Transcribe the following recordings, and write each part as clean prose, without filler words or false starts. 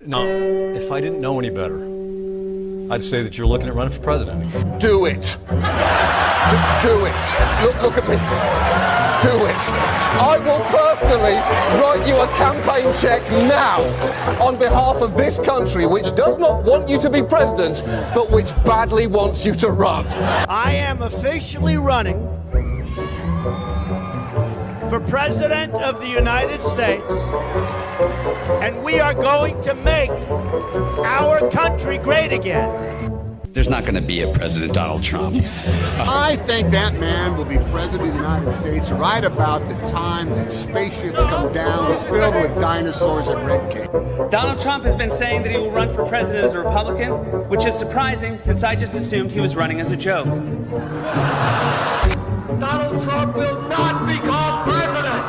Now, if I didn't know any better, I'd say that you're looking at running for president again. Do it. Do it. Look at me. Do it. I will personally write you a campaign check now on behalf of this country, which does not want you to be president, but which badly wants you to run. I am officially running for President of the United States, and we are going to make our country great again. There's not going to be a President Donald Trump. I think that man will be president of the United States right about the time that spaceships come down filled with dinosaurs and red cake. Donald Trump has been saying that he will run for president as a Republican, which is surprising since I just assumed he was running as a joke. Donald Trump will not become president.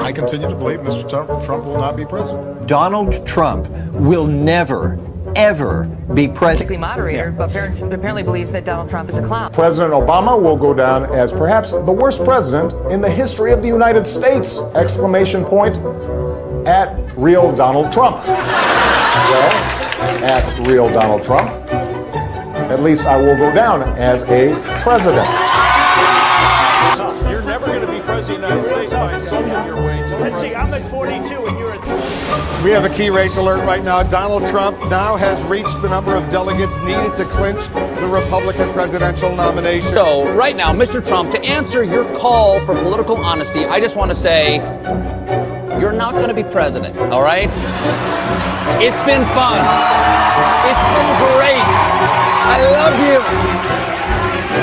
I continue to believe Mr. Trump will not be president. Donald Trump will never, ever be president. Moderator, but apparently believes that Donald Trump is a clown. President Obama will go down as perhaps the worst president in the history of the United States! Exclamation point at real Donald Trump. Well, at real Donald Trump, at least I will go down as a president. You're never going to be president of the United States by insulting your way to Let's see, I'm at 42 and you're at 20. We have a key race alert right now. Donald Trump now has reached the number of delegates needed to clinch the Republican presidential nomination. So, right now, Mr. Trump, to answer your call for political honesty, I just want to say, you're not going to be president, all right? It's been fun. It's been great. I love you.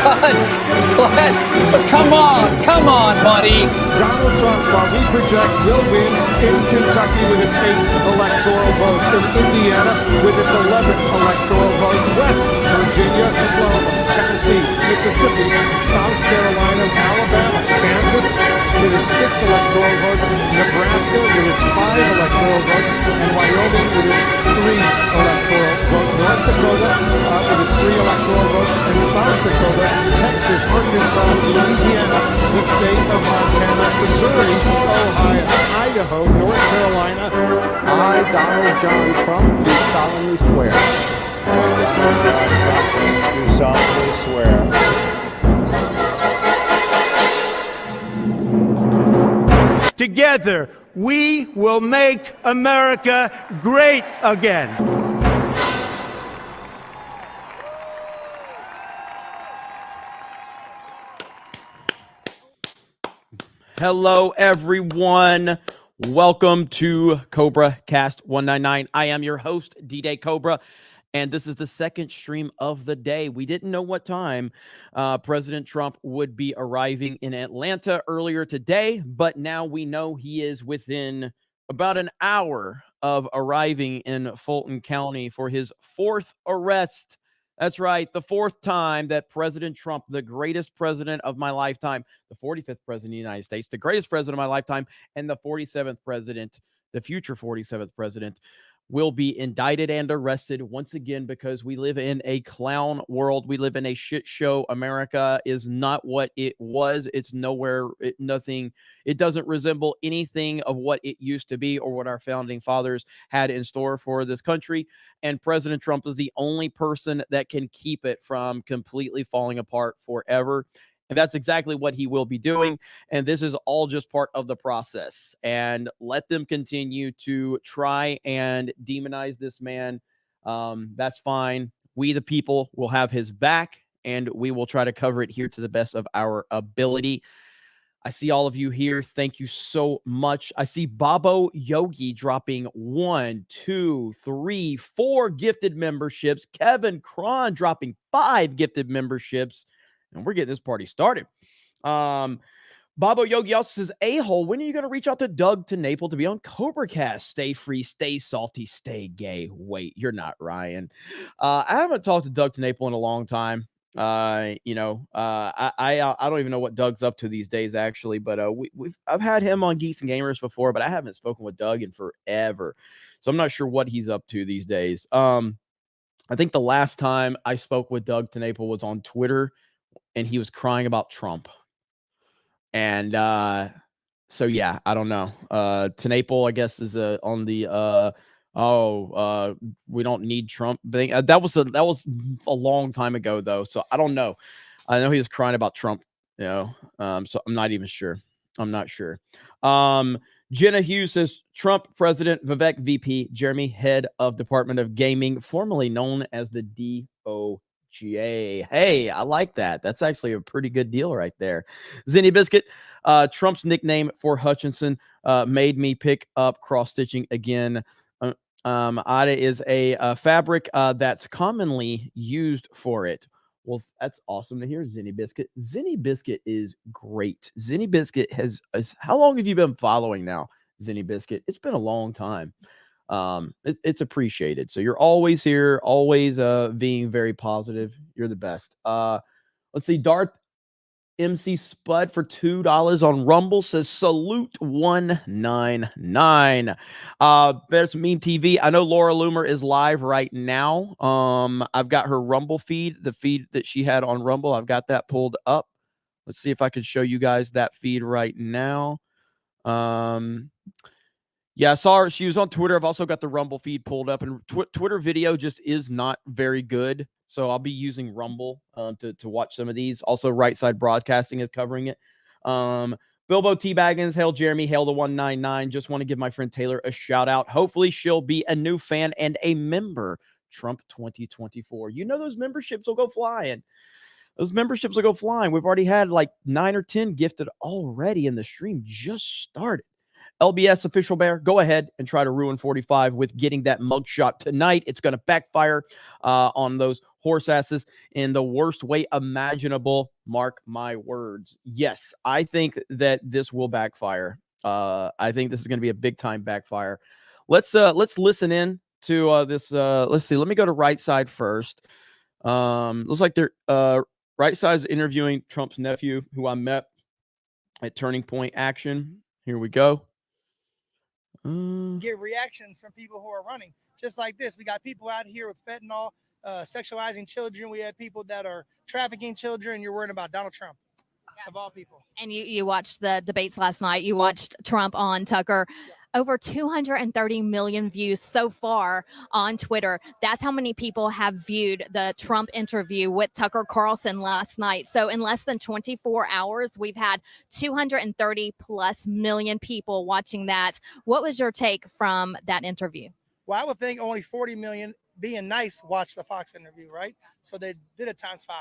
But come on, buddy. Donald Trump, while we project, will win in Kentucky with its 8th electoral vote, in Indiana with its 11th electoral vote, West Virginia, Oklahoma, Tennessee, Mississippi, South Carolina, Alabama, Kansas with its 6 electoral votes, Nebraska with its 5 electoral votes, and Wyoming with its 3 electoral votes, North Dakota with its 3 electoral votes, and South Dakota, Texas, Arkansas, Louisiana, the state of Montana, Missouri, Ohio, Idaho, North Carolina. I, Donald John Trump, do solemnly swear. Do solemnly swear. Together, we will make America great again. Hello, everyone. Welcome to CobraCast 199. I am your host, D-Day Cobra, and this is the second stream of the day. We didn't know what time President Trump would be arriving in Atlanta earlier today, but now we know he is within about an hour of arriving in Fulton County for his 4th arrest. That's right, the 4th time that President Trump, the greatest president of my lifetime, the 45th president of the United States, the greatest president of my lifetime, and the 47th president, the future 47th president, will be indicted and arrested once again because we live in a clown world. We live in a shit show. America is not what it was. It's nowhere, nothing. It doesn't resemble anything of what it used to be or what our founding fathers had in store for this country. And President Trump is the only person that can keep it from completely falling apart forever. And that's exactly what he will be doing. And this is all just part of the process. And let them continue to try and demonize this man. That's fine. We, the people, will have his back, and we will try to cover it here to the best of our ability. I see all of you here. Thank you so much. I see Babo Yogi dropping 1, 2, 3, 4 gifted memberships. Kevin Cron dropping 5 gifted memberships. And we're getting this party started. Babo Yogi also says, a-hole, when are you going to reach out to Doug to Naples to be on CobraCast? Stay free, stay salty, stay gay. Wait, you're not Ryan. I haven't talked to Doug to Naples in a long time. I don't even know what Doug's up to these days, actually. But I've had him on Geeks and Gamers before, but I haven't spoken with Doug in forever. So I'm not sure what he's up to these days. I think the last time I spoke with Doug to Naples was on Twitter, and he was crying about Trump. And So yeah, I don't know. Tenaple, I guess, is on the we don't need Trump thing. That was a long time ago though, so I don't know. I know he was crying about Trump, so I'm not even sure. I'm not sure. Jenna Hughes says Trump president, Vivek VP, Jeremy head of Department of Gaming, formerly known as the DOJ. Hey, I like that. That's actually a pretty good deal right there. Zinni Biscuit, Trump's nickname for Hutchinson made me pick up cross stitching again. Ada is a fabric that's commonly used for it. Well, that's awesome to hear, Zinni Biscuit. Zinni Biscuit is great. Zinni Biscuit how long have you been following now, Zinni Biscuit? It's been a long time. It's appreciated. So you're always here, always being very positive. You're the best. Let's see, Darth MC Spud for $2 on Rumble says salute 199. That's Mean TV. I know Laura Loomer is live right now. I've got her Rumble feed, the feed that she had on Rumble. I've got that pulled up. Let's see if I can show you guys that feed right now. Yeah, I saw her. She was on Twitter. I've also got the Rumble feed pulled up, and Twitter video just is not very good. So I'll be using Rumble to watch some of these. Also, Right Side Broadcasting is covering it. Bilbo T. Baggins, hail Jeremy, hail the 199. Just want to give my friend Taylor a shout out. Hopefully, she'll be a new fan and a member. Trump 2024. You know those memberships will go flying. Those memberships will go flying. We've already had like 9 or 10 gifted already, and the stream just started. LBS official bear, go ahead and try to ruin 45 with getting that mugshot tonight. It's going to backfire on those horse asses in the worst way imaginable. Mark my words. Yes, I think that this will backfire. I think this is going to be a big time backfire. Let's listen in to this. Let's see. Let me go to Right Side first. Looks like they're Right Side's interviewing Trump's nephew, who I met at Turning Point Action. Here we go. Get reactions from people who are running just like this. We got people out here with fentanyl, sexualizing children. We have people that are trafficking children. You're worrying about Donald Trump, of all people. And you watched the debates last night. You watched Trump on Tucker. Yeah. Over 230 million views so far on Twitter. That's how many people have viewed the Trump interview with Tucker Carlson last night. So in less than 24 hours, we've had 230 plus million people watching that. What was your take from that interview? Well, I would think only 40 million, being nice, watched the Fox interview, right? So they did it times 5.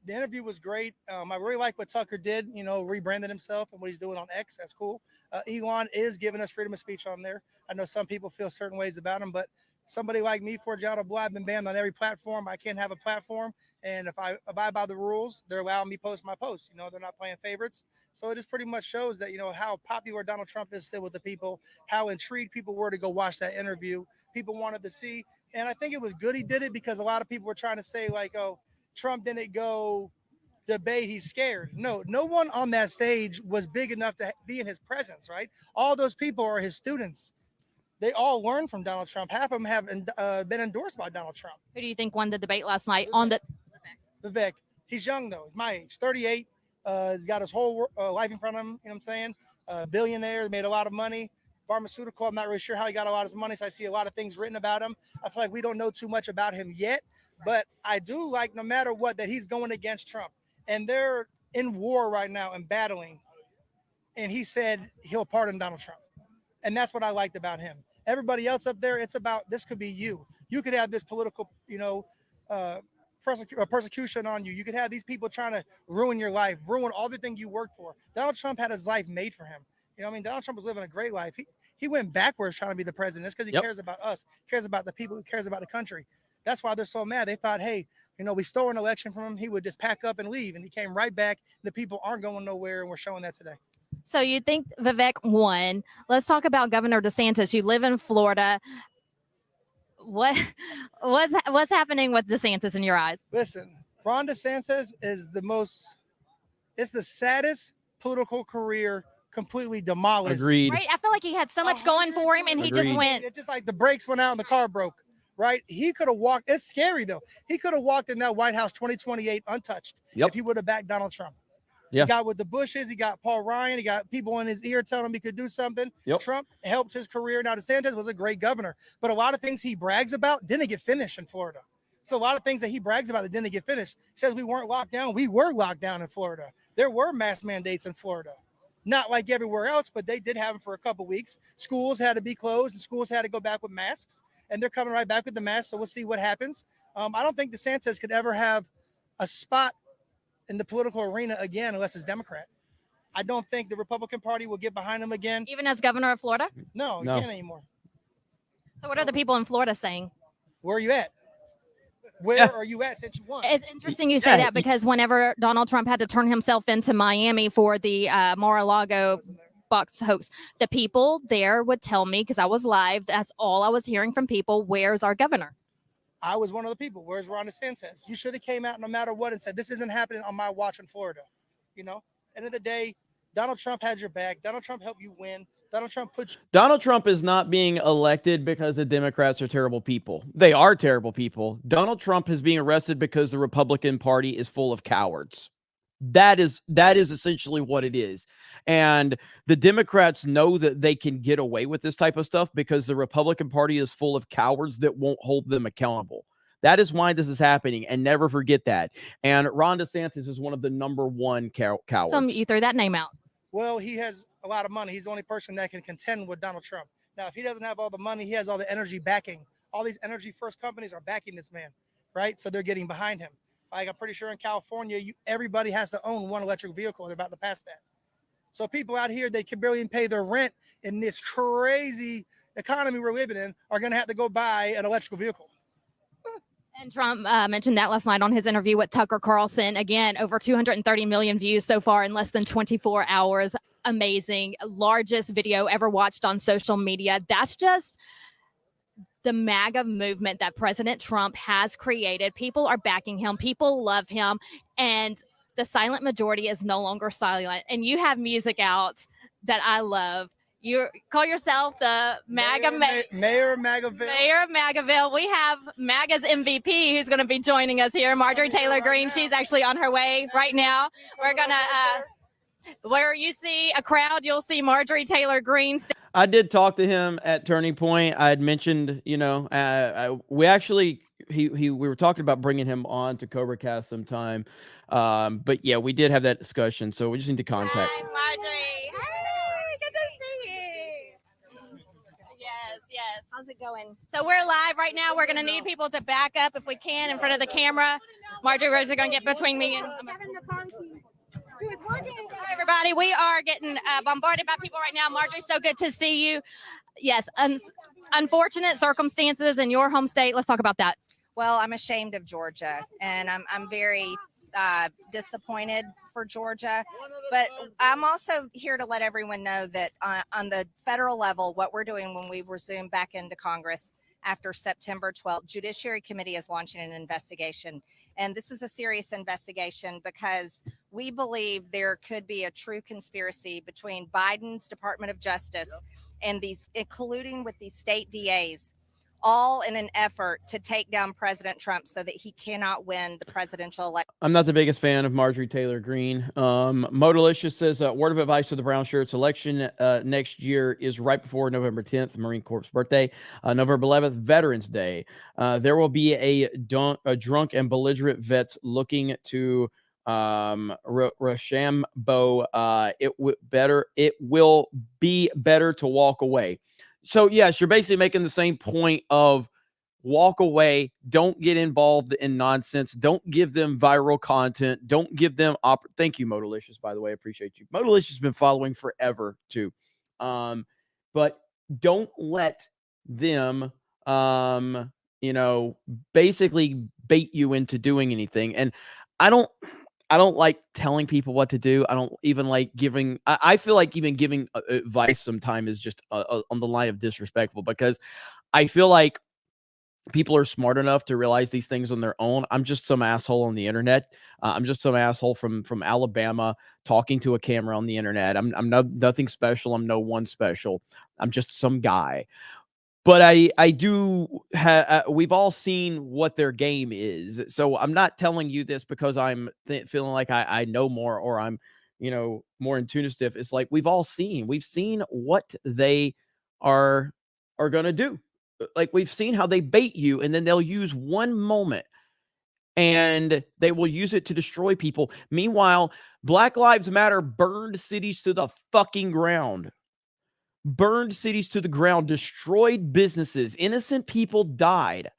The interview was great. I really like what Tucker did, rebranded himself and what he's doing on X. That's cool. Elon is giving us freedom of speech on there. I know some people feel certain ways about him, but somebody like me, Forgiato Blah, I've been banned on every platform. I can't have a platform. And if I abide by the rules, they're allowing me to post my posts. They're not playing favorites. So it just pretty much shows that, how popular Donald Trump is still with the people, how intrigued people were to go watch that interview. People wanted to see. And I think it was good he did it because a lot of people were trying to say like, oh, Trump didn't go debate, he's scared. No one on that stage was big enough to be in his presence, right? All those people are his students. They all learned from Donald Trump. Half of them have been endorsed by Donald Trump. Who do you think won the debate last night? Vivek. He's young, though. He's my age, 38. He's got his whole life in front of him, you know what I'm saying? Billionaire, made a lot of money. Pharmaceutical, I'm not really sure how he got a lot of his money, so I see a lot of things written about him. I feel like we don't know too much about him yet. But I do like, no matter what, that he's going against Trump. And they're in war right now and battling. And he said he'll pardon Donald Trump. And that's what I liked about him. Everybody else up there, it's about, this could be you. You could have this political, persecution on you. You could have these people trying to ruin your life, ruin all the things you worked for. Donald Trump had his life made for him. Donald Trump was living a great life. He went backwards trying to be the president. It's because he cares about us, cares about the people, who cares about the country. That's why they're so mad. They thought, hey, we stole an election from him. He would just pack up and leave. And he came right back. The people aren't going nowhere. And we're showing that today. So you think Vivek won. Let's talk about Governor DeSantis. You live in Florida. What's happening with DeSantis in your eyes? Listen, Ron DeSantis is it's the saddest political career completely demolished. Agreed. Right? I feel like he had so much going for him and he just went. It's just like the brakes went out and the car broke. Right? He could have walked. It's scary, though. He could have walked in that White House 2028 untouched if he would have backed Donald Trump. Yeah. He got with the Bushes. He got Paul Ryan. He got people in his ear telling him he could do something. Yep. Trump helped his career. Now, DeSantis was a great governor, but a lot of things he brags about didn't get finished in Florida. So a lot of things that he brags about that didn't get finished. He says we weren't locked down. We were locked down in Florida. There were mask mandates in Florida. Not like everywhere else, but they did have them for a couple weeks. Schools had to be closed and schools had to go back with masks, and they're coming right back with the masks. So we'll see what happens. I don't think DeSantis could ever have a spot in the political arena again unless it's Democrat. I don't think the Republican Party will get behind him again. Even as governor of Florida? No, he can't anymore. So what are the people in Florida saying? Where are you at? Where are you at since you won? It's interesting you say that because whenever Donald Trump had to turn himself into Miami for the Mar-a-Lago box hoax, the people there would tell me, because I was live, that's all I was hearing from people, where's our governor? I was one of the people. Where's Ron DeSantis? You should have came out no matter what and said, this isn't happening on my watch in Florida. You know, end of the day, Donald Trump had your back. Donald Trump helped you win. Donald Trump is not being elected because the Democrats are terrible people. They are terrible people. Donald Trump is being arrested because the Republican Party is full of cowards. That is essentially what it is. And the Democrats know that they can get away with this type of stuff because the Republican Party is full of cowards that won't hold them accountable. That is why this is happening, and never forget that. And Ron DeSantis is one of the #1 cowards. So you threw that name out. Well, he has a lot of money. He's the only person that can contend with Donald Trump. Now, if he doesn't have all the money, he has all the energy backing. All these energy first companies are backing this man, right? So they're getting behind him. Like I'm pretty sure in California, everybody has to own one electric vehicle. They're about to pass that. So people out here, they can barely pay their rent in this crazy economy we're living in, are going to have to go buy an electrical vehicle. And Trump mentioned that last night on his interview with Tucker Carlson. Again, over 230 million views so far in less than 24 hours. Amazing. Largest video ever watched on social media. That's just the MAGA movement that President Trump has created. People are backing him. People love him. And the silent majority is no longer silent. And you have music out that I love. You call yourself the MAGA Mayor of MAGAville. Mayor of MAGAville. We have MAGA's MVP who's going to be joining us here, Marjorie Taylor Greene. She's actually on her way right now. We're going to, where you see a crowd, you'll see Marjorie Taylor Greene. I did talk to him at Turning Point. I had mentioned, you know, we actually, we were talking about bringing him on to CobraCast sometime. But yeah, we did have that discussion. So we just need to contact. Hi, Marjorie. Yes. How's it going? So we're live right now. We're going to need people to back up if we can in front of the camera. Marjorie Rose are going to get between me and... Hi, everybody. We are getting bombarded by people right now. Marjorie, so good to see you. Yes, unfortunate circumstances in your home state. Let's talk about that. Well, I'm ashamed of Georgia, and I'm very disappointed for Georgia, but I'm also here to let everyone know that on the federal level, what we're doing when we resume back into Congress after September 12th, Judiciary Committee is launching an investigation. And this is a serious investigation because we believe there could be a true conspiracy between Biden's Department of Justice and these, colluding with these state DAs, all in an effort to take down President Trump so that he cannot win the presidential election. I'm not the biggest fan of Marjorie Taylor Greene. Modalicious says, word of advice to the brown shirts. Election next year is right before November 10th, Marine Corps' birthday. November 11th, Veterans Day. There will be a drunk and belligerent vets looking to Rochambeau. It will be better to walk away. So, yes, you're basically making the same point of walk away. Don't get involved in nonsense. Don't give them viral content. Don't give them thank you, Modalicious, by the way. I appreciate you. Modalicious has been following forever, too. But don't let them, you know, basically bait you into doing anything. And I don't like telling people what to do. I don't even like giving. I feel like even giving advice sometimes is just on the line of disrespectful, because I feel like people are smart enough to realize these things on their own. I'm just some asshole on the internet. I'm just some asshole from Alabama talking to a camera on the internet. I'm nothing special. I'm no one special. I'm just some guy. But I do have, we've all seen what their game is. So I'm not telling you this because I'm feeling like I know more, or I'm, more in tuna stiff. It's like we've seen what they are going to do. Like we've seen how they bait you, and then they'll use one moment and they will use it to destroy people. Meanwhile, Black Lives Matter burned cities to the fucking ground. Burned cities to the ground, destroyed businesses, innocent people died.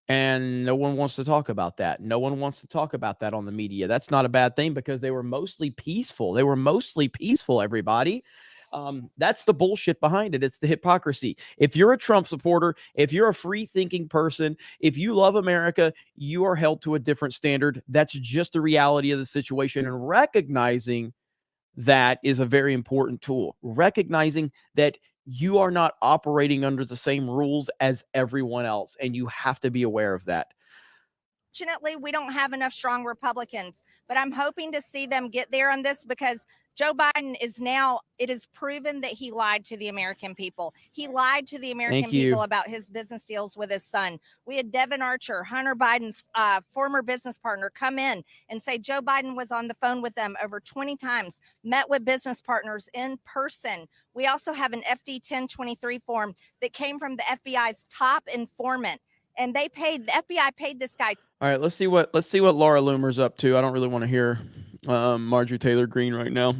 And no one wants to talk about that. No one wants to talk about that on the media. That's not a bad thing because they were mostly peaceful. Everybody. That's the bullshit behind it. It's the hypocrisy. If you're a Trump supporter, if you're a free-thinking person, if you love America, you are held to a different standard. That's just the reality of the situation. And recognizing that is a very important tool. Recognizing that you are not operating under the same rules as everyone else, and you have to be aware of that. Fortunately, we don't have enough strong Republicans, but I'm hoping to see them get there on this because Joe Biden it is proven that he lied to the American people. He lied to the American people about his business deals with his son. We had Devin Archer, Hunter Biden's former business partner, come in and say Joe Biden was on the phone with them over 20 times, met with business partners in person. We also have an FD 1023 form that came from the FBI's top informant. And the FBI paid this guy. All right, let's see what Laura Loomer's up to. I don't really want to hear Marjorie Taylor Greene right now.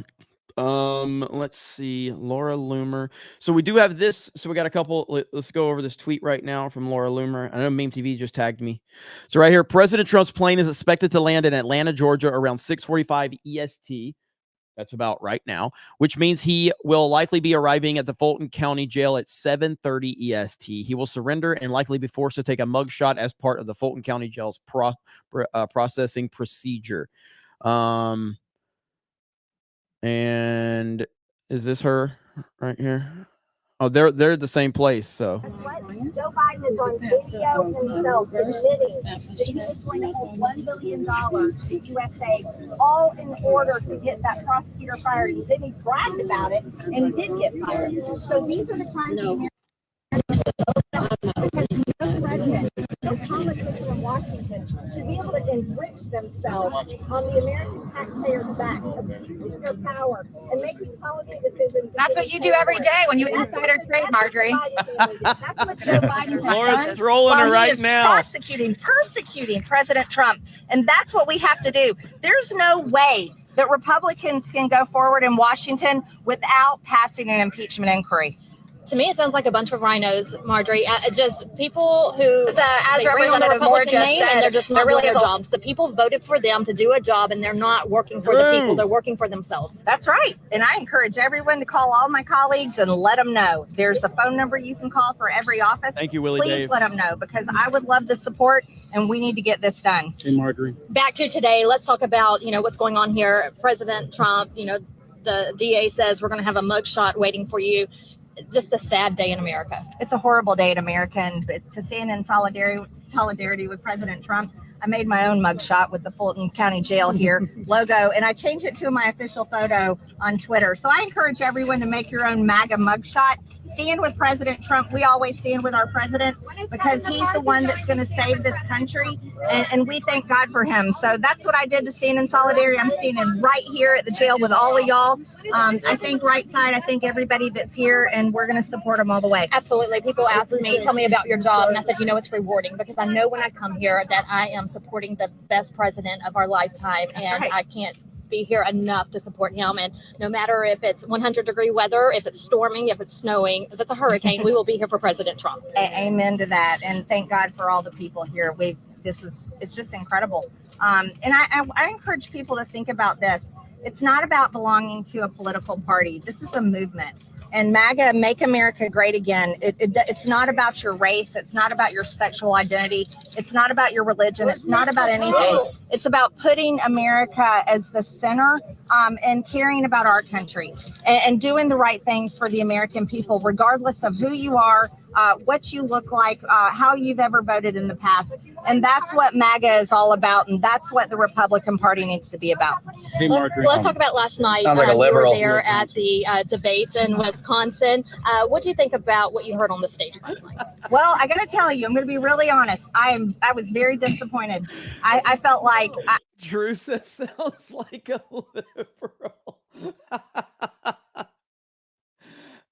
Let's see, Laura Loomer. So we do have this. So we got a couple. Let's go over this tweet right now from Laura Loomer. I know Meme TV just tagged me. So right here, President Trump's plane is expected to land in Atlanta, Georgia around 6:45 EST. That's about right now, which means he will likely be arriving at the Fulton County Jail at 7:30 EST. He will surrender and likely be forced to take a mugshot as part of the Fulton County Jail's processing procedure. And is this her right here? Oh, they're the same place. So Joe Biden is on video himself admitting that he was going to hold $1 billion to USA, all in order to get that prosecutor fired. And then he bragged about it, and he did get fired. So these are the crimes because no president, no politician in Washington should be able to enrich themselves on the American taxpayers' back, abusing their power, and making policy decisions. That's what you do every day when you insider trade, Marjorie. That's what Joe Biden Laura's trolling her right now. Persecuting President Trump. And that's what we have to do. There's no way that Republicans can go forward in Washington without passing an impeachment inquiry. To me, it sounds like a bunch of rhinos, Marjorie. Just people who, as Representative Moore just said, and they're just not doing their jobs. The people voted for them to do a job, and they're not working for the people. They're working for themselves. That's right. And I encourage everyone to call all my colleagues and let them know. There's a phone number you can call for every office. Thank you, Willie. Please let them know, because I would love the support, and we need to get this done. Hey, Marjorie. Back to today, let's talk about, what's going on here. President Trump, the DA says we're going to have a mugshot waiting for you. Just a sad day in America. It's a horrible day in America, and to stand in solidarity with President Trump, I made my own mugshot with the Fulton County Jail here logo, and I changed it to my official photo on Twitter. So I encourage everyone to make your own MAGA mugshot. Stand with President Trump. We always stand with our president because he's the one that's going to save this country, and we thank God for him. So that's what I did to stand in solidarity. I'm standing right here at the jail with all of y'all. I think Right Side, I think everybody that's here, and we're going to support them all the way. Absolutely. People ask me, tell me about your job, and I said, it's rewarding because I know when I come here that I am supporting the best president of our lifetime, and I can't be here enough to support him. And no matter if it's 100-degree weather, if it's storming, if it's snowing, if it's a hurricane, we will be here for President Trump. Amen to that. And thank God for all the people here. It's just incredible. And I encourage people to think about this. It's not about belonging to a political party. This is a movement. And MAGA, Make America Great Again, it's not about your race. It's not about your sexual identity. It's not about your religion. It's not about anything. It's about putting America as the center and caring about our country and doing the right things for the American people, regardless of who you are, what you look like, how you've ever voted in the past. And that's what MAGA is all about. And that's what the Republican Party needs to be about. Hey, let's talk about last night. Sounds like a You liberal. were there at the debates in Wisconsin. What do you think about what you heard on the stage last night? Well, I got to tell you, I'm going to be really honest. I was very disappointed. I felt like Drew says sounds like a liberal.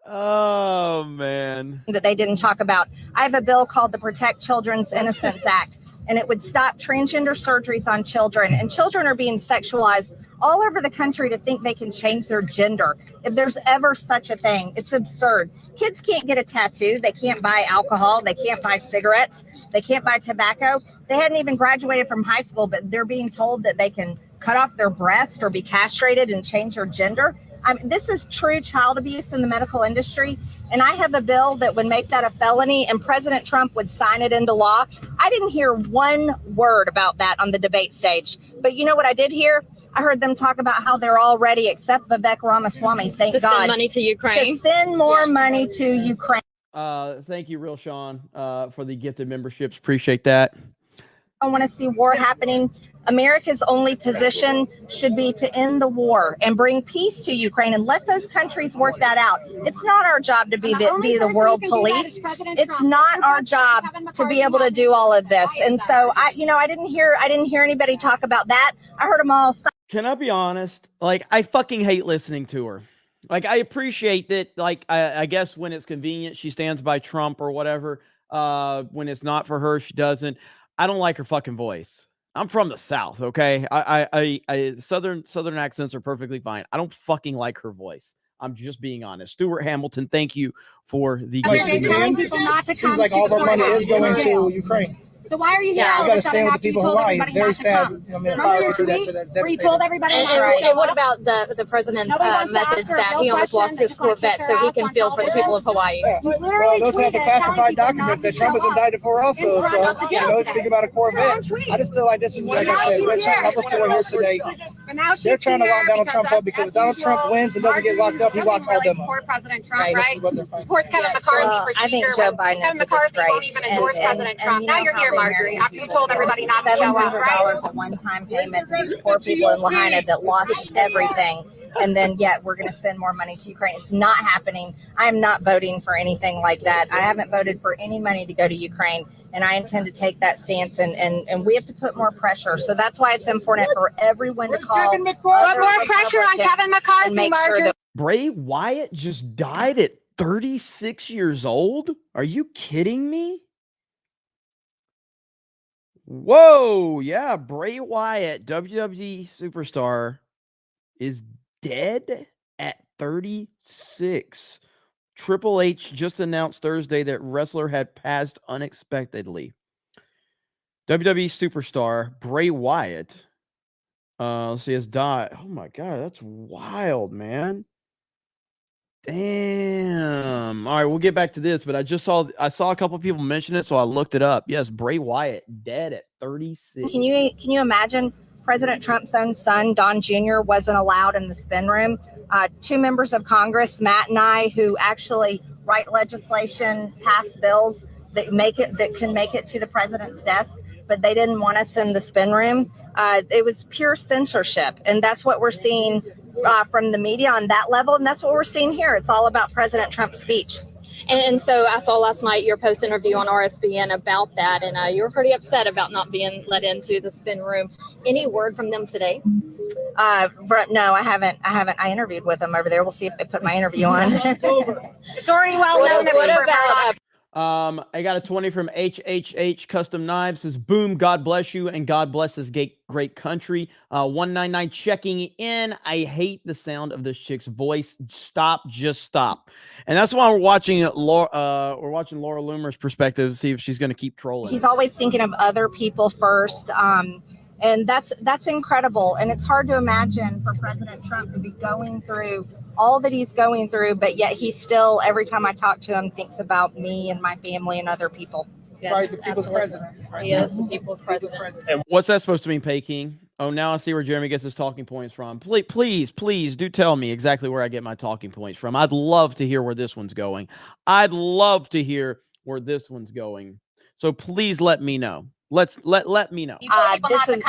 Oh, man. that they didn't talk about. I have a bill called the Protect Children's Innocence Act, and it would stop transgender surgeries on children. And children are being sexualized all over the country to think they can change their gender. If there's ever such a thing, it's absurd. Kids can't get a tattoo. They can't buy alcohol. They can't buy cigarettes. They can't buy tobacco. They hadn't even graduated from high school, but they're being told that they can cut off their breast or be castrated and change their gender. This is true child abuse in the medical industry. And I have a bill that would make that a felony, and President Trump would sign it into law. I didn't hear one word about that on the debate stage. But you know what I did hear? I heard them talk about how they're all ready, except Vivek Ramaswamy, thank God. To send money to Ukraine. To send more money to Ukraine. Thank you, Real Sean, for the gifted memberships. Appreciate that. I want to see war happening. America's only position should be to end the war and bring peace to Ukraine and let those countries work that out. It's not our job to be the world police. It's not our job to be able to do all of this. And so I didn't hear anybody talk about that. I heard them all. Can I be honest? Like, I fucking hate listening to her. Like, I appreciate that. Like, I guess when it's convenient, she stands by Trump or whatever. When it's not for her, she doesn't. I don't like her fucking voice. I'm from the South, okay? I Southern accents are perfectly fine. I don't fucking like her voice. I'm just being honest. Stuart Hamilton, thank you for the. Telling people not to come. Seems like all of our money is going to Ukraine. So why are you here? Yeah, all we got of to a stand sudden with the after you people of told Hawaii. everybody Very not to sad. come? Remember your tweet Where you told everybody not to come? And what about the president's message that he almost lost his Corvette so he can feel for the people of Hawaii? Well, those have the classified documents that Trump was indicted for also. So, speak about a Corvette. I just feel like this is, like I said, we're trying number 4 here today. They're trying to lock Donald Trump up because if Donald Trump wins and doesn't get locked up, he locks all them up. Support President Trump, right? Supports Kevin McCarthy for speaker. I think Joe Biden Kevin McCarthy won't even endorse President Trump. Now you're here, Marjorie, after you told everybody not to show up, right? $700 a one-time payment to these poor people in Lahaina that lost everything. And then yet we're going to send more money to Ukraine. It's not happening. I am not voting for anything like that. I haven't voted for any money to go to Ukraine. And I intend to take that stance, and we have to put more pressure. So that's why it's important for everyone to call. Put more pressure on Kevin McCarthy, Marjorie. Bray Wyatt just died at 36 years old? Are you kidding me? Whoa, yeah, Bray Wyatt, WWE superstar, is dead at 36. Triple H just announced Thursday that wrestler had passed unexpectedly. WWE superstar Bray Wyatt, let's see, has died. Oh my God, that's wild, man. Damn. All right, we'll get back to this, but I saw a couple people mention it, so I looked it up. Yes, Bray Wyatt dead at 36. Can you imagine? President Trump's own son, Don Jr., wasn't allowed in the spin room. 2 members of Congress, Matt and I, who actually write legislation, pass bills that can make it to the president's desk, but they didn't want us in the spin room. It was pure censorship, and that's what we're seeing from the media on that level, and that's what we're seeing here. It's all about President Trump's speech. And so I saw last night your post interview on RSBN about that, and you were pretty upset about not being let into the spin room. Any word from them today? No, I haven't. I interviewed with them over there. We'll see if they put my interview on. It's already well known that we were about. I got a 20 from HHH Custom Knives. Says, boom, God bless you, and God bless this great country. 199 checking in. I hate the sound of this chick's voice. Stop, just stop. And that's why we're watching Laura Loomer's perspective to see if she's going to keep trolling. He's always thinking of other people first. And that's incredible. And it's hard to imagine for President Trump to be going through all that he's going through, but yet he still, every time I talk to him, thinks about me and my family and other people. Yes, right, the people's president. Right? He is the people's president. And what's that supposed to mean, Peking? Oh, now I see where Jeremy gets his talking points from. Please do tell me exactly where I get my talking points from. I'd love to hear where this one's going. So please let me know. Let me know.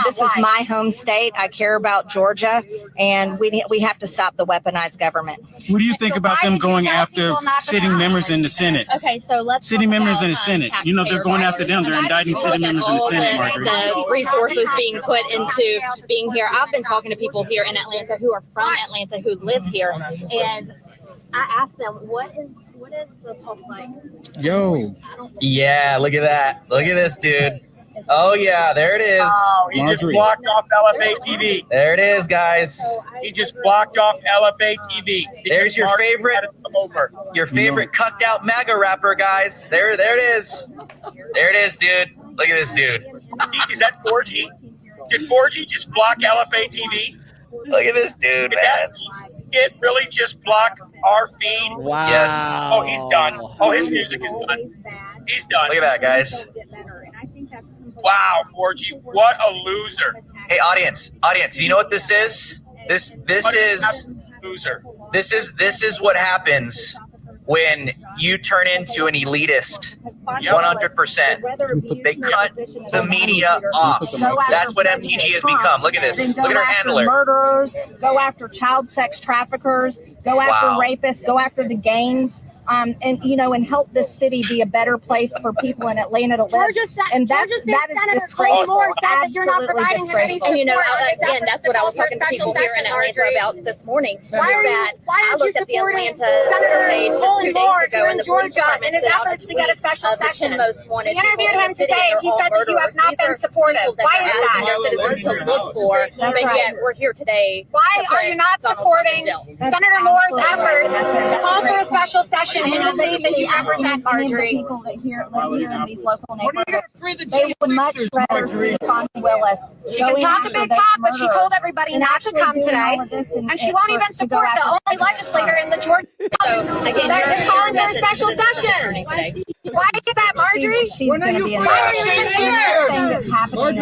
This is my home state. I care about Georgia, and we have to stop the weaponized government. What do you think about them going after sitting members in the Senate? Okay, so let's Sitting members in the Senate. You know, they're going after them. They're indicting sitting members in the Senate, Margaret. The resources being put into being here. I've been talking to people here in Atlanta who are from Atlanta who live here, and I asked them, what is the talk like? Yo. Yeah, look at that. Look at this, dude. Oh, yeah, there it is. Oh, he just blocked off LFA TV. There it is, guys. He just blocked off LFA TV. There's your favorite cucked out MAGA rapper, guys. There it is. There it is, dude. Look at this dude. Is that 4G? Did 4G just block LFA TV? Look at this dude, man. It really just block our feed? Wow. Yes. Oh, he's done. Oh, his music is done. He's done. Look at that, guys. Wow, 4G. What a loser. Hey, audience, do you know what this is? This is loser. This is what happens when you turn into an elitist. 100%. They cut the media off. That's what MTG has become. Look at this. Look at her handler. Murderers, go after child sex traffickers, go after rapists, go after the gangs. And help this city be a better place for people in Atlanta to live. And that is disgraceful. Absolutely disgraceful. And again, that's what I was talking to people here in Atlanta about this morning. I looked at the Atlanta page just 2 days ago, and the police department in his efforts to get a special session. Most wanted. We interviewed him today. He said that you have not been supportive. Why is that? Citizens to look for, but yet we're here today. Why are you not supporting Senator Moore's efforts to call for a special session in the city that you represent, Marjorie? People that live here in these local neighborhoods, they would much rather see Fani Willis. She can talk a big talk, but she told everybody not to come today, and she won't even support the only legislator in the Georgia House that is calling for a special session. Why is that, Marjorie? Why are you even here?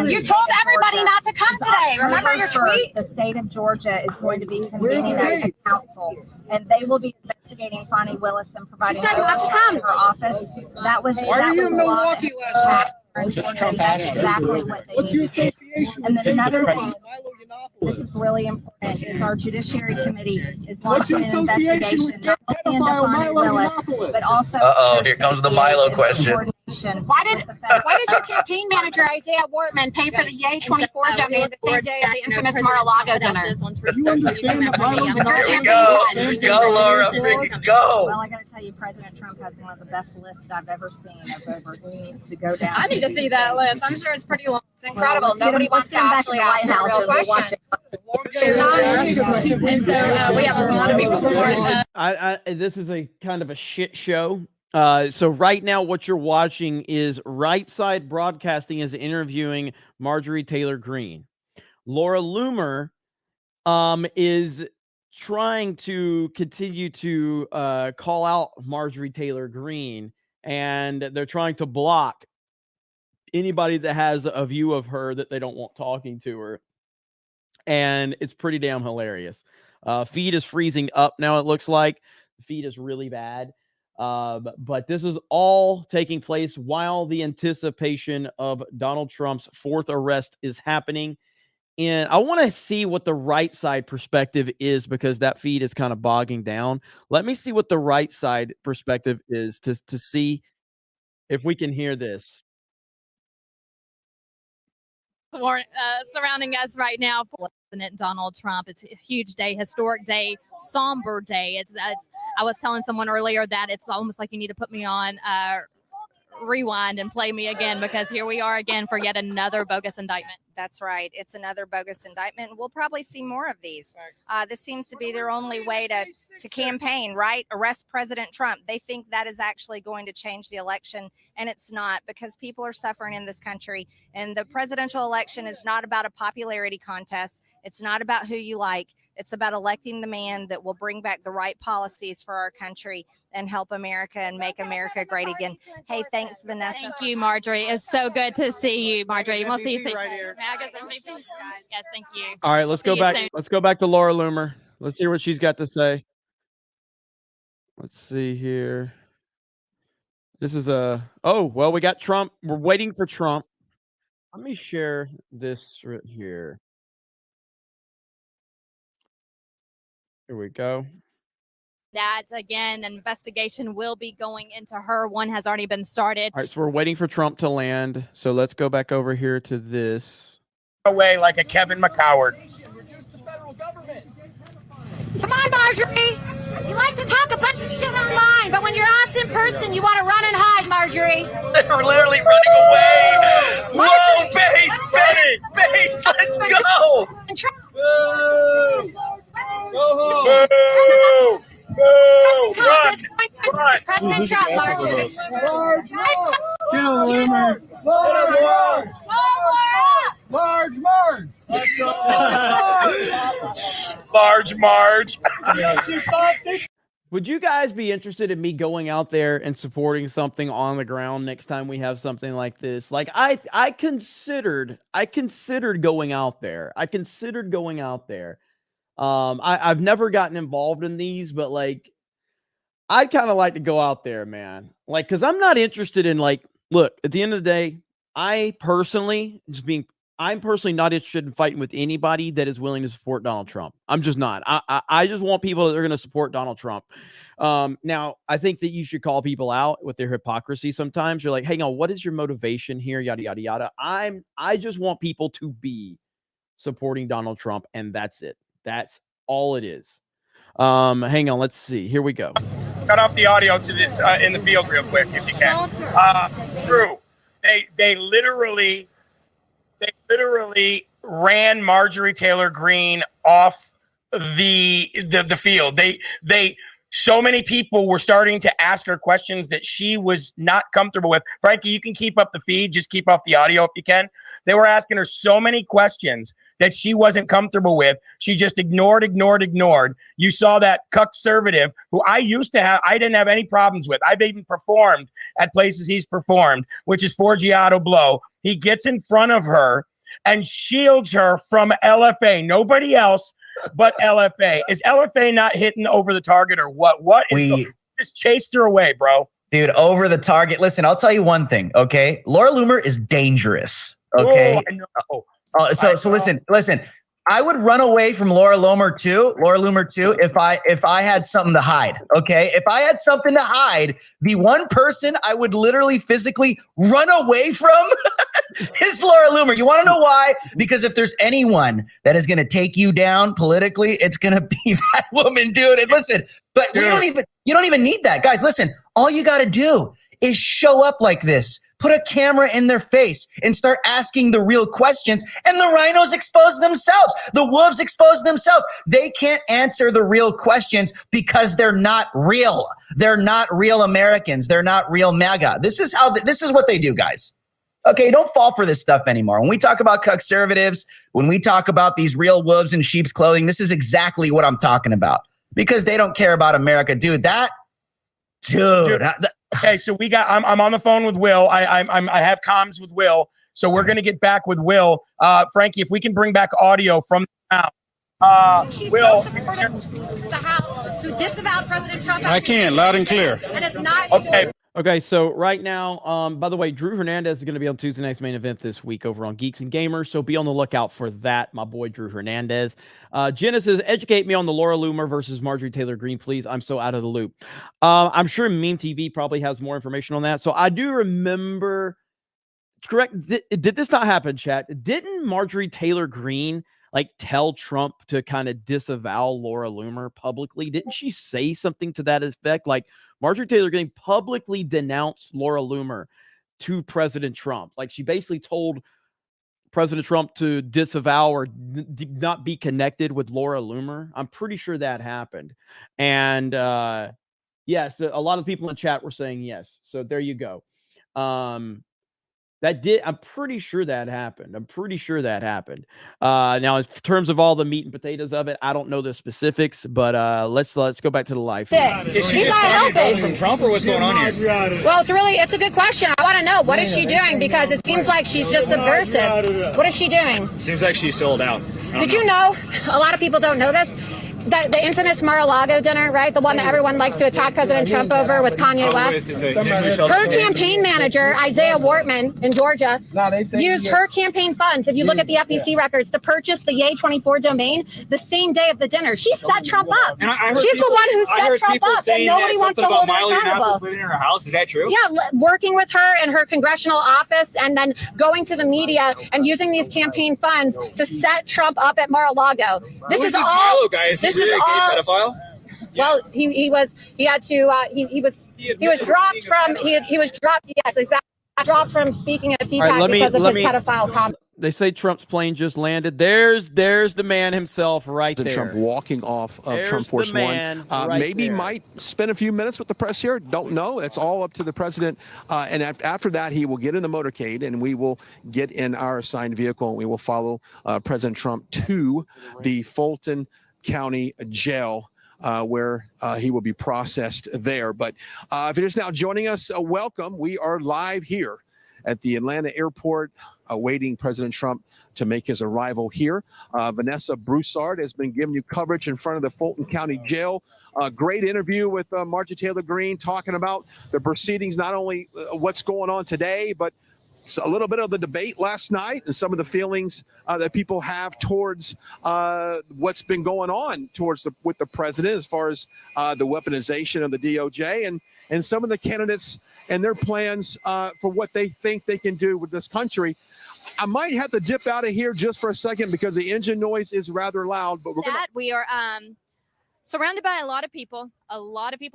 You told everybody not to come today. Remember your tweet? The state of Georgia is going to be convening a council, and they will be investigating Fani Willis and providing her office. That was Why are you in Milwaukee last night? That's exactly what they need to do. And then another thing, this is really important, is our Judiciary Committee is launching an investigation not only into Fani Willis, but also here comes the Milo question. Why did your campaign manager Isaiah Wortman pay for the Yay 24 donate the same day of the infamous Mar-a-Lago dinner? Go, Laura, go. Well, I got to tell you, President Trump has one of the best lists I've ever seen of over who needs to go down. I need to see that list. I'm sure it's pretty long. It's incredible. Nobody wants to actually ask a real question. And so we have a lot of people for this is a kind of a shit show. So right now what you're watching is Right Side Broadcasting is interviewing Marjorie Taylor Greene. Laura Loomer is trying to continue to call out Marjorie Taylor Greene, and they're trying to block anybody that has a view of her that they don't want talking to her. And it's pretty damn hilarious. Feed is freezing up now, it looks like. The feed is really bad. But this is all taking place while the anticipation of Donald Trump's fourth arrest is happening. And I want to see what the right side perspective is, because that feed is kind of bogging down. Let me see what the right side perspective is to see if we can hear this. Surrounding us right now for President Donald Trump. It's a huge day, historic day, somber day. It's I was telling someone earlier that it's almost like you need to put me on rewind and play me again, because here we are again for yet another bogus indictment. That's right. It's another bogus indictment. We'll probably see more of these. This seems to be their only way to campaign, right? Arrest President Trump. They think that is actually going to change the election, and it's not, because people are suffering in this country. And the presidential election is not about a popularity contest. It's not about who you like. It's about electing the man that will bring back the right policies for our country and help America and make America great again. Hey, thanks, Vanessa. Thank you, Marjorie. It's so good to see you, Marjorie. We'll see you soon. Right here. Yes, thank you. All right, let's go back. Let's go back to Laura Loomer. Let's hear what she's got to say. Let's see here. This is we got Trump. We're waiting for Trump. Let me share this right here. Here we go. That again, an investigation will be going into her. One has already been started. All right, so we're waiting for Trump to land. So let's go back over here to this. Away like a Kevin McCoward. Come on, Marjorie. You like to talk a bunch of shit online, but when you're asked in person, you want to run and hide, Marjorie. They're literally running away. Whoa, base, let's go. Boo! Boo! Run! President Trump, Marjorie. Marge. Would you guys be interested in me going out there and supporting something on the ground next time we have something like this? Like I considered going out there. I've never gotten involved in these, but like I'd kind of like to go out there, man. Like, cause I'm not interested in like, look, at the end of the day, I'm personally not interested in fighting with anybody that is willing to support Donald Trump. I'm just not. I just want people that are going to support Donald Trump. Now, I think that you should call people out with their hypocrisy sometimes. You're like, hang on, what is your motivation here? Yada, yada, yada. I just want people to be supporting Donald Trump, and that's it. That's all it is. Hang on, let's see. Here we go. Cut off the audio to the in the field real quick if you can. Drew, they literally ran Marjorie Taylor Greene off the field. They so many people were starting to ask her questions that she was not comfortable with. Frankie, you can keep up the feed, just keep off the audio if you can. They were asking her so many questions that she wasn't comfortable with. She just ignored. You saw that conservative who I didn't have any problems with. I've even performed at places he's performed, which is Forgiato Blow. He gets in front of her and shields her from LFA. Nobody else but LFA. Is LFA not hitting over the target or what? Just chased her away, bro. Dude, over the target. Listen, I'll tell you one thing, okay? Laura Loomer is dangerous, okay? Oh, I know. So listen. I would run away from Laura Loomer too, if I had something to hide, okay? If I had something to hide, the one person I would literally physically run away from is Laura Loomer. You want to know why? Because if there's anyone that is going to take you down politically, it's going to be that woman, dude. And listen, but you don't even need that. Guys, listen, all you got to do is show up like this. Put a camera in their face and start asking the real questions. And the rhinos expose themselves. The wolves expose themselves. They can't answer the real questions because they're not real. They're not real Americans. They're not real MAGA. This is what they do, guys. Okay, don't fall for this stuff anymore. When we talk about conservatives, when we talk about these real wolves in sheep's clothing, this is exactly what I'm talking about. Because they don't care about America. Dude. Okay, so I'm on the phone with Will. I have comms with Will, so we're gonna get back with Will. Frankie, if we can bring back audio from now. Will, The House who disavowed President Trump. I can, loud and clear. And it's not. Okay, so right now, by the way, Drew Hernandez is going to be on Tuesday night's main event this week over on Geeks and Gamers, so be on the lookout for that, my boy Drew Hernandez. Jenna says, educate me on the Laura Loomer versus Marjorie Taylor Greene, please. I'm so out of the loop. I'm sure Meme TV probably has more information on that. So I do remember, correct, did this not happen, chat? Didn't Marjorie Taylor Greene like tell Trump to kind of disavow Laura Loomer publicly? Didn't she say something to that effect? Like Marjorie Taylor Greene publicly denounced Laura Loomer to President Trump. Like she basically told President Trump to disavow or not be connected with Laura Loomer. I'm pretty sure that happened. And yes, a lot of people in chat were saying yes. So there you go. I'm pretty sure that happened. Now, in terms of all the meat and potatoes of it, I don't know the specifics, but let's go back to the live feed. Is she just trying to go from Trump, or what's going on here? Well, it's a good question. I want to know, what is she doing? Because it seems like she's just subversive. What is she doing? Seems like she's sold out. Did you know, a lot of people don't know this, the infamous Mar-a-Lago dinner, right? The one that everyone likes to attack President Trump over with Kanye West. Her campaign manager, Isaiah Wortman in Georgia, used her campaign funds, if you look at the FEC records, to purchase the Yay24 domain the same day of the dinner. She set Trump up. She's the one who set Trump up, and nobody wants to hold her accountable. Living in her house, is that true? Yeah, working with her in her congressional office and then going to the media and using these campaign funds to set Trump up at Mar-a-Lago. This is all. Milo guy? Is he really a gay pedophile? Well, he was dropped from yes, exactly, dropped from speaking at CPAC because of his pedophile comment. They say Trump's plane just landed. There's the man himself right there. Trump walking off of There's Trump Force One. Right maybe there. Might spend a few minutes with the press here. Don't know. It's all up to the president. And after that, he will get in the motorcade and we will get in our assigned vehicle and we will follow President Trump to the Fulton County Jail. Where he will be processed there. But if you're just now joining us, welcome. We are live here at the Atlanta airport, awaiting President Trump to make his arrival here. Vanessa Broussard has been giving you coverage in front of the Fulton County Jail. A great interview with Marjorie Taylor Greene talking about the proceedings, not only what's going on today, but a little bit of the debate last night and some of the feelings that people have towards what's been going on with the president as far as the weaponization of the DOJ and some of the candidates and their plans for what they think they can do with this country. I might have to dip out of here just for a second because the engine noise is rather loud. But we are surrounded by a lot of people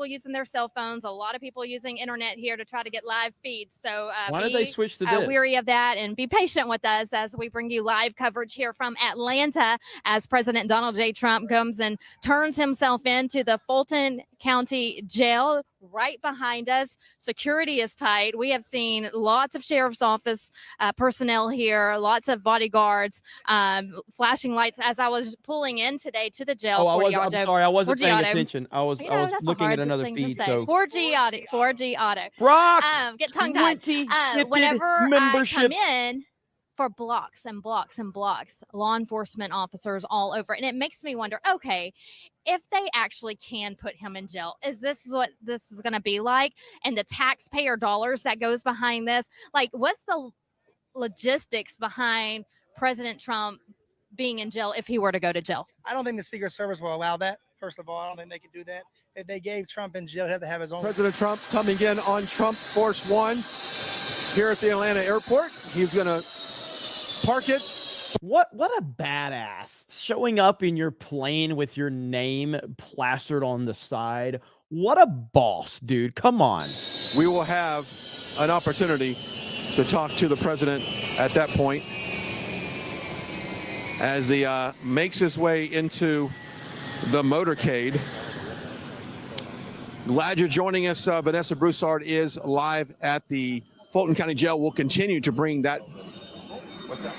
using their cell phones, a lot of people using internet here to try to get live feeds. So why don't they switch to this? Weary of that and be patient with us as we bring you live coverage here from Atlanta as President Donald J. Trump comes and turns himself into the Fulton County Jail right behind us. Security is tight. We have seen lots of sheriff's office personnel here, lots of bodyguards, flashing lights as I was pulling in today to the jail. I'm sorry, I wasn't paying attention. I was looking at another feed. So 4G auto. Brock, get tongue tied. Whenever I come in for blocks and blocks and blocks, law enforcement officers all over, and it makes me wonder. Okay, if they actually can put him in jail, is this what this is going to be like? And the taxpayer dollars that goes behind this, like, what's the logistics behind President Trump being in jail if he were to go to jail? I don't think the Secret Service will allow that. First of all, I don't think they could do that. If they gave Trump in jail, he'd have to have his own. President Trump coming in on Trump Force One here at the Atlanta airport. He's going to park it. What a badass, showing up in your plane with your name plastered on the side. What a boss, dude. Come on. We will have an opportunity to talk to the president at that point as he makes his way into the motorcade. Glad you're joining us. Vanessa Broussard is live at the Fulton County Jail. We'll continue to bring that. What's that?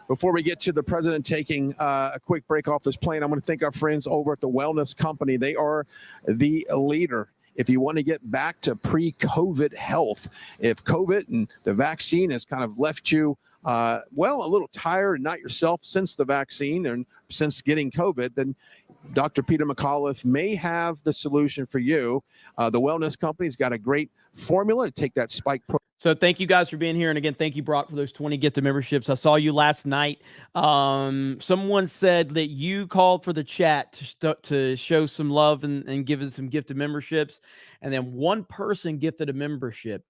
Before we get to the president taking a quick break off this plane, I'm going to thank our friends over at the Wellness Company. They are the leader. If you want to get back to pre-COVID health, if COVID and the vaccine has kind of left you, a little tired and not yourself since the vaccine and since getting COVID, then Dr. Peter McAuliffe may have the solution for you. The Wellness Company's got a great formula to take that spike program. So thank you guys for being here. And again, thank you, Brock, for those 20 gifted memberships. I saw you last night. Someone said that you called for the chat to show some love and give us some gifted memberships. And then one person gifted a membership.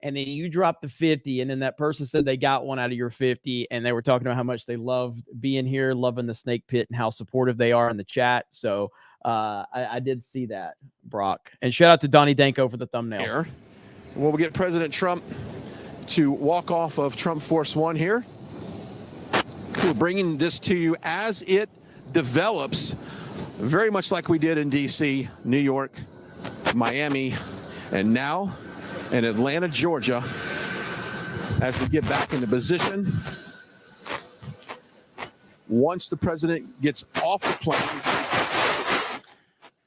And then you dropped the 50. And then that person said they got one out of your 50. And they were talking about how much they loved being here, loving the snake pit, and how supportive they are in the chat. So I did see that, Brock. And shout out to Donnie Danko for the thumbnail. Here. Well, we'll get President Trump to walk off of Trump Force One here. We're bringing this to you as it develops, very much like we did in D.C., New York, Miami, and now in Atlanta, Georgia, as we get back into position. Once the president gets off the plane,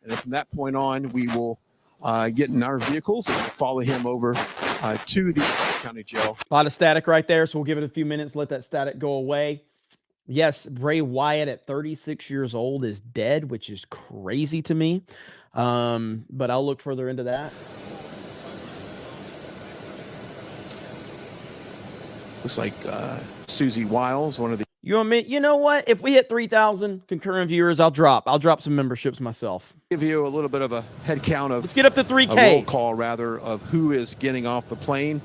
and from that point on, we will get in our vehicles and follow him over to the County Jail. A lot of static right there, so we'll give it a few minutes, let that static go away. Yes, Bray Wyatt at 36 years old is dead, which is crazy to me. But I'll look further into that. Looks like Susie Wiles, one of the. You know what? If we hit 3,000 concurrent viewers, I'll drop some memberships myself. Give you a little bit of a head count of. Let's get up to 3K. A roll call, rather, of who is getting off the plane.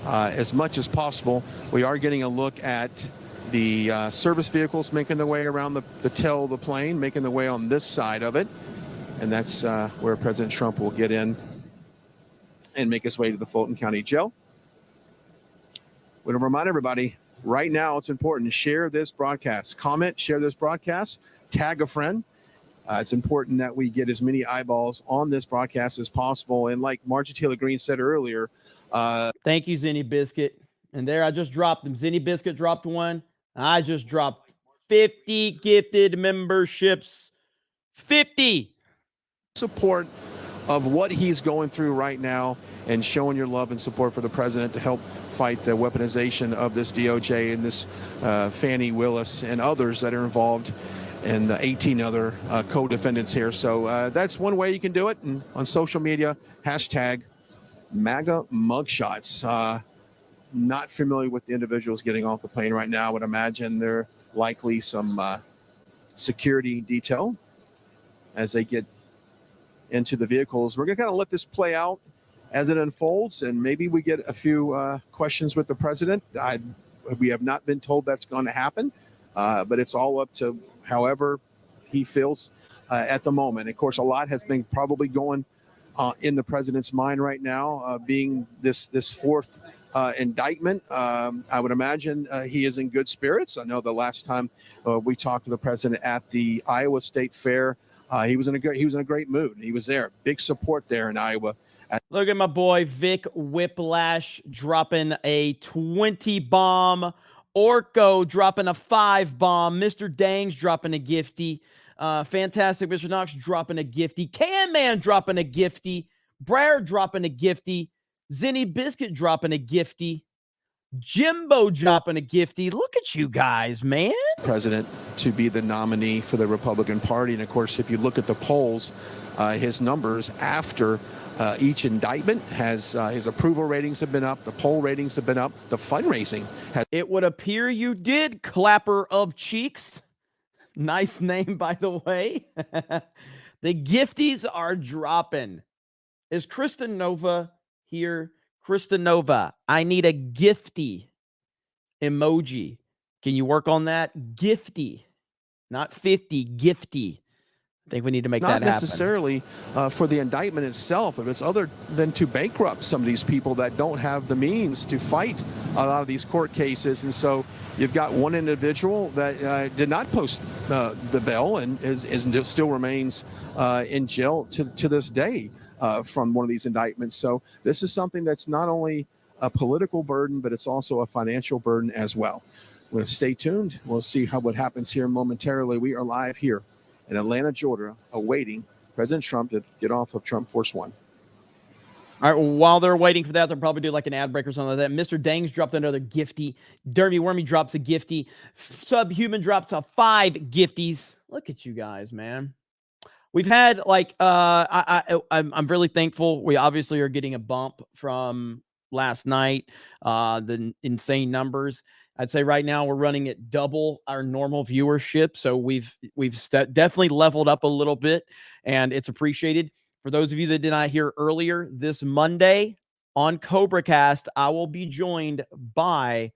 As much as possible, we are getting a look at the service vehicles making their way around the tail of the plane, making their way on this side of it. And that's where President Trump will get in and make his way to the Fulton County Jail. We want to remind everybody, right now it's important to share this broadcast. Comment, share this broadcast, tag a friend. It's important that we get as many eyeballs on this broadcast as possible. And like Margie Taylor Greene said earlier, thank you, Zinni Biscuit. And there I just dropped them. Zinni Biscuit dropped one. I just dropped 50 gifted memberships. 50 support of what he's going through right now and showing your love and support for the president to help fight the weaponization of this DOJ and this Fannie Willis and others that are involved and the 18 other co-defendants here. So that's one way you can do it. And on social media, hashtag MAGA mugshots. Not familiar with the individuals getting off the plane right now. I would imagine they're likely some security detail as they get into the vehicles. We're going to kind of let this play out as it unfolds, and maybe we get a few questions with the president. We have not been told that's going to happen, but it's all up to however he feels at the moment. Of course, a lot has been probably going in the president's mind right now, being this fourth indictment. I would imagine he is in good spirits. I know the last time we talked to the president at the Iowa State Fair, he was in a great mood. He was there, big support there in Iowa. Look at my boy Vic Whiplash dropping a 20 bomb. Orko dropping a 5 bomb. Mr. Dangs dropping a gifty. Fantastic Mr. Knox dropping a gifty. Can Man dropping a gifty. Briar dropping a gifty. Zinni Biscuit dropping a gifty. Jimbo dropping a gifty. Look at you guys, man. President to be the nominee for the Republican Party. And of course, if you look at the polls, his numbers after each indictment has his approval ratings have been up. The poll ratings have been up. The fundraising has. It would appear you did, Clapper of Cheeks. Nice name, by the way. The gifties are dropping. Is Krista Nova here? Krista Nova, I need a gifty emoji. Can you work on that? Gifty, not 50, gifty. I think we need to make that happen. Not necessarily for the indictment itself, if it's other than to bankrupt some of these people that don't have the means to fight a lot of these court cases. And so you've got one individual that did not post the bail and still remains in jail to this day from one of these indictments. So this is something that's not only a political burden, but it's also a financial burden as well. We're going to stay tuned. We'll see what happens here momentarily. We are live here in Atlanta, Georgia, awaiting President Trump to get off of Trump Force One. All right, well, while they're waiting for that, they'll probably do like an ad break or something like that. Mr. Dangs dropped another gifty. Derby Wormy drops a gifty. Subhuman drops a 5 gifties. Look at you guys, man. We've had like I'm really thankful. We obviously are getting a bump from last night. The insane numbers. I'd say right now we're running at double our normal viewership. So we've definitely leveled up a little bit, and it's appreciated. For those of you that did not hear earlier, this Monday on CobraCast, I will be joined by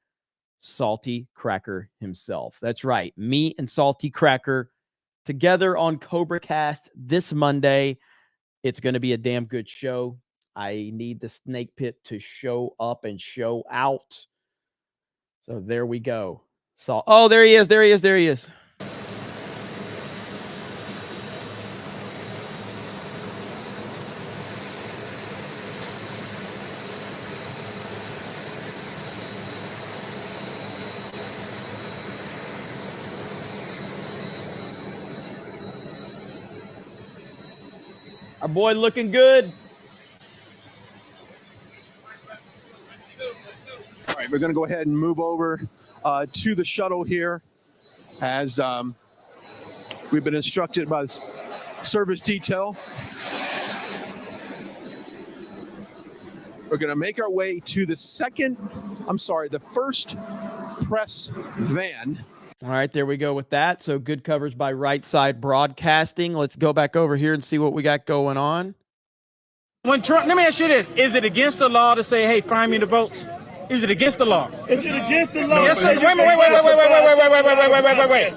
Salty Cracker himself. That's right. Me and Salty Cracker together on CobraCast this Monday. It's going to be a damn good show. I need the snake pit to show up and show out. So there we go. Oh, there he is. There he is. There he is. Our boy looking good. right, we're going to go ahead and move over to the shuttle here as we've been instructed by the service detail. We're going to make our way to the first press van. All right, there we go with that. So good coverage by Right Side Broadcasting. Let's go back over here and see what we got going on. When Trump, let me ask you this: is it against the law to say, "Hey, find me the votes"? Is it against the law? Is it against the law? Yes, sir.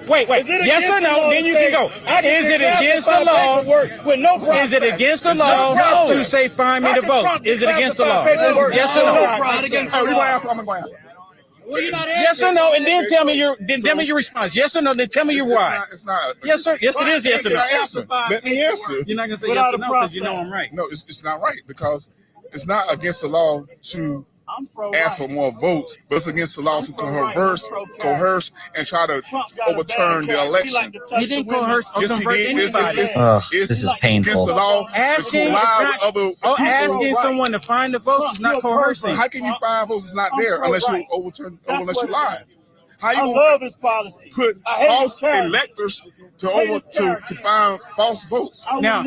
Wait. Yes or no? Then you can go. Is it against the law? With no process. Is it against the law to say, "Find me the votes"? Is it against the law? Yes or no? Yes or no, and then tell me your response. Yes or no, then tell me your why. It's not. Yes, sir. Yes, it is. Yes or no. Let me answer. You're not gonna say yes or no because you know I'm right. No, it's not right because it's not against the law to ask for more votes, but it's against the law to coerce, and try to overturn the election. He didn't coerce or convert anybody. This is painful. Against the law, Asking someone to find the votes is not coercing. How can you find votes that's not there unless you unless you lie? How you love his policy. Put false electors to find false votes? Now,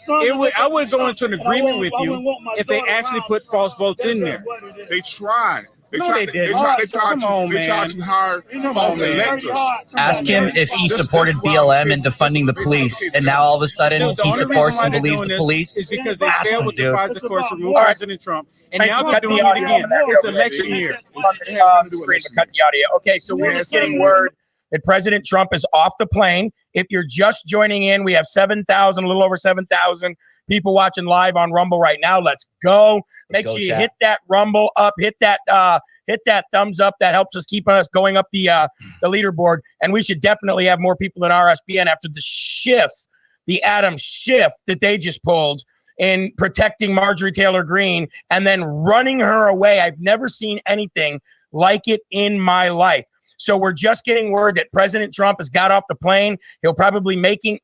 I would go into an agreement with you if they actually put false votes in there. They tried. They tried to hire false electors. Ask him if he supported BLM in defunding the police, and now all of a sudden he supports and believes the police. Is because they failed with the FISA courts to remove President Trump, and now they're doing it again. It's election year. Screen to cut the audio. Okay, so we're just getting word that President Trump is off the plane. If you're just joining in, we have 7,000, a little over 7,000 people watching live on Rumble right now. Let's go. Make sure you hit that Rumble up, hit that thumbs up. That helps us keep us going up the leaderboard. And we should definitely have more people in RSBN after the Adam Schiff that they just pulled in protecting Marjorie Taylor Greene and then running her away. I've never seen anything like it in my life. So we're just getting word that President Trump has got off the plane. He'll probably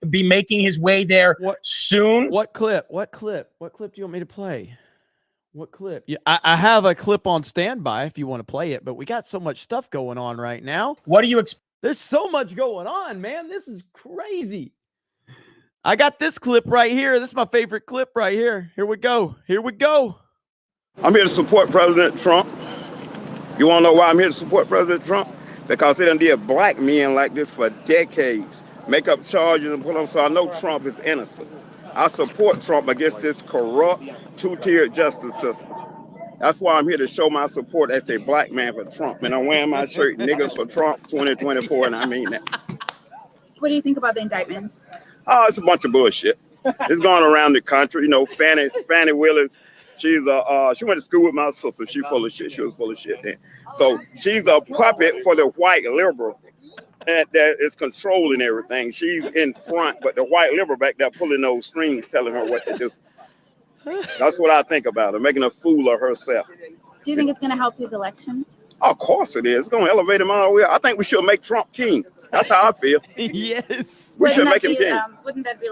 be making his way there soon. What clip? What clip do you want me to play? What clip? Yeah, I have a clip on standby if you want to play it, but we got so much stuff going on right now. What do you expect? There's so much going on, man. This is crazy. I got this clip right here. This is my favorite clip right here. Here we go. I'm here to support President Trump. You want to know why I'm here to support President Trump? Because they done did black men like this for decades. Make up charges and put them, so I know Trump is innocent. I support Trump against this corrupt, two-tiered justice system. That's why I'm here to show my support as a black man for Trump. And I'm wearing my shirt, Niggas for Trump 2024, and I mean that. What do you think about the indictments? Oh, it's a bunch of bullshit. It's going around the country. You know, Fannie Willis, she went to school with my sister. She's full of shit. She was full of shit then. So she's a puppet for the white liberal that is controlling everything. She's in front, but the white liberal back there pulling those strings, telling her what to do. That's what I think about her, making a fool of herself. Do you think it's going to help his election? Of course it is. It's going to elevate him all the way. I think we should make Trump king. That's how I feel. Yes. We should make him king. Wouldn't that be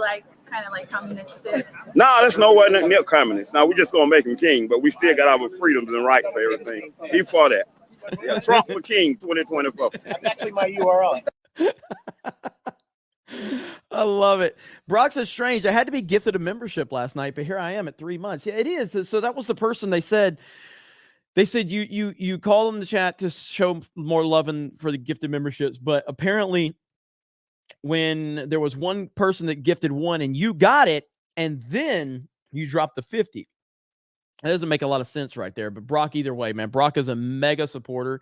kind of like communistic? No, that's nowhere near communist. Now, we're just going to make him king, but we still got our freedoms and rights and everything. He for that. Yeah, Trump for king 2024. That's actually my URL. I love it. Brock says, strange. I had to be gifted a membership last night, but here I am at 3 months. Yeah, it is. So that was the person they said you call in the chat to show more love for the gifted memberships, but apparently when there was one person that gifted one and you got it, and then you dropped the 50. That doesn't make a lot of sense right there, but Brock, either way, man, Brock is a mega supporter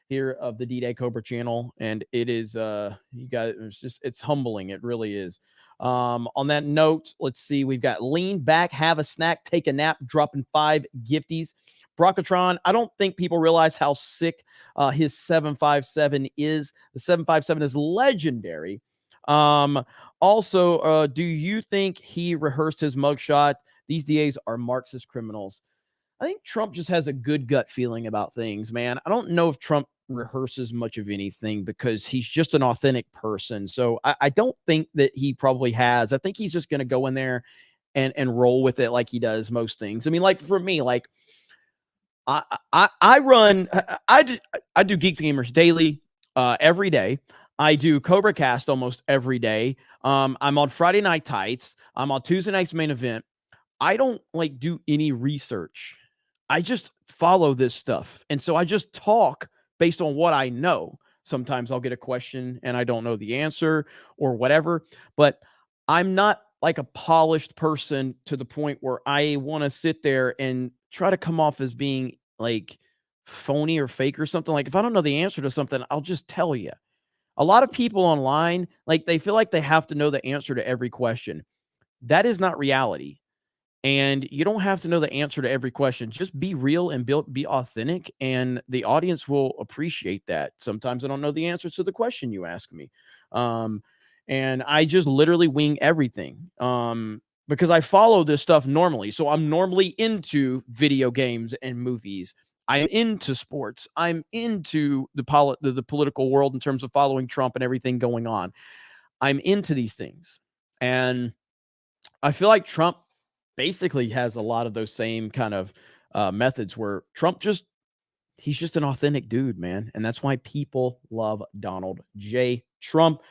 here of the D-Day Cobra channel, and it is it's humbling. It really is. On that note, let's see. We've got lean back, have a snack, take a nap, dropping 5 gifties. Brockatron, I don't think people realize how sick his 757 is. The 757 is legendary. Also, do you think he rehearsed his mugshot? These DAs are Marxist criminals. I think Trump just has a good gut feeling about things, man. I don't know if Trump rehearses much of anything because he's just an authentic person. So I don't think that he probably has. I think he's just going to go in there and roll with it like he does most things. I mean, like for me, like I run. I do Geeks and Gamers Daily every day. I do CobraCast almost every day. I'm on Friday Night Tights. I'm on Tuesday night's Main Event. I don't like do any research. I just follow this stuff. And so I just talk based on what I know. Sometimes I'll get a question and I don't know the answer or whatever, but I'm not like a polished person to the point where I want to sit there and try to come off as being like phony or fake or something. Like if I don't know the answer to something, I'll just tell you. A lot of people online, like they feel like they have to know the answer to every question. That is not reality. And you don't have to know the answer to every question. Just be real and be authentic, and the audience will appreciate that. Sometimes I don't know the answer to the question you ask me. And I just literally wing everything because I follow this stuff normally. So I'm normally into video games and movies. I'm into sports. I'm into the political world in terms of following Trump and everything going on. I'm into these things. And I feel like Trump basically has a lot of those same kind of methods where Trump he's just an authentic dude, man. And that's why people love Donald J. Trump.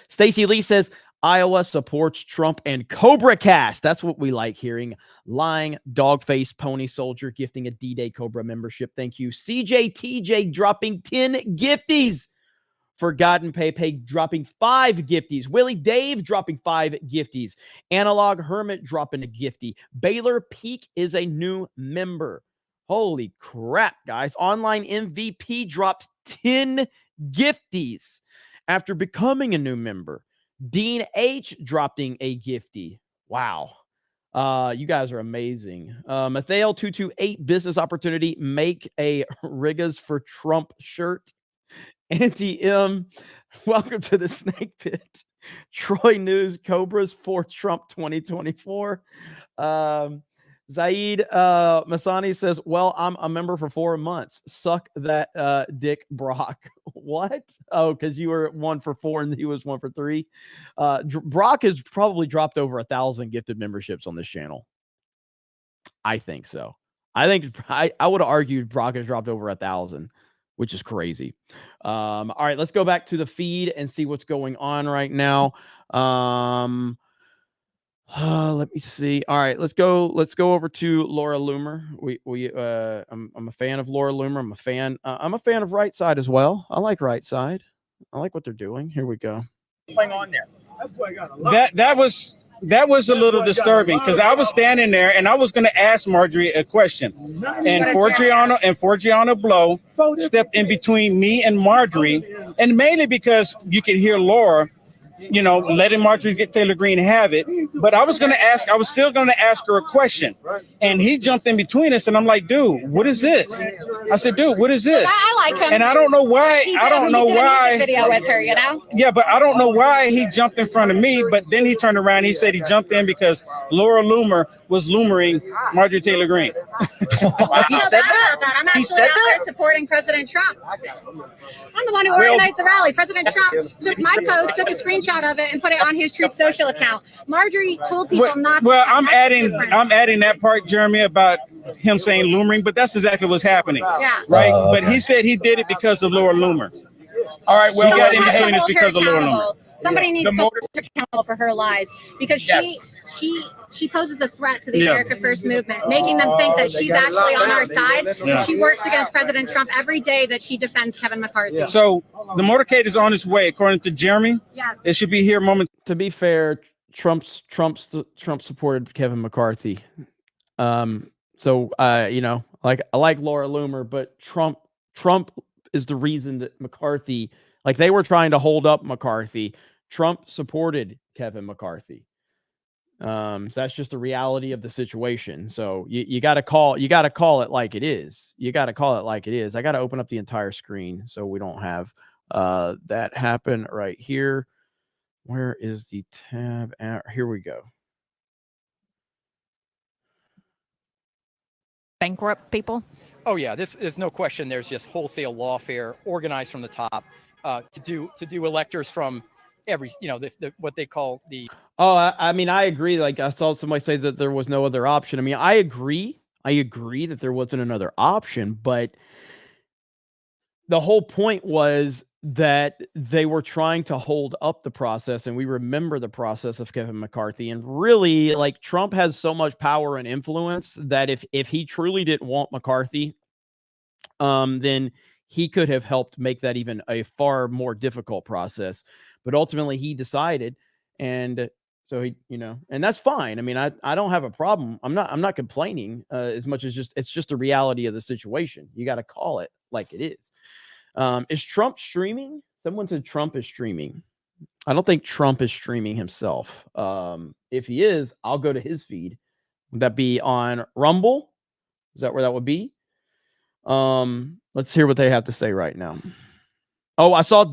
Stacey Lee says, Iowa supports Trump and CobraCast. That's what we like hearing. Lying dog-face pony soldier gifting a D-Day Cobra membership. Thank you. CJTJ dropping 10 gifties. Forgotten Pepe dropping 5 gifties. Willie Dave dropping 5 gifties. Analog Hermit dropping a gifty. Baylor Peak is a new member. Holy crap, guys. Online MVP dropped 10 gifties after becoming a new member. Dean H dropping a gifty. Wow. You guys are amazing. Mathael 228 business opportunity. Make a Rigas for Trump shirt. Auntie M, welcome to the Snake Pit. Troy News, Cobras for Trump 2024. Zaid Masani says, well, I'm a member for 4 months. Suck that dick, Brock. What? Oh, because you were 1 for 4 and he was 1 for 3. Brock has probably dropped over 1,000 gifted memberships on this channel. I think so. I think I would have argued Brock has dropped over 1,000, which is crazy. All right, let's go back to the feed and see what's going on right now. Let me see. All right, let's go over to Laura Loomer. I'm a fan of Laura Loomer. I'm a fan of Right Side as well. I like Right Side. I like what they're doing. Here we go. Playing on there. That was a little disturbing because I was standing there and I was going to ask Marjorie a question, and Forgiana Blow stepped in between me and Marjorie, and mainly because you could hear Laura, letting Marjorie get Taylor Greene have it. But I was still going to ask her a question, and he jumped in between us, and I'm like, dude, what is this? I said, dude, what is this? I like him. And I don't know why. I don't know why. Video with her, Yeah, but I don't know why he jumped in front of me. But then he turned around. He said he jumped in because Laura Loomer was loomering Marjorie Taylor Greene. He said that. I'm actually out there supporting President Trump. I'm the one who organized the rally. President Trump took my post, took a screenshot of it, and put it on his Truth Social account. Marjorie told people not to. Well, I'm adding that part, Jeremy, about him saying loomering, but that's exactly what's happening. Yeah. Right. But he said he did it because of Laura Loomer. All right. Well, he got in between us because of Laura Loomer. Somebody needs to hold her accountable for her lies because she poses a threat to the America First movement, making them think that she's actually on our side. Yeah. She works against President Trump every day that she defends Kevin McCarthy. So the motorcade is on its way, according to Jeremy. Yes. It should be here moment. To be fair, Trump supported Kevin McCarthy. So I like Laura Loomer, but Trump is the reason that McCarthy, like they were trying to hold up McCarthy. Trump supported Kevin McCarthy. So that's just the reality of the situation. So you got to call it like it is. You got to call it like it is. I got to open up the entire screen so we don't have that happen right here. Where is the tab at? Here we go. Bankrupt people. Oh yeah, this is no question. There's just wholesale lawfare organized from the top to do electors from every, what they call the. Oh, I mean, I agree. Like I saw somebody say that there was no other option. I mean, I agree. I agree that there wasn't another option, but the whole point was that they were trying to hold up the process, and we remember the process of Kevin McCarthy. And really, like, Trump has so much power and influence that if he truly didn't want McCarthy, then he could have helped make that even a far more difficult process. But ultimately, he decided, and so he, and that's fine. I mean, I don't have a problem. I'm not complaining as much as it's just the reality of the situation. You got to call it like it is. Is Trump streaming? Someone said Trump is streaming. I don't think Trump is streaming himself. If he is, I'll go to his feed. Would that be on Rumble? Is that where that would be? Let's hear what they have to say right now. Oh, I saw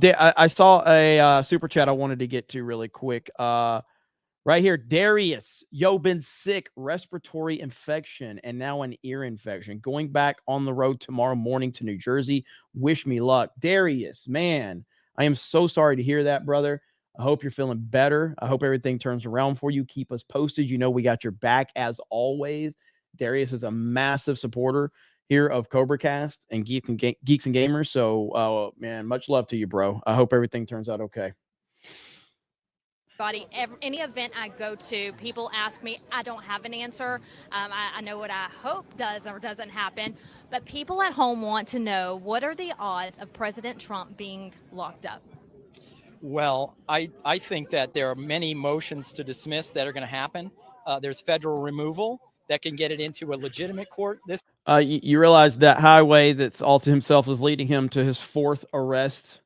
a super chat I wanted to get to really quick. Right here, Darius. Yo, been sick, respiratory infection, and now an ear infection. Going back on the road tomorrow morning to New Jersey. Wish me luck. Darius, man, I am so sorry to hear that, brother. I hope you're feeling better. I hope everything turns around for you. Keep us posted. You know we got your back as always. Darius is a massive supporter here of CobraCast and Geeks and Gamers. So, man, much love to you, bro. I hope everything turns out okay. Any event I go to, people ask me, I don't have an answer. I know what I hope does or doesn't happen, but people at home want to know, what are the odds of President Trump being locked up? Well, I think that there are many motions to dismiss that are going to happen. There's federal removal that can get it into a legitimate court. You realize that highway that's all to himself is leading him to his 4th arrest,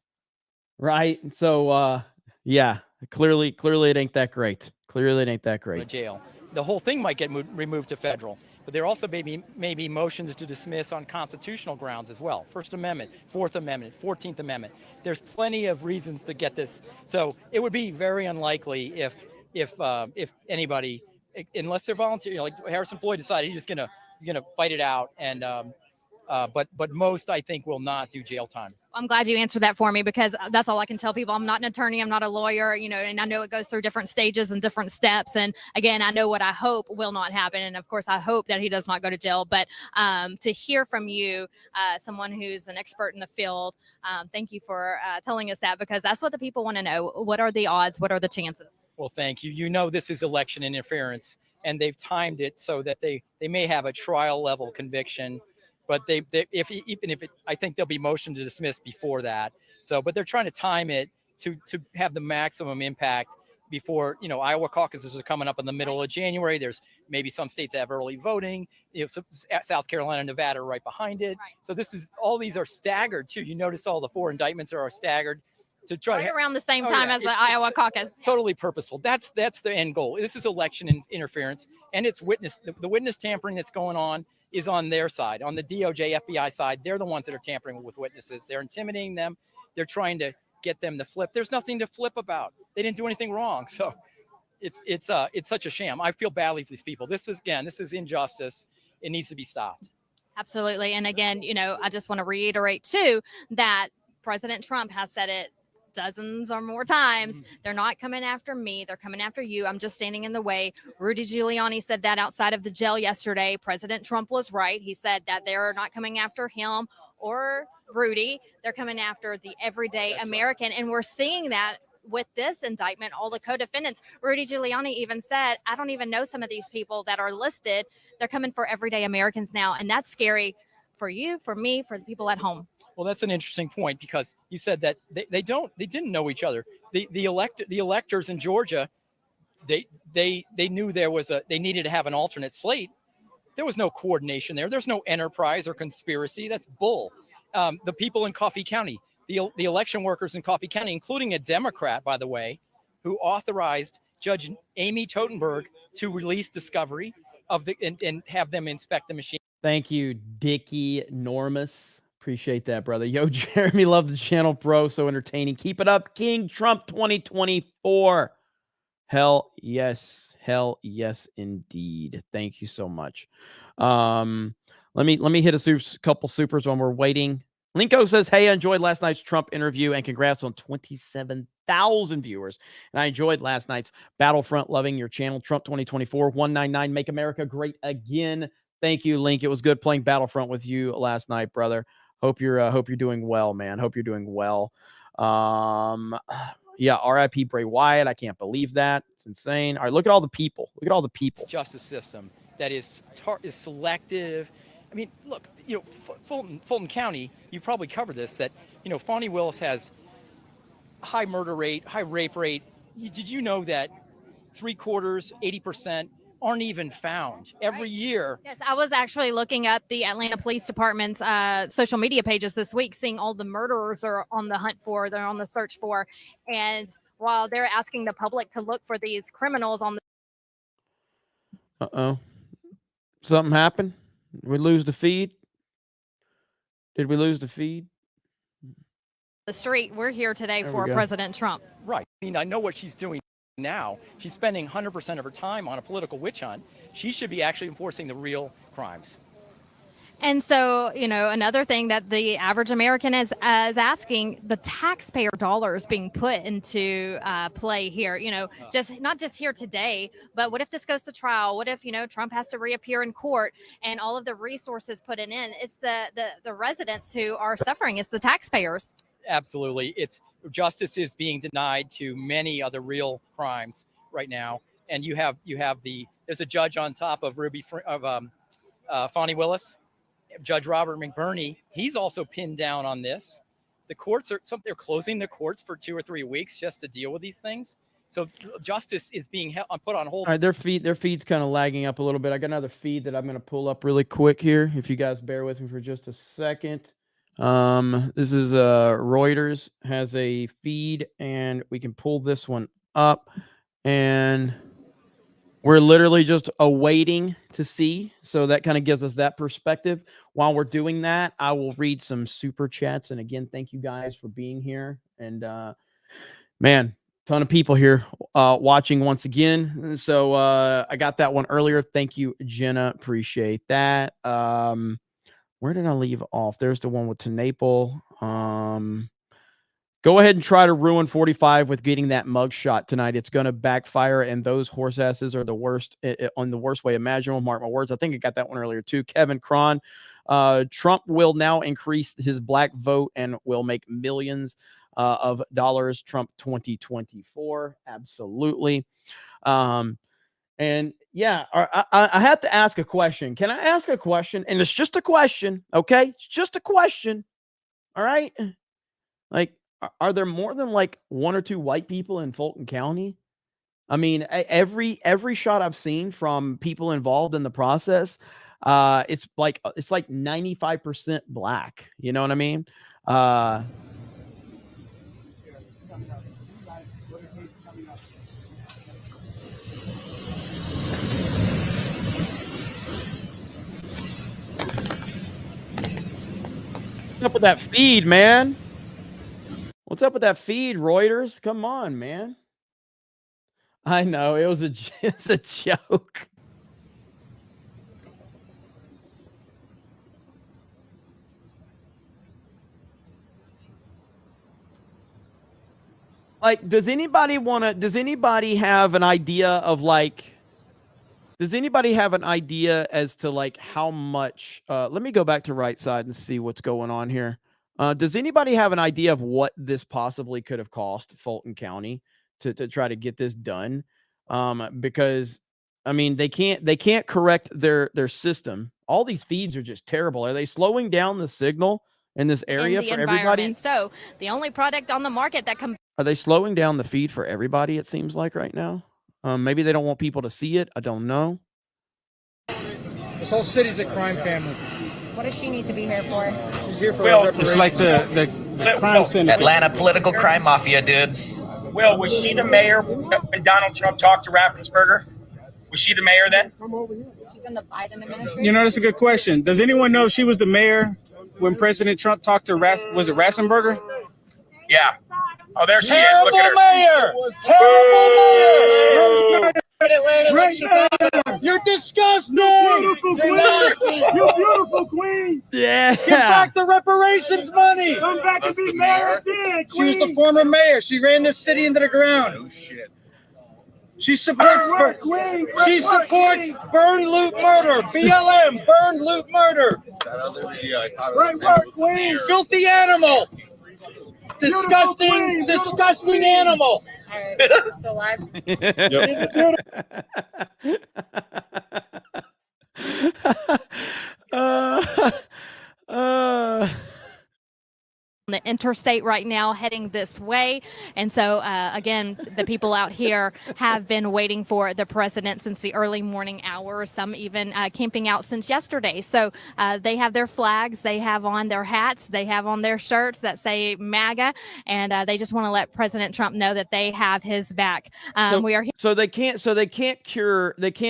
right? So, yeah. Clearly, it ain't that great. Clearly, it ain't that great. Jail. The whole thing might get removed to federal, but there also may be motions to dismiss on constitutional grounds as well. First Amendment, 4th Amendment, 14th Amendment. There's plenty of reasons to get this. So it would be very unlikely if anybody, unless they're volunteer, like Harrison Floyd decided he's gonna fight it out, and but most, I think, will not do jail time. I'm glad you answered that for me, because that's all I can tell people. I'm not an attorney. I'm not a lawyer, and I know it goes through different stages and different steps. And again, I know what I hope will not happen. And of course, I hope that he does not go to jail. But to hear from you, someone who's an expert in the field, thank you for telling us that, because that's what the people want to know. What are the odds? What are the chances? Well, thank you. You know, this is election interference, and they've timed it so that they may have a trial level conviction. But I think there'll be motion to dismiss before that. So, but they're trying to time it to have the maximum impact before, Iowa caucuses are coming up in the middle of January. There's maybe some states that have early voting. South Carolina, Nevada are right behind it. Right. So all these are staggered too. You notice all the 4 indictments are staggered to try around the same time as the Iowa caucus. It's totally purposeful. That's the end goal. This is election interference, and it's the witness tampering that's going on is on their side, on the DOJ, FBI side. They're the ones that are tampering with witnesses. They're intimidating them. They're trying to get them to flip. There's nothing to flip about. They didn't do anything wrong. So it's such a sham. I feel badly for these people. This is injustice. It needs to be stopped. Absolutely. And again, I just want to reiterate too that President Trump has said it dozens or more times. They're not coming after me. They're coming after you. I'm just standing in the way. Rudy Giuliani said that outside of the jail yesterday. President Trump was right. He said that they're not coming after him or Rudy. They're coming after the everyday American. Right. And we're seeing that with this indictment, all the co-defendants. Rudy Giuliani even said, I don't even know some of these people that are listed. They're coming for everyday Americans now. And that's scary for you, for me, for the people at home. Well, that's an interesting point, because you said that they didn't know each other. The electors in Georgia, they knew they needed to have an alternate slate. There was no coordination there. There's no enterprise or conspiracy. That's bull. The people in Coffee County, the election workers in Coffee County, including a Democrat, by the way, who authorized Judge Amy Totenberg to release discovery and have them inspect the machine. Thank you, Dickie Normus. Appreciate that, brother. Yo, Jeremy, love the channel, bro. So entertaining. Keep it up. King Trump 2024. Hell yes. Hell yes, indeed. Thank you so much. Let me hit a couple supers while we're waiting. Linko says, hey, I enjoyed last night's Trump interview and congrats on 27,000 viewers. And I enjoyed last night's Battlefront. Loving your channel. Trump 2024 199. Make America great again. Thank you, Link. It was good playing Battlefront with you last night, brother. Hope you're doing well, man. Hope you're doing well. Yeah, RIP Bray Wyatt. I can't believe that. It's insane. All right, look at all the people. Look at all the people. Justice system that is selective. I mean, look, Fulton County, you probably covered this, that, Fani Willis has high murder rate, high rape rate. Did you know that 3/4, 80% aren't even found every year? Yes, I was actually looking up the Atlanta Police Department's social media pages this week, seeing all the murderers are on the hunt for, they're on the search for. And while they're asking the public to look for these criminals on the Something happened? Did we lose the feed? Did we lose the feed? street, we're here today There for we go. President Trump. Right. I mean, I know what she's doing now. She's spending 100% of her time on a political witch hunt. She should be actually enforcing the real crimes. And so, another thing that the average American is asking, the taxpayer dollars being put into play here, just not just here today, but what if this goes to trial? What if, Trump has to reappear in court and all of the resources put in? It's the residents who are suffering. It's the taxpayers. Absolutely. Justice is being denied to many other real crimes right now. And there's a judge on top of Fani Willis. Judge Robert McBurney, he's also pinned down on this. The courts they're closing the courts for 2 or 3 weeks just to deal with these things. So justice is being put on hold. All right, their feed's kind of lagging up a little bit. I got another feed that I'm going to pull up really quick here. If you guys bear with me for just a second. This is Reuters has a feed, and we can pull this one up, and we're literally just awaiting to see. So that kind of gives us that perspective. While we're doing that, I will read some super chats. And again, thank you guys for being here. And man, ton of people here watching once again. So I got that one earlier. Thank you, Jenna. Appreciate that. Where did I leave off? There's the one with Tenaple. Go ahead and try to ruin 45 with getting that mug shot tonight. It's going to backfire, and those horse asses are the worst on the worst way imaginable. Mark my words. I think I got that one earlier too. Kevin Cron. Trump will now increase his black vote and will make millions of dollars. Trump 2024. Absolutely. And yeah, I have to ask a question. Can I ask a question? And it's just a question. Okay. It's just a question. All right. Like, are there more than like 1 or 2 white people in Fulton County? I mean, every shot I've seen from people involved in the process, it's like 95% black. You know what I mean? What's up with that feed, man? What's up with that feed, Reuters? Come on, man. I know it's a joke. Like, does anybody have an idea of like, does anybody have an idea as to like how much, let me go back to right side and see what's going on here. Does anybody have an idea of what this possibly could have cost Fulton County to try to get this done? Because I mean, they can't correct their system. All these feeds are just terrible. Are they slowing down the signal in this area for everybody? So the only product on the market that Are they slowing down the feed for everybody? It seems like right now. Maybe they don't want people to see it. I don't know. This whole city's a crime family. What does she need to be here for? She's here for It's like the crime syndicate. Atlanta political crime mafia, dude. Will, was she the mayor when Donald Trump talked to Raffensperger? Was she the mayor then? She's in the Biden administration. You know, that's a good question. Does anyone know if she was the mayor when President Trump talked to was it Rassenberger? Yeah. Oh, there she is. Look at her. Mayor! Terrible mayor! You're disgusting! You're nasty! You beautiful queen! Yeah! Get back the reparations money! Come back and be mayor again, queen! She was the former mayor. She ran this city into the ground. No shit. She supports she supports burn, loot, murder. BLM, burn, loot, murder. Right, queen. Filthy animal. Disgusting, disgusting animal. Still alive. On the interstate right now heading this way. And so, again, the people out here have been waiting for the president since the early morning hours, some even camping out since yesterday. So they have their flags, they have on their hats, they have on their shirts that say MAGA, and they just want to let President Trump know that they have his back. We are here. So they can't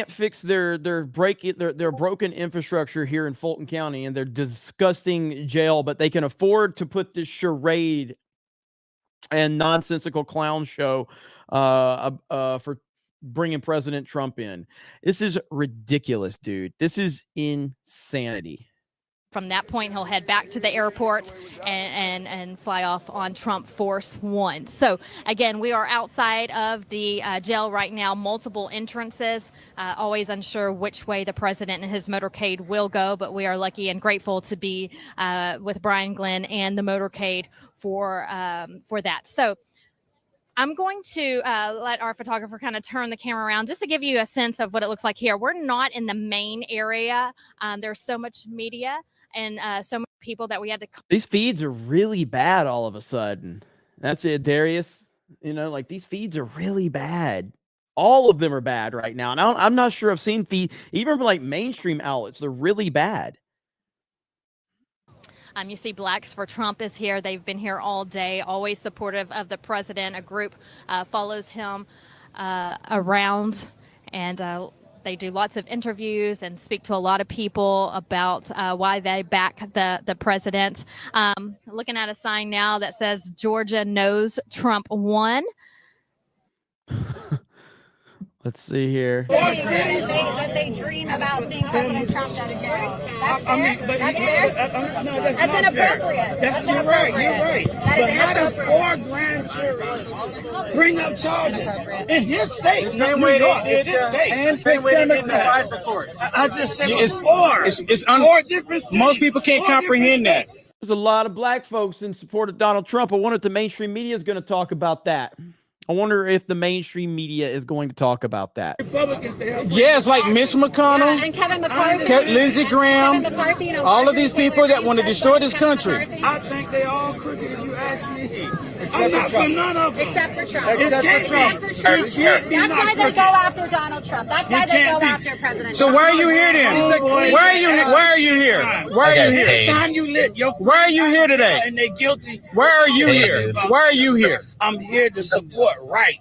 fix their broken infrastructure here in Fulton County and their disgusting jail, but they can afford to put this charade and nonsensical clown show for bringing President Trump in. This is ridiculous, dude. This is insanity. From that point, he'll head back to the airport and fly off on Trump Force One. So again, we are outside of the jail right now, multiple entrances, always unsure which way the president and his motorcade will go, but we are lucky and grateful to be with Brian Glenn and the motorcade for that. So I'm going to let our photographer kind of turn the camera around just to give you a sense of what it looks like here. We're not in the main area. There's so much media and so many people that we had to. These feeds are really bad all of a sudden. That's it, Darius. You know, like these feeds are really bad. All of them are bad right now. And I'm not sure I've seen feed, even from like mainstream outlets, they're really bad. You see Blacks for Trump is here. They've been here all day, always supportive of the president. A group follows him around, and they do lots of interviews and speak to a lot of people about why they back the president. Looking at a sign now that says Georgia knows Trump won. Let's see here. That they dream about seeing President Trump go to jail. That's fair. That's fair. That's inappropriate. You're right. But how does 4 grand juries bring up charges in his state? New York, it's his state. Same way they did in the FISA court. I just said it's 4. It's 4 different cities. Most people can't comprehend that. There's a lot of black folks in support of Donald Trump. I wonder if the mainstream media is going to talk about that. I wonder if the mainstream media is going to talk about that. Yes, like Mitch McConnell, And Kevin McCarthy. Lindsey Graham, Kevin McCarthy and all of these people that want to destroy this country. I think they all crooked if you ask me. I'm not for none of them. Except for Trump. Except for Trump. That's why they go after Donald Trump. That's why they go after President So Trump. why are you here then? Why are you here? Why are you here? Why are you here? Every time you lit your Why are you here today? and they guilty. Why are you here? Why are you here? I'm here to support right.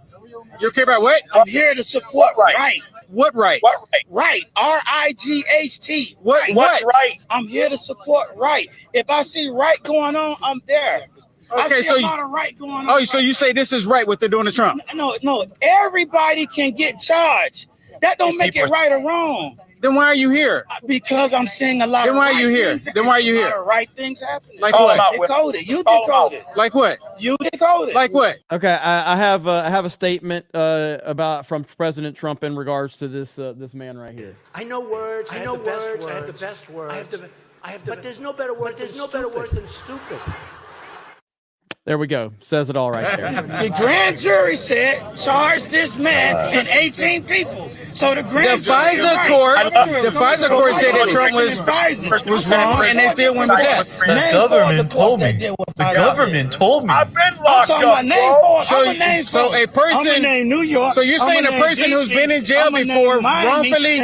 You care about what? I'm here to support right. What right? Right. RIGHT. What's right? I'm here to support right. If I see right going on, I'm there. Okay, I see so a lot of right going on. Oh, so you say this is right what they're doing to Trump? No. Everybody can get charged. That don't make it right or wrong. Then why are you here? Because I'm seeing a lot. Then why of are you right here? things- Then why are you a here? lot of right things happening. Like what? Decoded. You decoded. Like what? You decoded. Like what? Okay, I have a statement from President Trump in regards to this man right here. I know words. I have the best words. But there's no better word. There's no better word than stupid. There we go. Says it all right there. The grand jury said charge this man and 18 people. So the grand The FISA court said that Trump was wrong, and they still went with that. The government told me. The government told me. I've been locked up. So a person, New York. So you're saying a person who's been in jail before wrongfully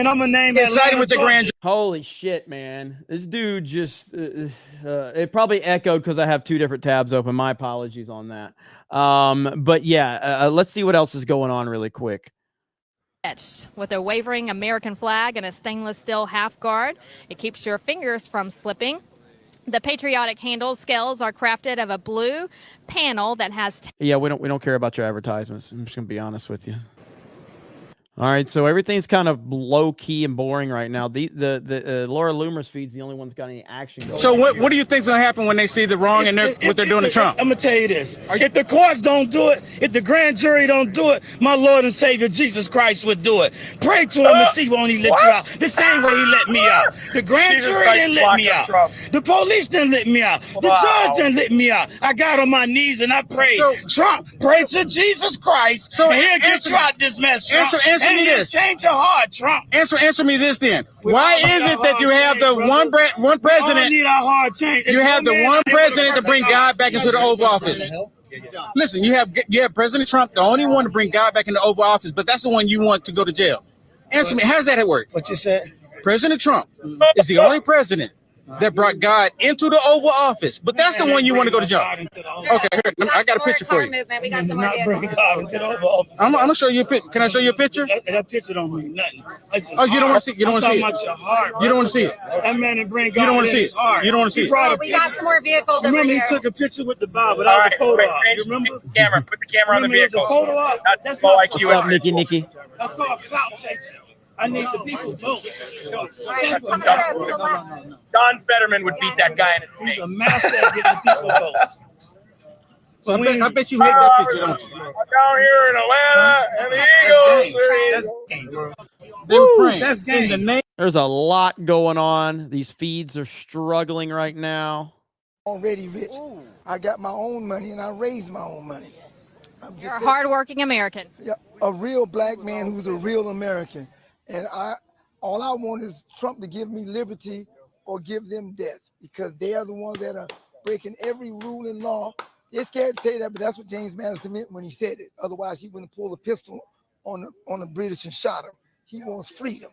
decided with the grand jury. Holy shit, man! This dude just it probably echoed because I have 2 different tabs open. My apologies on that. But yeah, let's see what else is going on really quick. With a wavering American flag and a stainless steel half guard, it keeps your fingers from slipping. The patriotic handle scales are crafted of a blue panel that has. Yeah, we don't care about your advertisements. I'm just gonna be honest with you. All right, so everything's kind of low key and boring right now. The Laura Loomer's feed's the only one's got any action going. So what do you think's gonna happen when they see the wrong and what they're doing to Trump? I'm gonna tell you this: if the courts don't do it, if the grand jury don't do it, my Lord and Savior Jesus Christ would do it. Pray to him and see won't he let you out. The same way he let me out. The grand jury didn't let me out. The police didn't let me out. The judge didn't let me out. I got on my knees and I prayed. Trump, pray to Jesus Christ, and he'll get you out this mess. Trump. Answer me this. Change your heart, Trump. Answer me this then. Why is it that you have the one president? Need our heart change. You have the one president to bring God back into the Oval Office. Listen, you have President Trump, the only one to bring God back into the Oval Office, but that's the one you want to go to jail. Answer me. How does that work? What you said? President Trump is the only president that brought God into the Oval Office, but that's the one you want to go to jail. Okay, here, I got a picture for you. We got some more Not bringing God into the Oval Office. I'm gonna show you a picture. Can I show you a picture? That picture don't mean nothing. Oh, you don't want to see? You don't want to see I'm talking about your heart. You don't want to see it. That man didn't bring You God don't want to in see his it. heart. You don't want to see it. Well, we got some more vehicles over Remember, here. he took a picture with the Bible. That was a photo op. You remember? Put the camera on the Remember, it was vehicle. a photo op. That's low not IQ. What's up, Nikki? That's called clout chasing. I need the people vote. Don Fetterman would beat that guy in his face. He's a master at getting the people votes. So I bet you hate that picture, don't you? Down here in Atlanta, and the Eagles. They were praying. That's game. There's a lot going on. These feeds are struggling right now. Already rich. I got my own money and I raised my own money. You're a hardworking American. Yeah, a real black man who's a real American. And all I want is Trump to give me liberty or give them death, because they are the ones that are breaking every rule and law. They're scared to say that, but that's what James Madison meant when he said it. Otherwise, he wouldn't pull a pistol on the British and shot him. He wants freedom.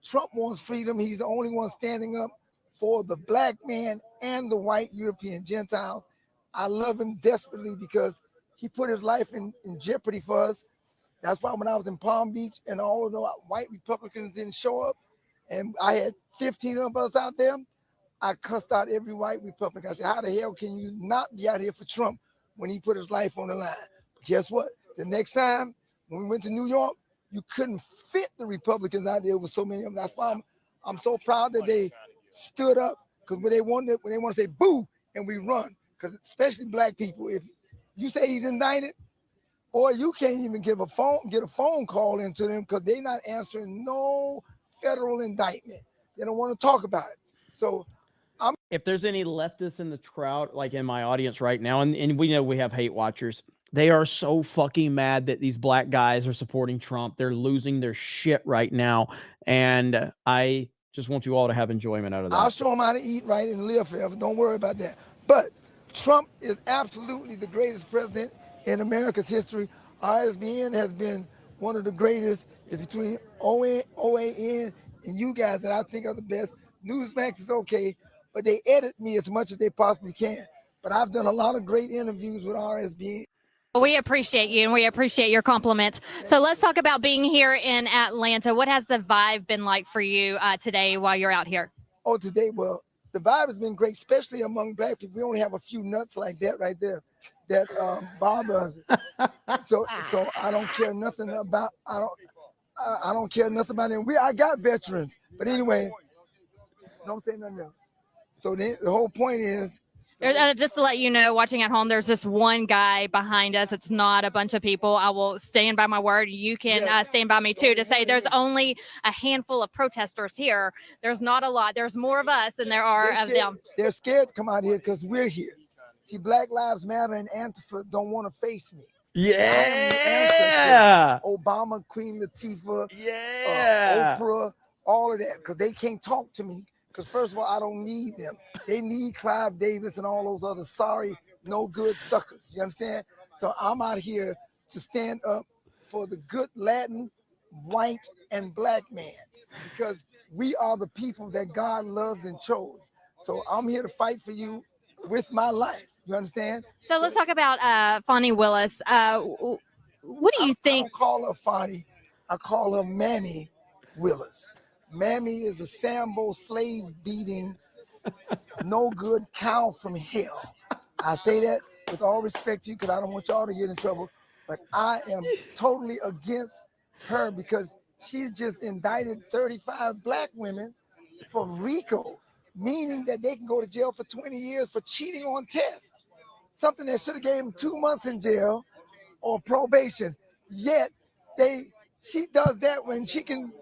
Trump wants freedom. He's the only one standing up for the black man and the white European Gentiles. I love him desperately because he put his life in jeopardy for us. That's why when I was in Palm Beach and all of the white Republicans didn't show up, and I had 15 of us out there, I cussed out every white Republican. I said, how the hell can you not be out here for Trump when he put his life on the line? But guess what? The next time when we went to New York, you couldn't fit the Republicans out there with so many of them. That's why I'm so proud that they stood up, because when they want to say boo and we run, because especially black people, if you say he's indicted, or you can't even get a phone call into them because they're not answering no federal indictment. They don't want to talk about it. So if there's any leftists in the crowd, like in my audience right now, and we know we have hate watchers, they are so fucking mad that these black guys are supporting Trump. They're losing their shit right now. And I just want you all to have enjoyment out of that. I'll show them how to eat right and live forever. Don't worry about that. But Trump is absolutely the greatest president in America's history. RSBN has been one of the greatest. It's between OAN and you guys that I think are the best. Newsmax is okay, but they edit me as much as they possibly can. But I've done a lot of great interviews with RSBN. We appreciate you and we appreciate your compliments. So let's talk about being here in Atlanta. What has the vibe been like for you today while you're out here? Oh, today, well, the vibe has been great, especially among black people. We only have a few nuts like that right there that bother us. So I don't care nothing about. I don't care nothing about them. I got veterans, but anyway, don't say nothing else. So the whole point is. Just to let you know, watching at home, there's just one guy behind us. It's not a bunch of people. I will stand by my word. You can stand by me too to say there's only a handful of protesters here. There's not a lot. There's more of us than there are of them. They're scared to come out here because we're here. See, Black Lives Matter and Antifa don't want to face me. Yeah. Obama, Queen Latifah, Oprah, all of that, because they can't talk to me. Because first of all, I don't need them. They need Clive Davis and all those other sorry, no good suckers. You understand? So I'm out here to stand up for the good Latin, white, and black man, because we are the people that God loved and chose. So I'm here to fight for you with my life. You understand? So let's talk about Fani Willis. What do you think? I don't call her Fani. I call her Mammy Willis. Mammy is a Sambo slave beating, no good cow from hell. I say that with all respect to you because I don't want y'all to get in trouble, but I am totally against her because she just indicted 35 black women for RICO, meaning that they can go to jail for 20 years for cheating on tests. Something that should have gave them 2 months in jail or probation. Yet she does that when she can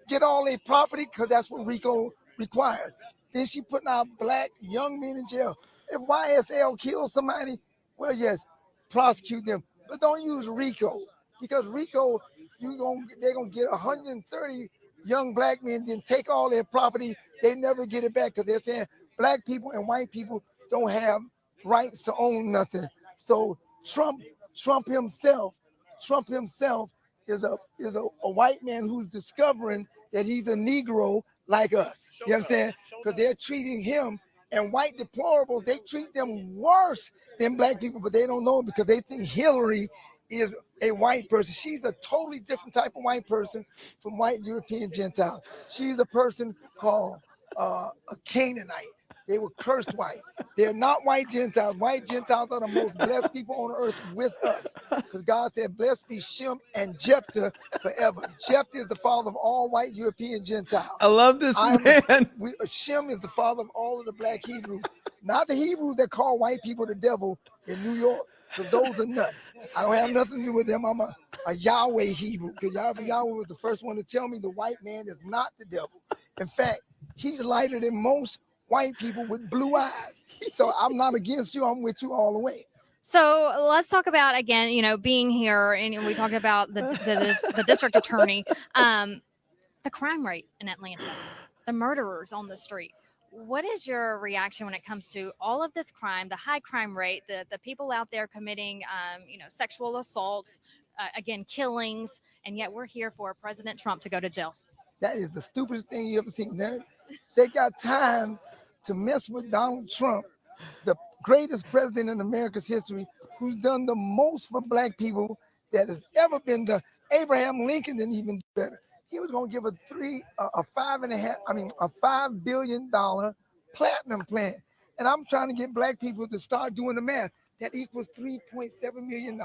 get all their property because that's what RICO requires. Then she putting out black young men in jail. If YSL kills somebody, well, yes, prosecute them, but don't use RICO because RICO, they're gonna get 130 young black men, then take all their property. They never get it back because they're saying black people and white people don't have rights to own nothing. So Trump himself is a white man who's discovering that he's a Negro like us. You understand? Because they're treating him and white deplorables, they treat them worse than black people, but they don't know it because they think Hillary is a white person. She's a totally different type of white person from white European Gentiles. She's a person called a Canaanite. They were cursed white. They're not white Gentiles. White Gentiles are the most blessed people on earth with us. Because God said, blessed be Shem and Jephthah forever. Jephthah is the father of all white European Gentiles. I love this man. Shem is the father of all of the black Hebrews. Not the Hebrews that call white people the devil in New York, because those are nuts. I don't have nothing to do with them. I'm a Yahweh Hebrew, because Yahweh was the first one to tell me the white man is not the devil. In fact, he's lighter than most white people with blue eyes. So I'm not against you. I'm with you all the way. So let's talk about, again, being here, and we talked about the district attorney, the crime rate in Atlanta, the murderers on the street. What is your reaction when it comes to all of this crime, the high crime rate, the people out there committing, sexual assaults, again, killings, and yet we're here for President Trump to go to jail? That is the stupidest thing you ever seen. They got time to mess with Donald Trump, the greatest president in America's history, who's done the most for black people that has ever been done. Abraham Lincoln didn't even do better. He was going to give a $5 billion platinum plan. And I'm trying to get black people to start doing the math. That equals $3.7 million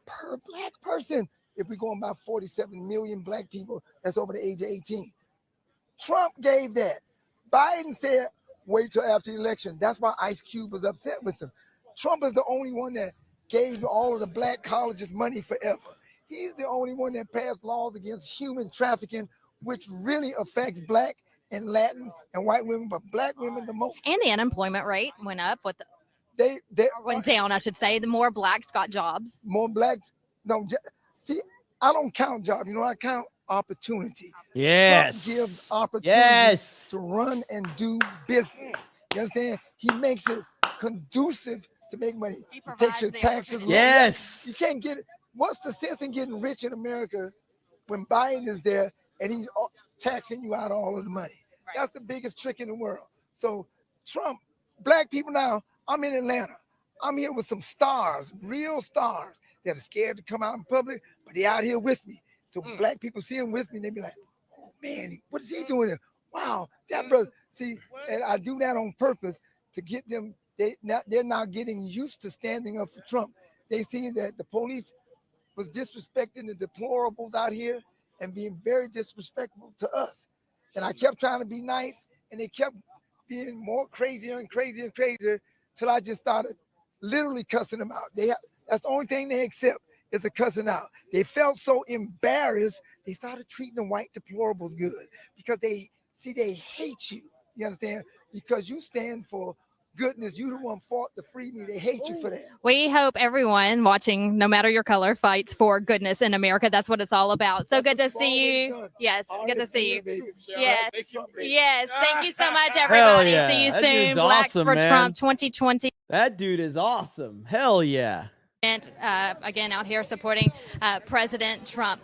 per black person. If we're going by 47 million black people that's over the age of 18. Trump gave that. Biden said, wait till after the election. That's why Ice Cube was upset with him. Trump is the only one that gave all of the black colleges money forever. He's the only one that passed laws against human trafficking, which really affects black and Latin and white women, but black women the most. And the unemployment rate went up. Went down, I should say. The more blacks got jobs. More blacks. No, see, I don't count jobs. I count opportunity. Yes. Trump gives opportunity to run and do business. You understand? He makes it conducive to make money. He takes your taxes. Yes. You can't get it. What's the sense in getting rich in America when Biden is there and he's taxing you out all of the money? Right. That's the biggest trick in the world. So Trump, black people now, I'm in Atlanta. I'm here with some stars, real stars that are scared to come out in public, but they're out here with me. So black people see him with me, and they be like, oh man, what is he doing there? Wow, that brother. See, and I do that on purpose to get them, they're now getting used to standing up for Trump. They see that the police was disrespecting the deplorables out here and being very disrespectful to us. And I kept trying to be nice, and they kept being more crazier and crazier and crazier till I just started literally cussing them out. That's the only thing they accept is a cussing out. They felt so embarrassed, they started treating the white deplorables good because they hate you. You understand? Because you stand for goodness. You the one fought to free me. They hate you for that. We hope everyone watching, no matter your color, fights for goodness in America. That's what it's all about. So good to see you. Yes, good to see you. Yes, yes. Thank you so much, everybody. Yeah. See you That soon. dude's Blacks awesome, for man. Trump 2020. That dude is awesome. Hell yeah. And again, out here supporting President Trump.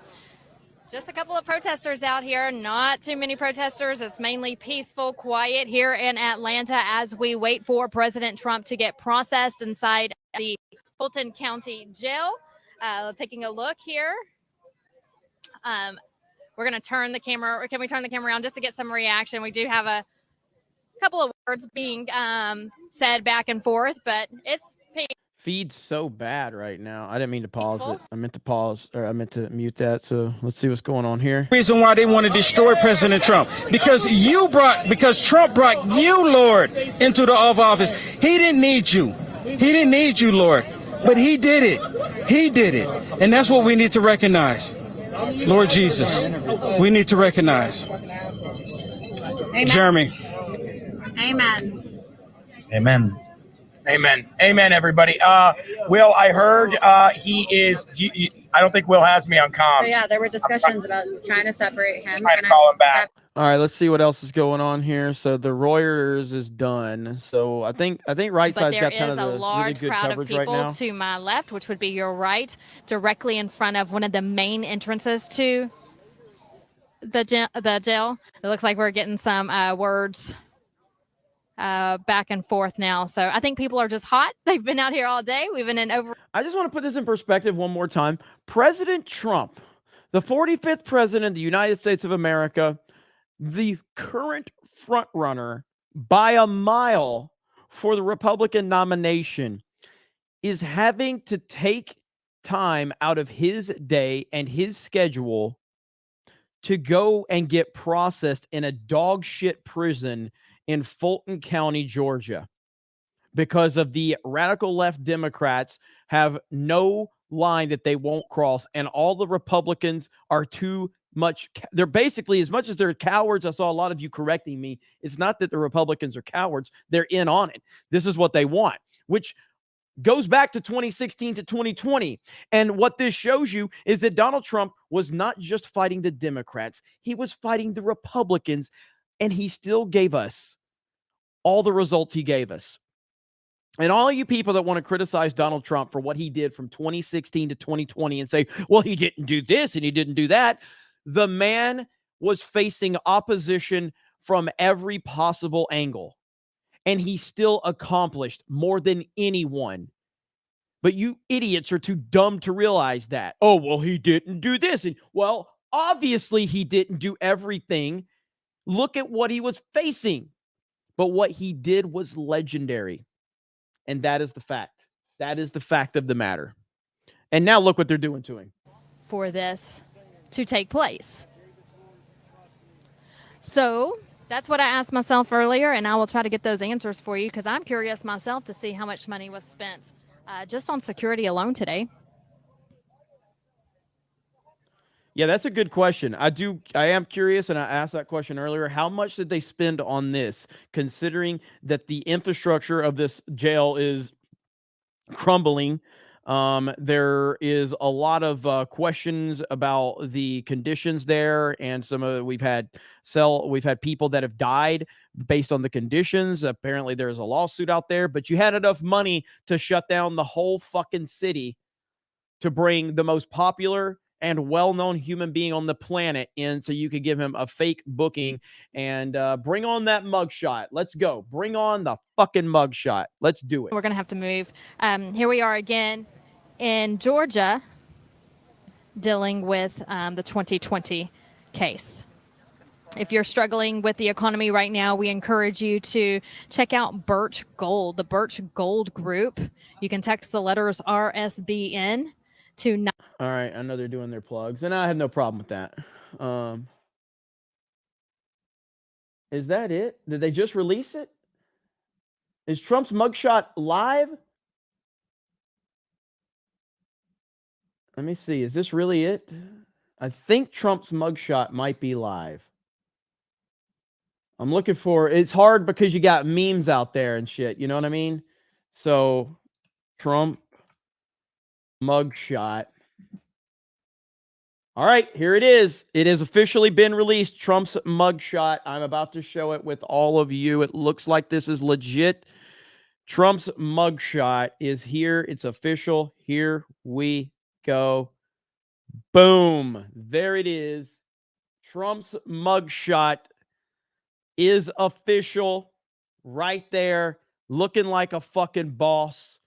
Just a couple of protesters out here, not too many protesters. It's mainly peaceful, quiet here in Atlanta as we wait for President Trump to get processed inside the Fulton County Jail. Taking a look here. We're going to turn the camera, or can we turn the camera around just to get some reaction? We do have a couple of words being said back and forth, but it's peace. feed's so bad right now. I didn't mean to pause it. I meant to mute that. So let's see what's going on here. Reason why they want to destroy President Trump because Trump brought you, Lord, into the Oval Office. He didn't need you. He didn't need you, Lord, but he did it. He did it, and that's what we need to recognize. Lord Jesus, we need to recognize. Amen. Jeremy. Amen. Amen. Amen. Amen, everybody. Will, I heard he is, I don't think Will has me on comms. But yeah, there were discussions about trying to separate him. Trying to call him back. All right, let's see what else is going on here. So the Reuters is done. So I think right But side's there got kind is of a the large really good crowd of coverage right people now. to my left, which would be your right, directly in front of one of the main entrances to the jail. It looks like we're getting some words back and forth now. So I think people are just hot. They've been out here all day. We've been in over. I just want to put this in perspective one more time. President Trump, the 45th president of the United States of America, the current front runner by a mile for the Republican nomination, is having to take time out of his day and his schedule to go and get processed in a dog shit prison in Fulton County, Georgia, because of the radical left Democrats have no line that they won't cross, and all the Republicans are too much. They're basically, as much as they're cowards, I saw a lot of you correcting me. It's not that the Republicans are cowards. They're in on it. This is what they want, which goes back to 2016 to 2020. And what this shows you is that Donald Trump was not just fighting the Democrats. He was fighting the Republicans, and he still gave us all the results he gave us. And all you people that want to criticize Donald Trump for what he did from 2016 to 2020 and say, well, he didn't do this and he didn't do that. The man was facing opposition from every possible angle, and he still accomplished more than anyone. But you idiots are too dumb to realize that. Oh, well, he didn't do this. And well, obviously he didn't do everything. Look at what he was facing. But what he did was legendary. And that is the fact. That is the fact of the matter. And now look what they're doing to him. For this to take place. So that's what I asked myself earlier, and I will try to get those answers for you because I'm curious myself to see how much money was spent just on security alone today. Yeah, that's a good question. I am curious, and I asked that question earlier. How much did they spend on this, considering that the infrastructure of this jail is crumbling? There is a lot of questions about the conditions there, and we've had people that have died based on the conditions. Apparently, there's a lawsuit out there, but you had enough money to shut down the whole fucking city to bring the most popular and well-known human being on the planet in so you could give him a fake booking and bring on that mugshot. Let's go. Bring on the fucking mugshot. Let's do it. We're going to have to move. Here we are again in Georgia dealing with the 2020 case. If you're struggling with the economy right now, we encourage you to check out Birch Gold, the Birch Gold Group. You can text the letters RSBN to All right, I know they're doing their plugs, and I have no problem with that. Is that it? Did they just release it? Is Trump's mugshot live? Let me see. Is this really it? I think Trump's mugshot might be live. I'm looking for, it's hard because you got memes out there and shit. You know what I mean? So, Trump mugshot. All right, here it is. It has officially been released. Trump's mugshot. I'm about to show it with all of you. It looks like this is legit. Trump's mugshot is here. It's official. Here we go. Boom. There it is. Trump's mugshot is official right there. Looking like a fucking boss.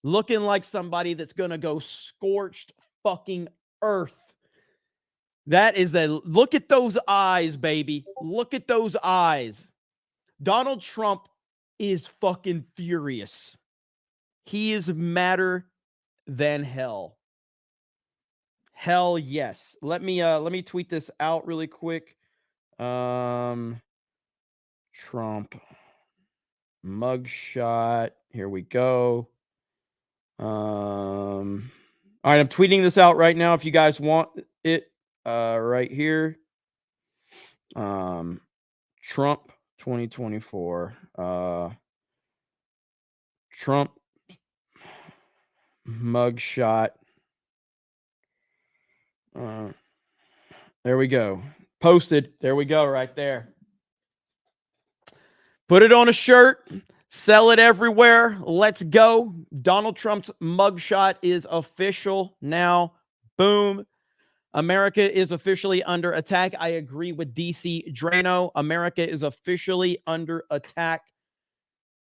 Looking like somebody that's going to go scorched fucking earth. That is look at those eyes, baby. Look at those eyes. Donald Trump is fucking furious. He is madder than hell. Hell yes. Let me tweet this out really quick. Trump mugshot. Here we go. All right, I'm tweeting this out right now if you guys want it. Right here. Trump 2024. Trump mugshot. There we go. Posted. There we go, right there. Put it on a shirt. Sell it everywhere. Let's go. Donald Trump's mugshot is official now. Boom. America is officially under attack. I agree with DC Drano. America is officially under attack.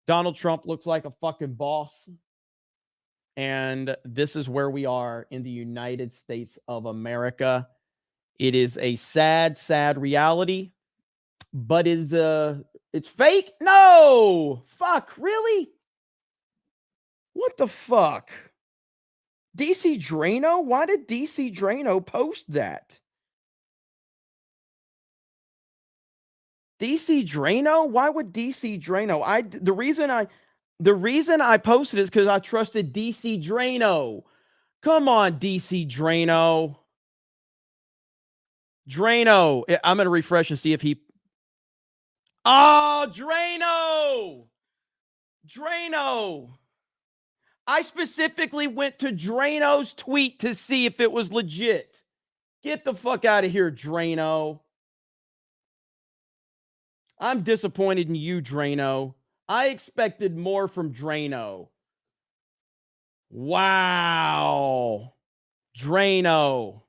Donald Trump looks like a fucking boss. And this is where we are in the United States of America. It is a sad, sad reality. But it's fake? No! Fuck, really? What the fuck? DC Drano? Why did DC Drano post that? DC Drano? Why would DC Drano? The reason I posted it is because I trusted DC Drano. Come on, DC Drano. Drano. I'm going to refresh and see if he... Oh, Drano! Drano! I specifically went to Drano's tweet to see if it was legit. Get the fuck out of here, Drano. I'm disappointed in you, Drano. I expected more from Drano. Wow. Drano.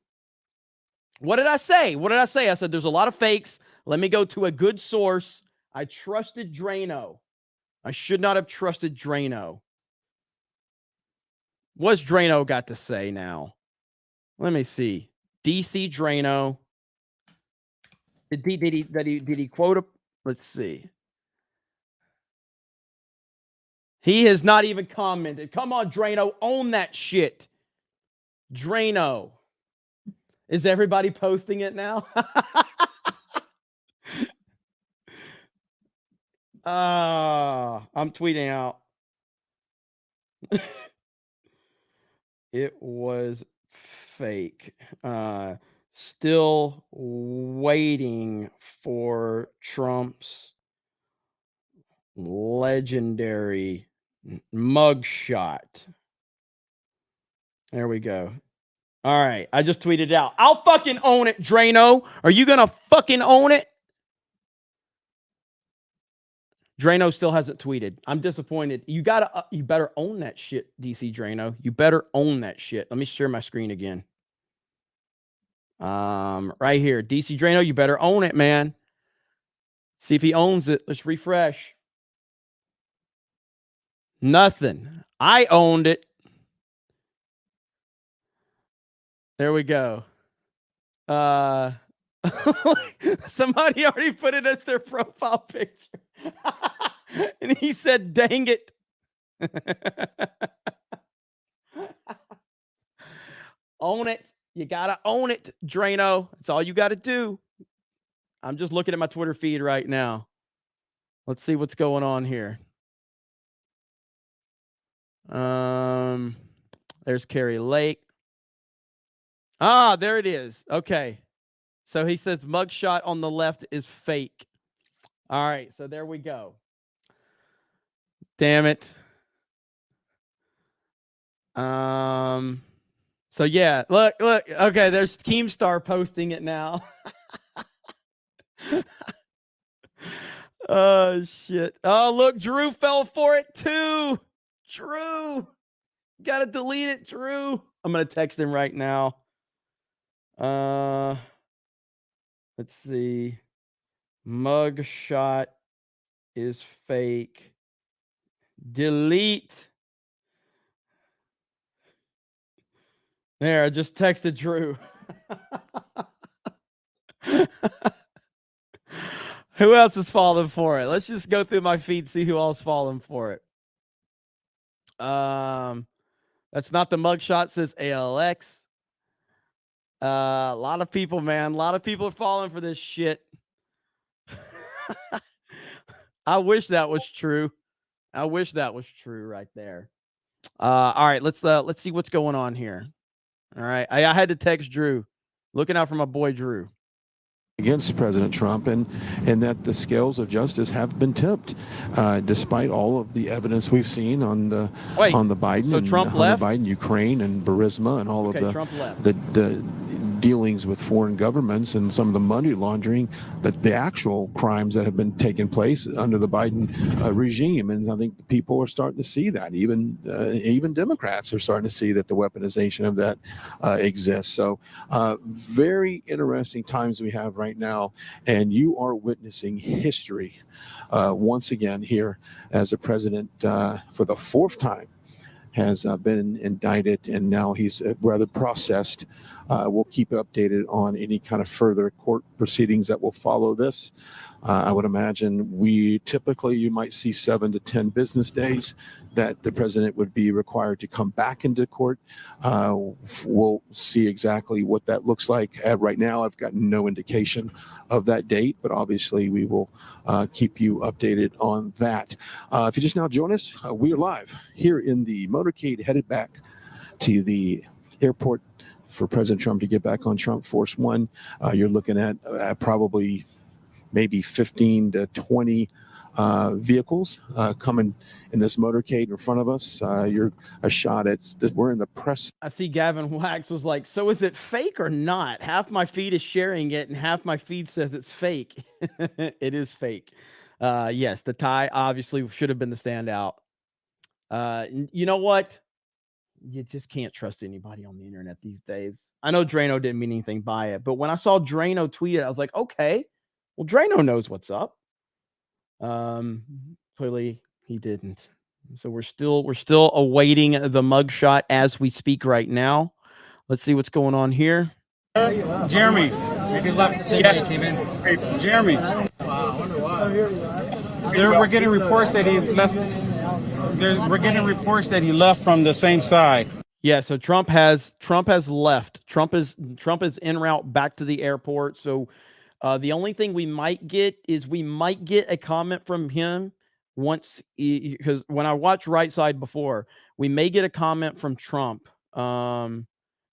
What did I say? What did I say? I said there's a lot of fakes. Let me go to a good source. I trusted Drano. I should not have trusted Drano. What's Drano got to say now? Let me see. DC Drano. Did he quote a... Let's see. He has not even commented. Come on, Drano. Own that shit. Drano. Is everybody posting it now? I'm tweeting out. It was fake. Still waiting for Trump's legendary mugshot. There we go. All right. I just tweeted it out. I'll fucking own it, Drano. Are you going to fucking own it? Drano still hasn't tweeted. I'm disappointed. You better own that shit, DC Drano. You better own that shit. Let me share my screen again. Right here. DC Drano, you better own it, man. See if he owns it. Let's refresh. Nothing. I owned it. There we go. Somebody already put it as their profile picture. And he said, dang it. Own it. You got to own it, Drano. That's all you got to do. I'm just looking at my Twitter feed right now. Let's see what's going on here. There's Carrie Lake. Ah, there it is. Okay. So he says mugshot on the left is fake. All right. So there we go. Damn it. So yeah, look. Okay, there's Keemstar posting it now. Oh shit. Oh, look, Drew fell for it too. Drew. Gotta delete it, Drew. I'm gonna text him right now. Let's see. Mugshot is fake. Delete. There, I just texted Drew. Who else is falling for it? Let's just go through my feed, see who else falling for it. That's not the mugshot, says ALX. A lot of people, man. A lot of people are falling for this shit. I wish that was true. I wish that was true right there. All right, let's see what's going on here. All right. I had to text Drew. Looking out for my boy Drew. Against President Trump, and that the scales of justice have been tipped, despite all of the evidence we've seen on the Biden, so and Trump Hunter left? Biden, Ukraine, and Burisma, and all Okay, of Trump left. the dealings with foreign governments and some of the money laundering, that the actual crimes that have been taking place under the Biden regime. And I think people are starting to see that. Even Democrats are starting to see that the weaponization of that exists. So very interesting times we have right now, and you are witnessing history once again here as the president for the fourth time has been indicted, and now he's rather processed. We'll keep updated on any kind of further court proceedings that will follow this. I would imagine you might see 7 to 10 business days that the president would be required to come back into court. We'll see exactly what that looks like. Right now, I've got no indication of that date, but obviously we will keep you updated on that. If you just now join us, we are live here in the motorcade headed back to the airport for President Trump to get back on Trump Force One. You're looking at probably maybe 15 to 20 vehicles coming in this motorcade in front of us. You're a shot at that. We're in the press. I see Gavin Wax was like, so is it fake or not? Half my feed is sharing it and half my feed says it's fake. It is fake. Yes, the tie obviously should have been the standout. You know what? You just can't trust anybody on the internet these days. I know Drano didn't mean anything by it, but when I saw Drano tweet it, I was like, okay, well, Drano knows what's up. Clearly he didn't. So we're still awaiting the mugshot as we speak right now. Let's see what's going on here. Jeremy, maybe left the same day he came in. Jeremy, we're getting reports that he left. We're getting reports that he left from the same side. Yeah, so Trump has left. Trump is en route back to the airport. So the only thing we might get is a comment from him once, because when I watched Right Side before, we may get a comment from Trump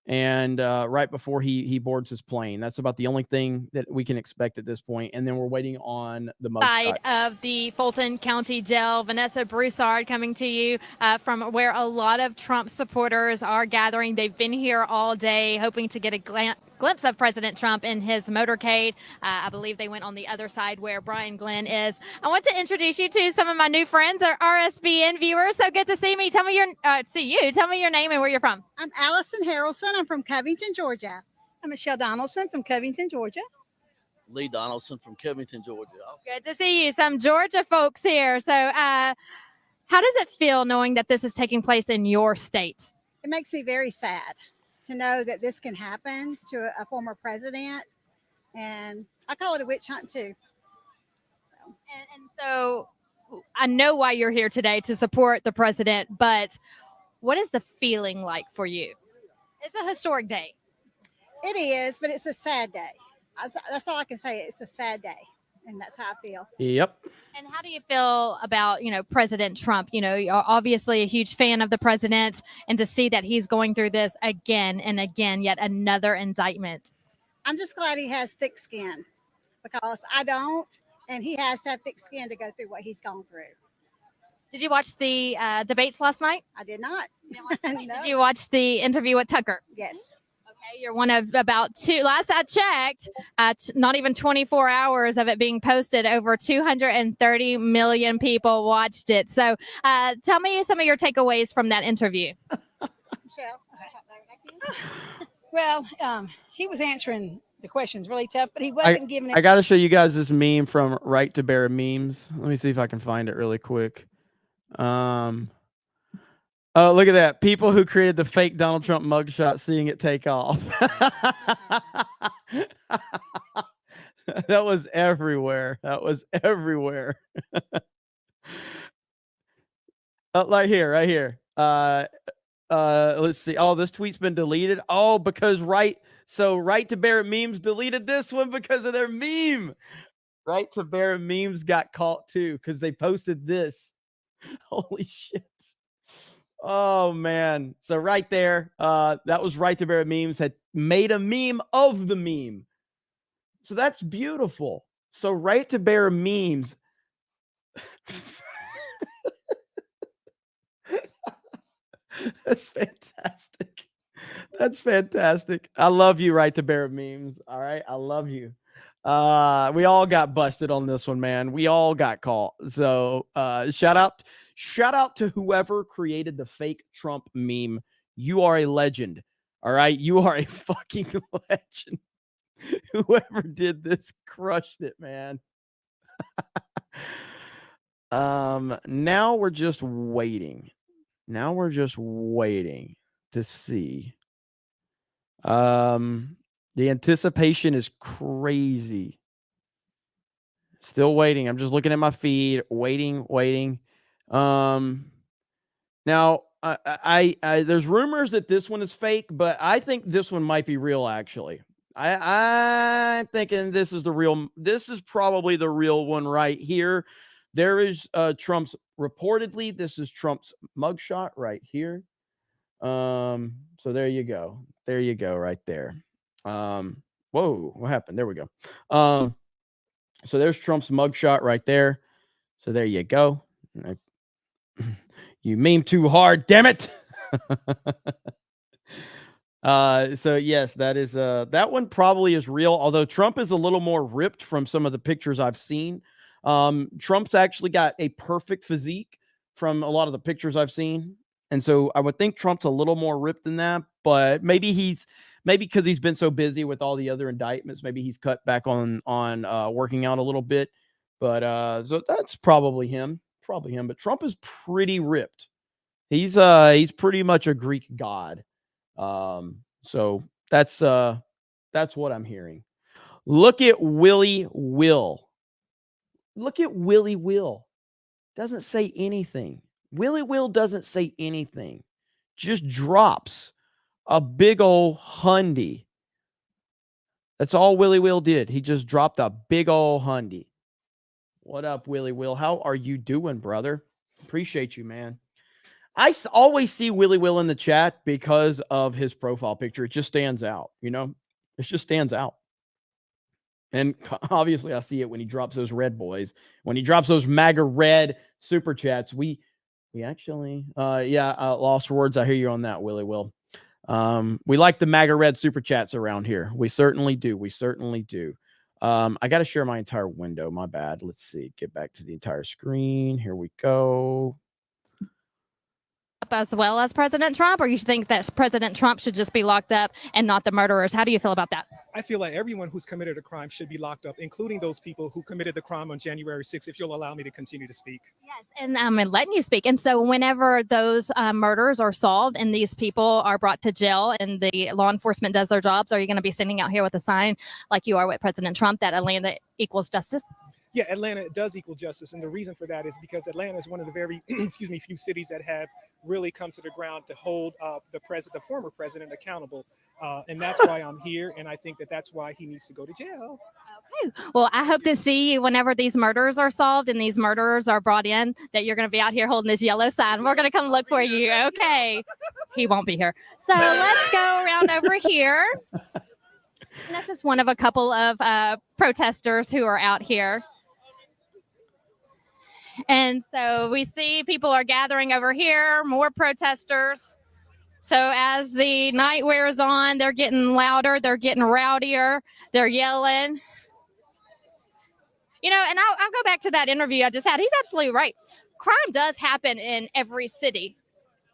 and right before he boards his plane. That's about the only thing that we can expect at this point. And then we're waiting on the Side mugshot. of the Fulton County Jail. Vanessa Broussard coming to you from where a lot of Trump supporters are gathering. They've been here all day hoping to get a glimpse of President Trump in his motorcade. I believe they went on the other side where Brian Glenn is. I want to introduce you to some of my new friends, our RSBN viewers. So good to see me. Tell me Tell me your name and where you're from. I'm Allison Harrelson. I'm from Covington, Georgia. I'm Michelle Donaldson from Covington, Georgia. Lee Donaldson from Covington, Georgia. Good to see you. Some Georgia folks here. So how does it feel knowing that this is taking place in your state? It makes me very sad to know that this can happen to a former president. And I call it a witch hunt too. And so I know why you're here today, to support the president, but what is the feeling like for you? It's a historic day. It is, but it's a sad day. That's all I can say. It's a sad day. And that's how I feel. Yep. And how do you feel about, President Trump? You're obviously a huge fan of the president, and to see that he's going through this again and again, yet another indictment. I'm just glad he has thick skin, because I don't, and he has to have thick skin to go through what he's gone through. Did you watch the debates last night? I did not. No. Did you watch the interview with Tucker? Yes. Okay, you're one of about two. Last I checked, not even 24 hours of it being posted, over 230 million people watched it. So tell me some of your takeaways from that interview. Michelle. Well, he was answering the questions really tough, but he wasn't giving it. I got to show you guys this meme from Right to Bear Memes. Let me see if I can find it really quick. Oh, look at that. People who created the fake Donald Trump mugshot seeing it take off. That was everywhere. Right here. Let's see. Oh, this tweet's been deleted. Oh, because Right to Bear Memes deleted this one because of their meme. Right to Bear Memes got caught too because they posted this. Holy shit. Oh man. So right there, that was Right to Bear Memes had made a meme of the meme. So that's beautiful. So Right to Bear Memes. That's fantastic. That's fantastic. I love you, Right to Bear Memes. All right. I love you. We all got busted on this one, man. We all got caught. So shout out to whoever created the fake Trump meme. You are a legend. All right. You are a fucking legend. Whoever did this crushed it, man. Now we're just waiting. To see. The anticipation is crazy. Still waiting. I'm just looking at my feed, waiting. Now I there's rumors that this one is fake, but I think this one might be real actually. I'm thinking this is the real. This is probably the real one right here. There is Trump's reportedly. This is Trump's mugshot right here. So there you go. There you go, right there. Whoa, what happened? There we go. So there's Trump's mugshot right there. So there you go. You meme too hard, damn it. So yes, that is that one probably is real, although Trump is a little more ripped from some of the pictures I've seen. Trump's actually got a perfect physique from a lot of the pictures I've seen. And so I would think Trump's a little more ripped than that, but maybe because he's been so busy with all the other indictments, maybe he's cut back on working out a little bit. But so that's probably him. But Trump is pretty ripped. He's pretty much a Greek god. So that's what I'm hearing. Look at Willie Will. Doesn't say anything. Willie Will doesn't say anything. Just drops a big old hundy. That's all Willie Will did. He just dropped a big old hundy. What up, Willie Will? How are you doing, brother? Appreciate you, man. I always see Willie Will in the chat because of his profile picture. It just stands out, you know? It just stands out. And obviously, I see it when he drops those red boys. When he drops those MAGA red super chats, we actually, lost words. I hear you on that, Willie Will. We like the MAGA red super chats around here. We certainly do. I got to share my entire window. My bad. Let's see. Get back to the entire screen. Here we go. As well as President Trump, or you think that President Trump should just be locked up and not the murderers? How do you feel about that? I feel like everyone who's committed a crime should be locked up, including those people who committed the crime on January 6th, if you'll allow me to continue to speak. Yes, and I'm letting you speak. And so whenever those murders are solved and these people are brought to jail and the law enforcement does their jobs, are you going to be standing out here with a sign like you are with President Trump that Atlanta equals justice? Yeah, Atlanta does equal justice. And the reason for that is because Atlanta is one of the very, few cities that have really come to the ground to hold the former president accountable. And that's why I'm here. And I think that that's why he needs to go to jail. Okay. Well, I hope to see you whenever these murders are solved and these murderers are brought in, that you're going to be out here holding this yellow sign. We're going to come look for you. Okay. He won't be here. So let's go around over here. And that's just one of a couple of protesters who are out here. And so we see people are gathering over here, more protesters. So as the night wears on, they're getting louder, they're getting rowdier, they're yelling. You know, and I'll go back to that interview I just had. He's absolutely right. Crime does happen in every city,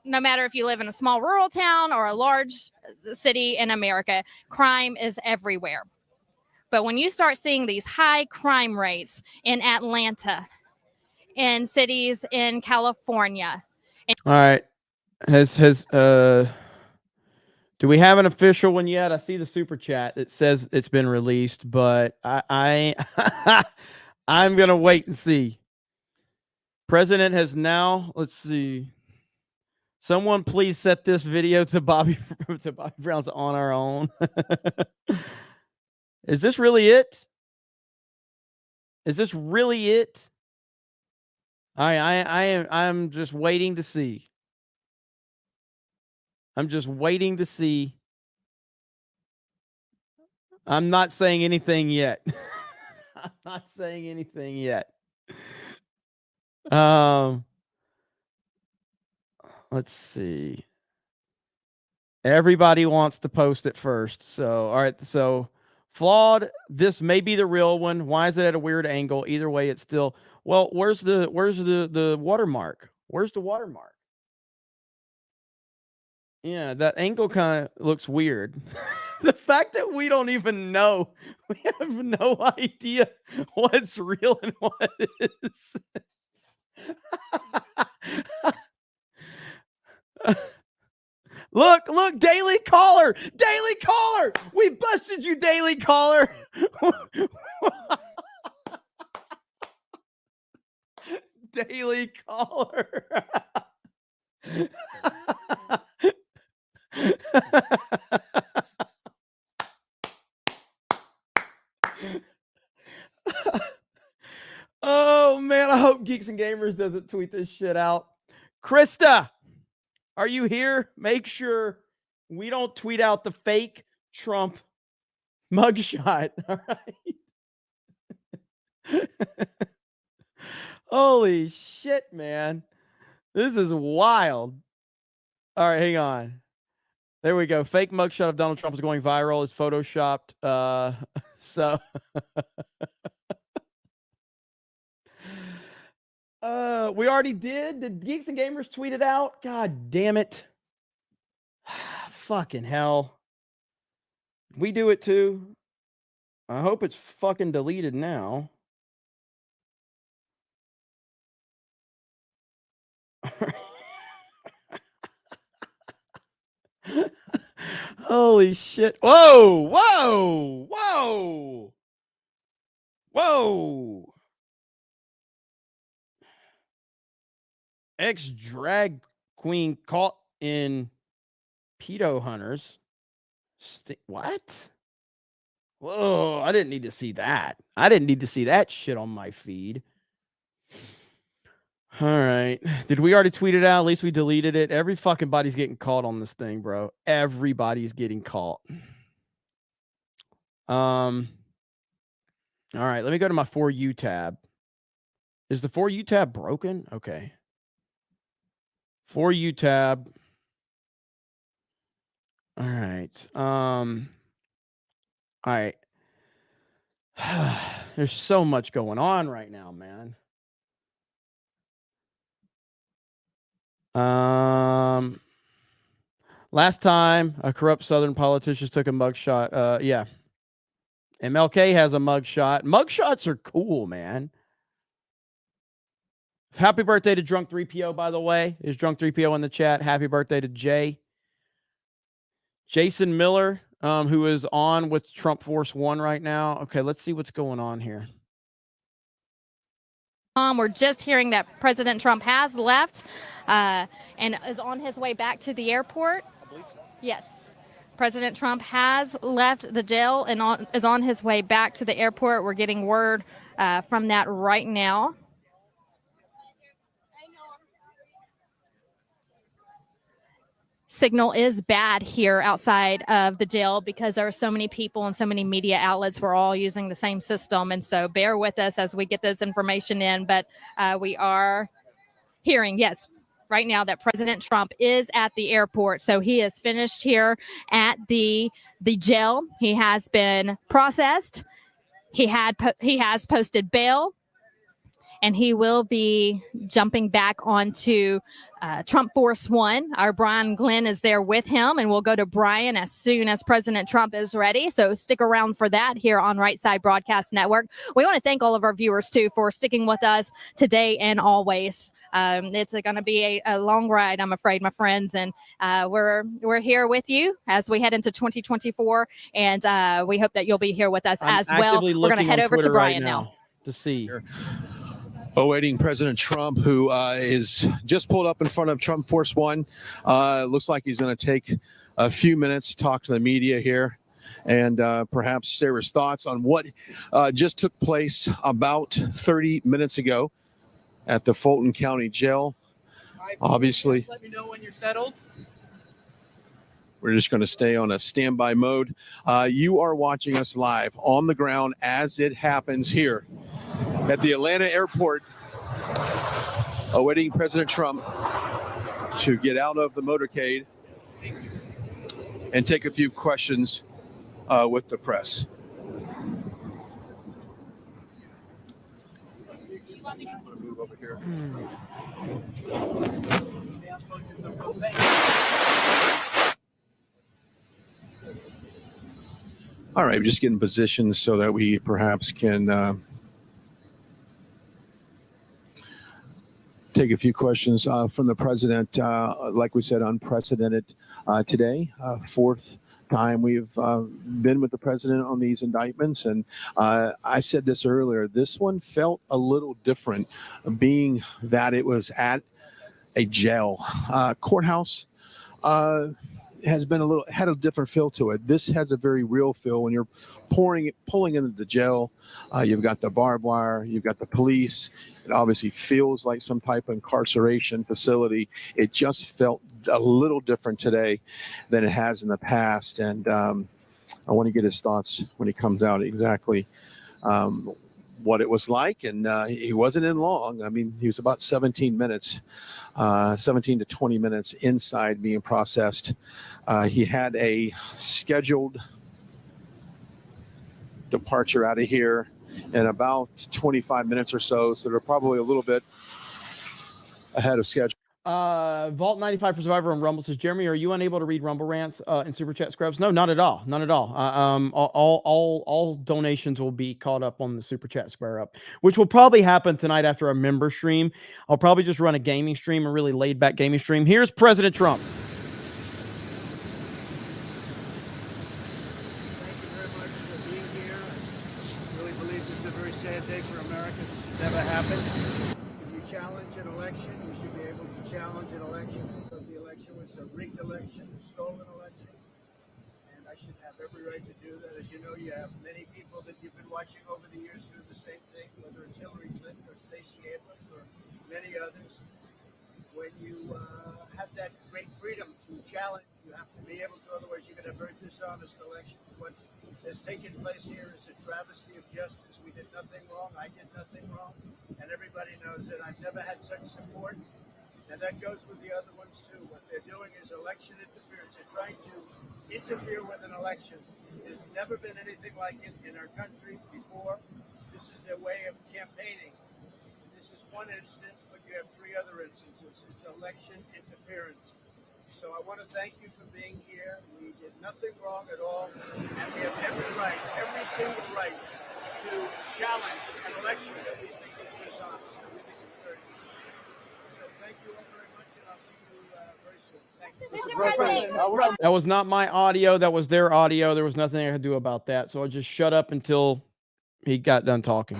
no matter if you live in a small rural town or a large city in America. Crime is everywhere. But when you start seeing these high crime rates in Atlanta, in cities in California. All right. Do we have an official one yet? I see the super chat that says it's been released, but I'm going to wait and see. President has now, let's see. Someone please set this video to Bobby Brown's On Our Own. Is this really it? Is this really it? I'm just waiting to see. I'm just waiting to see. I'm not saying anything yet. I'm not saying anything yet. Let's see. Everybody wants to post it first. So, all right. So, flawed. This may be the real one. Why is it at a weird angle? Either way, it's still. Well, where's the watermark? Where's the watermark? Yeah, that angle kind of looks weird. The fact that we don't even know, we have no idea what's real and what is. Look, Daily Caller. Daily Caller. We busted you, Daily Caller. Daily Caller. Oh man, I hope Geeks and Gamers doesn't tweet this shit out. Krista, are you here? Make sure we don't tweet out the fake Trump mugshot. All right. Holy shit, man. This is wild. All right, hang on. There we go. Fake mugshot of Donald Trump is going viral. It's photoshopped. So we already did. Did Geeks and Gamers tweet it out? God damn it. Fucking hell. We do it too. I hope it's fucking deleted now. Holy shit. Whoa, whoa, whoa, whoa. Ex-drag queen caught in pedo hunters. What? Whoa, I didn't need to see that. I didn't need to see that shit on my feed. All right. Did we already tweet it out? At least we deleted it. Every fucking body's getting caught on this thing, bro. Everybody's getting caught. All right. Let me go to my For You tab. Is the For You tab broken? Okay. For You tab. All right. All right. There's so much going on right now, man. Last time a corrupt Southern politician took a mugshot. Yeah. MLK has a mugshot. Mugshots are cool, man. Happy birthday to Drunk 3PO, by the way. Is Drunk 3PO in the chat? Happy birthday to Jay. Jason Miller, who is on with Trump Force One right now. Okay, let's see what's going on here. We're just hearing that President Trump has left and is on his way back to the airport. I believe so. Yes. President Trump has left the jail and is on his way back to the airport. We're getting word from that right now. Signal is bad here outside of the jail because there are so many people and so many media outlets. We're all using the same system. And so bear with us as we get this information in. But we are hearing, yes, right now that President Trump is at the airport. So he is finished here at the jail. He has been processed. He has posted bail. And he will be jumping back onto Trump Force One. Our Brian Glenn is there with him, and we'll go to Brian as soon as President Trump is ready. So stick around for that here on Right Side Broadcast Network. We want to thank all of our viewers, too, for sticking with us today and always. It's going to be a long ride, I'm afraid, my friends. And we're here with you as we head into 2024. And we hope that you'll be here with us as well. We're going to head over to Brian now to see. awaiting President Trump, who is just pulled up in front of Trump Force One. Looks like he's going to take a few minutes to talk to the media here and perhaps share his thoughts on what just took place about 30 minutes ago at the Fulton County Jail. Obviously, let me know when you're settled. We're just going to stay on a standby mode. You are watching us live on the ground as it happens here at the Atlanta airport, awaiting President Trump to get out of the motorcade and take a few questions with the press. Move over here. All right, just getting positions so that we perhaps can take a few questions from the president. Like we said, unprecedented today. Fourth time we've been with the president on these indictments. And I said this earlier, this one felt a little different, being that it was at a jail. Courthouse has been had a different feel to it. This has a very real feel when you're pulling into the jail. You've got the barbed wire, you've got the police. It obviously feels like some type of incarceration facility. It just felt a little different today than it has in the past. And I want to get his thoughts when he comes out exactly what it was like. And he wasn't in long. I mean, he was about 17 to 20 minutes inside being processed. He had a scheduled departure out of here in about 25 minutes or so. So they're probably a little bit ahead of schedule. Vault 95 for Survivor on Rumble says, Jeremy, are you unable to read Rumble rants and Super Chat Scrubs? No, not at all. Not at all. All donations will be caught up on the Super Chat Square Up, which will probably happen tonight after a member stream. I'll probably just run a gaming stream, a really laid back gaming stream. Here's President Trump. Thank you very much for being here. I really believe this is a very sad day for America. This has never happened. If you challenge an election, you should be able to challenge an election because the election was a rigged election, a stolen election, and I should have every right to do that. As you know, you have many people that you've been watching over the years do the same thing, whether it's Hillary Clinton or Stacey Abrams or many others. When you have that great freedom to challenge, you have to be able to, otherwise you're going to have a very dishonest election. What has taken place here is a travesty of justice. We did nothing wrong. I did nothing wrong. And everybody knows that I've never had such support. And that goes with the other ones too. What they're doing is election interference. They're trying to interfere with an election. There's never been anything like it in our country before. This is their way of campaigning. This is one instance, but you have three other instances. It's election interference. So I want to thank you for being here. We did nothing wrong at all. And we have every right, every single right to challenge an election that we think is dishonest, that we think is very dishonest. So thank you all very much, and I'll see you very soon. Thank you. That was not my audio. That was their audio. There was nothing I could do about that. So I just shut up until he got done talking.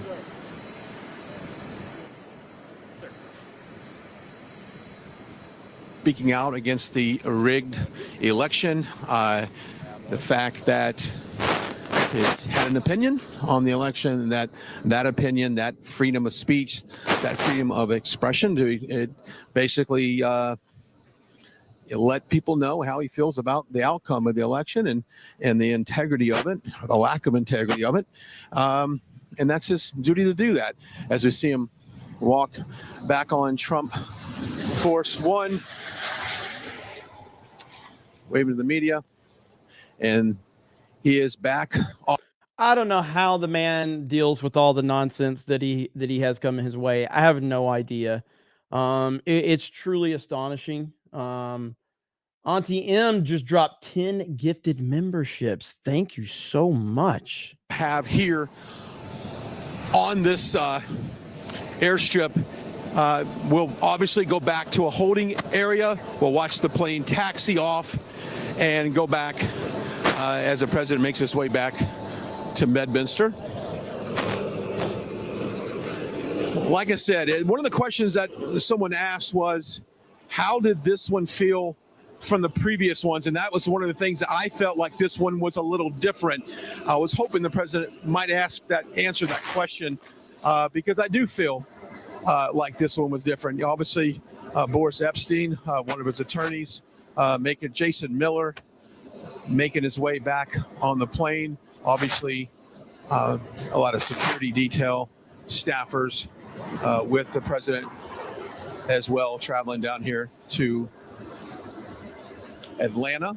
Speaking out against the rigged election, the fact that it had an opinion on the election, and that opinion, that freedom of speech, that freedom of expression, it basically let people know how he feels about the outcome of the election and the integrity of it, or the lack of integrity of it. And that's his duty to do that. As we see him walk back on Trump Force One, waving to the media, and he is back. I don't know how the man deals with all the nonsense that he has come his way. I have no idea. It's truly astonishing. Auntie M just dropped 10 gifted memberships. Thank you so much. Have here on this airstrip. We'll obviously go back to a holding area. We'll watch the plane taxi off and go back as the president makes his way back to Bedminster. Like I said, one of the questions that someone asked was, how did this one feel from the previous ones? And that was one of the things that I felt like this one was a little different. I was hoping the president might answer that question because I do feel like this one was different. Obviously, Boris Epstein, one of his attorneys, Jason Miller, making his way back on the plane. Obviously, a lot of security detail, staffers with the president as well, traveling down here to Atlanta.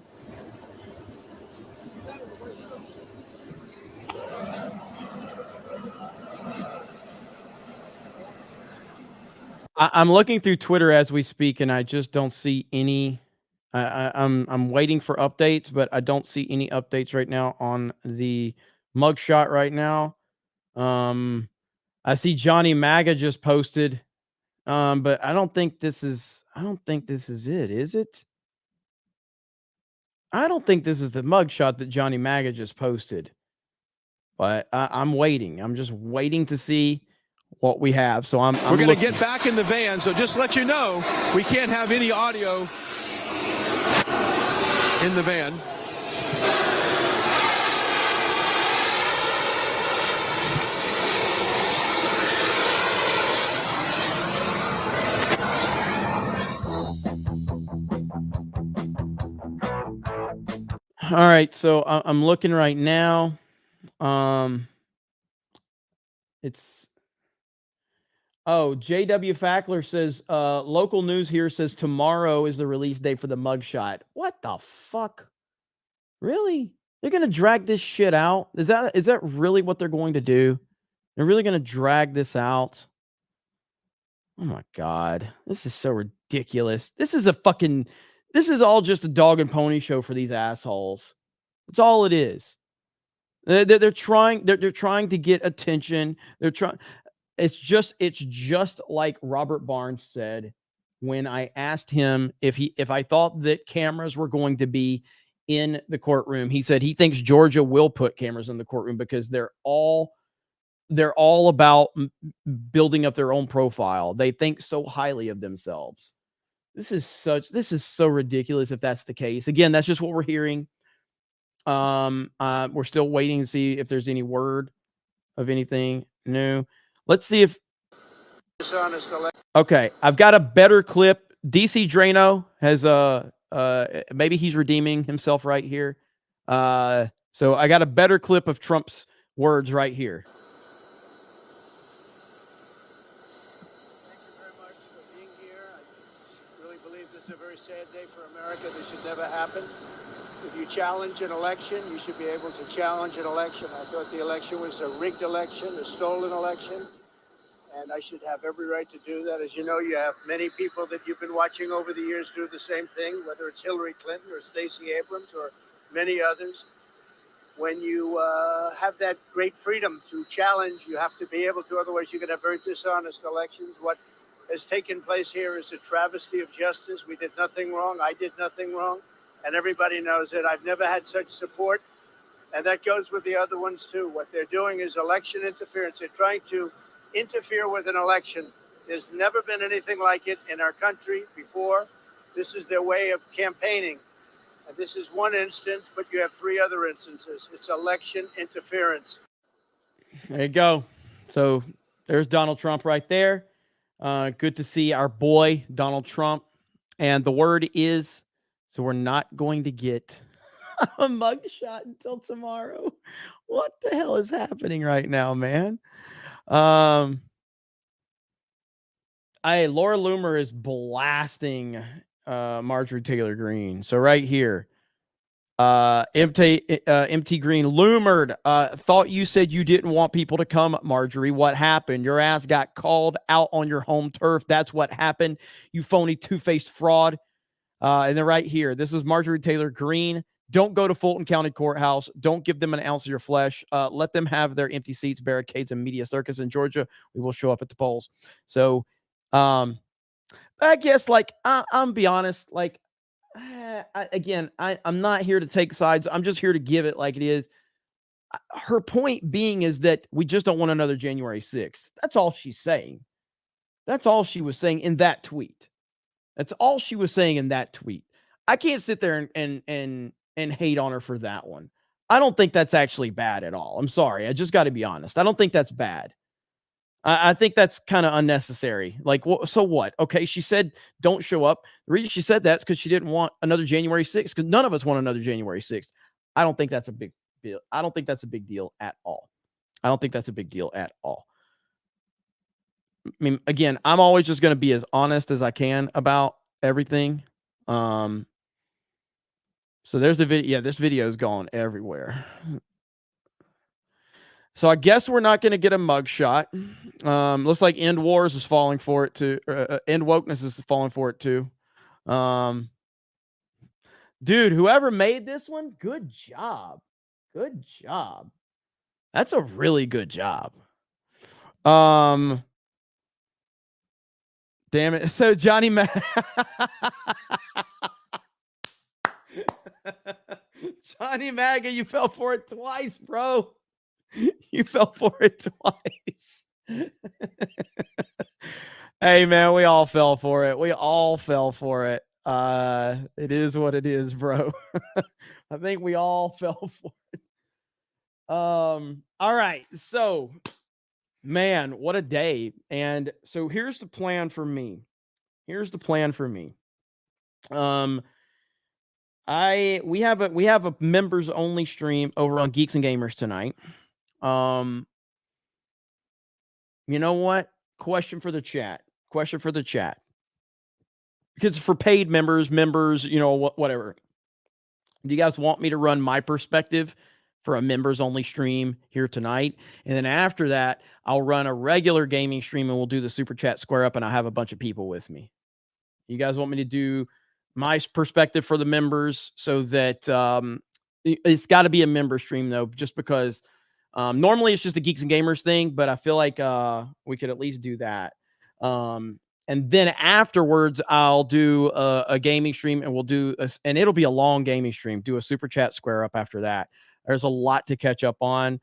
I'm looking through Twitter as we speak, and I just don't see any. I'm waiting for updates, but I don't see any updates right now on the mugshot right now. I see Johnny Maga just posted, but I don't think this is. I don't think this is it. Is it? I don't think this is the mugshot that Johnny Maga just posted. But I'm waiting. I'm just waiting to see what we have. So I'm We're going to get back in the van. So just to let you know, we can't have any audio in the van. All right, so I'm looking right now. It's JW Fackler says local news here says tomorrow is the release date for the mugshot. What the fuck? Really? They're gonna drag this shit out? Is that really what they're going to do? They're really gonna drag this out? Oh my god, this is so ridiculous. This is all just a dog and pony show for these assholes. That's all it is. They're trying to get attention. They're trying. It's just like Robert Barnes said when I asked him if I thought that cameras were going to be in the courtroom. He said he thinks Georgia will put cameras in the courtroom because they're all about building up their own profile. They think so highly of themselves. This is so ridiculous if that's the case. Again, that's just what we're hearing. We're still waiting to see if there's any word of anything new. Let's see if. Okay, I've got a better clip. DC Drano has maybe he's redeeming himself right here. So I got a better clip of Trump's words right here. A very sad day for America. This should never happen. If you challenge an election, you should be able to challenge an election. I thought the election was a rigged election, a stolen election, and I should have every right to do that. As you know, you have many people that you've been watching over the years do the same thing, whether it's Hillary Clinton or Stacey Abrams or many others. When you have that great freedom to challenge, you have to be able to, otherwise you're going to have very dishonest elections. What has taken place here is a travesty of justice. We did nothing wrong. I did nothing wrong. And everybody knows it. I've never had such support. And that goes with the other ones, too. What they're doing is election interference. They're trying to interfere with an election. There's never been anything like it in our country before. This is their way of campaigning. And this is one instance, but you have three other instances. It's election interference. There you go. So there's Donald Trump right there. Good to see our boy, Donald Trump. And the word is, so we're not going to get a mugshot until tomorrow. What the hell is happening right now, man? Laura Loomer is blasting Marjorie Taylor Greene. So right here, MT Green, Loomered, thought you said you didn't want people to come, Marjorie. What happened? Your ass got called out on your home turf. That's what happened. You phony two-faced fraud. And then right here, this is Marjorie Taylor Greene. Don't go to Fulton County Courthouse. Don't give them an ounce of your flesh. Let them have their empty seats, barricades, and media circus in Georgia. We will show up at the polls. So, I guess, I'm be honest, I'm not here to take sides. I'm just here to give it like it is. Her point being is that we just don't want another January 6th. That's all she's saying. That's all she was saying in that tweet. That's all she was saying in that tweet. I can't sit there and hate on her for that one. I don't think that's actually bad at all. I'm sorry. I just got to be honest. I don't think that's bad. I think that's kind of unnecessary. Like, so what? Okay, she said don't show up. The reason she said that's because she didn't want another January 6th, because none of us want another January 6th. I don't think that's a big deal. I don't think that's a big deal at all. I don't think that's a big deal at all. I mean, again, I'm always just going to be as honest as I can about everything. So there's the video. Yeah, this video is going everywhere. So I guess we're not going to get a mugshot. Looks like End Wars is falling for it too. End Wokeness is falling for it too. Dude, whoever made this one, good job. Good job. That's a really good job. Damn it. So Johnny Johnny Maga, you fell for it twice, bro. You fell for it twice. Hey, man, we all fell for it. We all fell for it. It is what it is, bro. I think we all fell for it. All right. So, man, what a day. And so here's the plan for me. We have a members only stream over on Geeks and Gamers tonight. You know what? Question for the chat. Because for paid members, you know, whatever. Do you guys want me to run my perspective for a members only stream here tonight? And then after that, I'll run a regular gaming stream and we'll do the super chat square up and I'll have a bunch of people with me. You guys want me to do my perspective for the members so that it's got to be a member stream though, just because normally it's just a Geeks and Gamers thing, but I feel like we could at least do that. And then afterwards, I'll do a gaming stream and we'll do and it'll be a long gaming stream. Do a super chat square up after that. There's a lot to catch up on.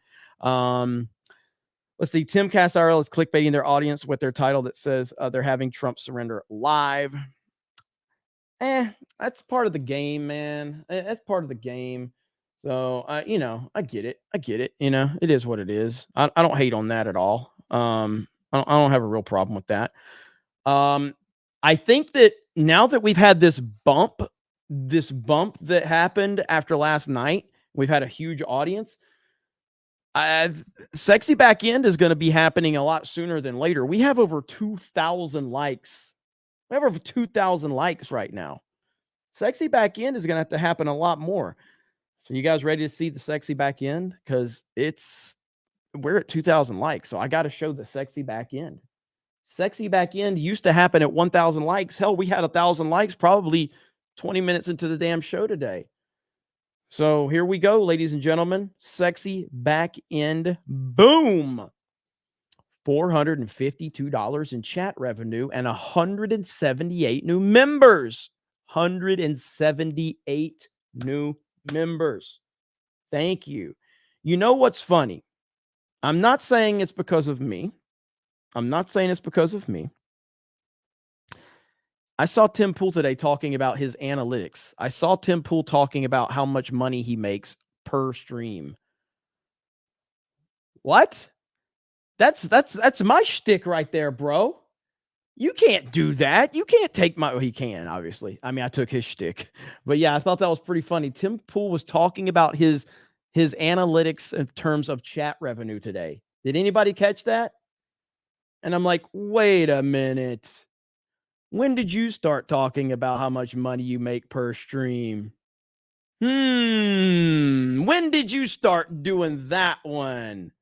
Let's see. Timcast RL is clickbaiting their audience with their title that says they're having Trump surrender live. That's part of the game, man. That's part of the game. So, you know, I get it. You know, it is what it is. I don't hate on that at all. I don't have a real problem with that. I think that now that we've had this bump that happened after last night, we've had a huge audience. Sexy Back End is going to be happening a lot sooner than later. We have over 2,000 likes. We have over 2,000 likes right now. Sexy Back End is going to have to happen a lot more. So you guys ready to see the Sexy Back End? Because we're at 2,000 likes. So I got to show the Sexy Back End. Sexy Back End used to happen at 1,000 likes. Hell, we had 1,000 likes probably 20 minutes into the damn show today. So here we go, ladies and gentlemen. Sexy Back End. Boom. $452 in chat revenue and 178 new members. 178 new members. Thank you. You know what's funny? I'm not saying it's because of me. I saw Tim Pool today talking about his analytics. I saw Tim Pool talking about how much money he makes per stream. What? That's my shtick right there, bro. You can't do that. You can't take my... Well, he can, obviously. I mean, I took his shtick. But yeah, I thought that was pretty funny. Tim Pool was talking about his analytics in terms of chat revenue today. Did anybody catch that? And I'm like, wait a minute. When did you start talking about how much money you make per stream? When did you start doing that one?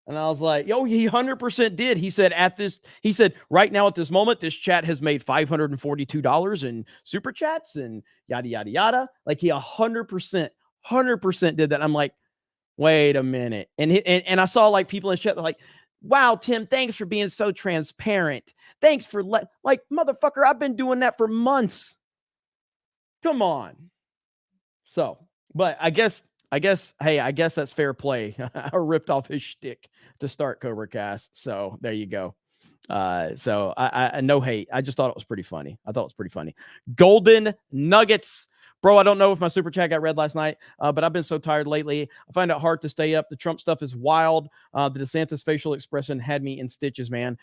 And I was like, yo, he 100% did. He said right now at this moment, this chat has made $542 in super chats and yada, yada, yada. Like he 100% did that. I'm like, wait a minute. And I saw like people in chat like, wow, Tim, thanks for being so transparent. Thanks for like, motherfucker, I've been doing that for months. Come on. So, but I guess that's fair play. I ripped off his shtick to start CobraCast. So there you go. So I no hate. I just thought it was pretty funny. I thought it was pretty funny. Golden Nuggets. Bro, I don't know if my super chat got read last night, but I've been so tired lately. I find it hard to stay up. The Trump stuff is wild. The DeSantis facial expression had me in stitches, man.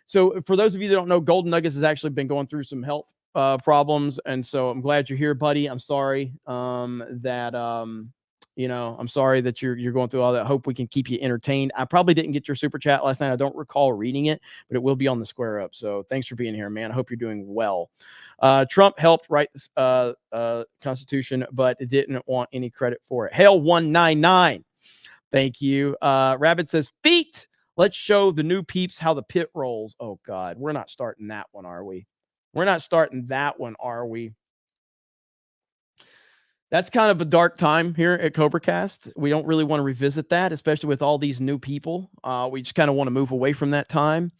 So for those of you that don't know, Golden Nuggets has actually been going through some health problems. And so I'm glad you're here, buddy. I'm sorry I'm sorry that you're going through all that. Hope we can keep you entertained. I probably didn't get your super chat last night. I don't recall reading it, but it will be on the Square Up. So thanks for being here, man. I hope you're doing well. Trump helped write this Constitution, but didn't want any credit for it. Hail 199. Thank you. Rabbit says, feet. Let's show the new peeps how the pit rolls. Oh, God. We're not starting that one, are we? We're not starting that one, are we? That's kind of a dark time here at CobraCast. We don't really want to revisit that, especially with all these new people. We just kind of want to move away from that time.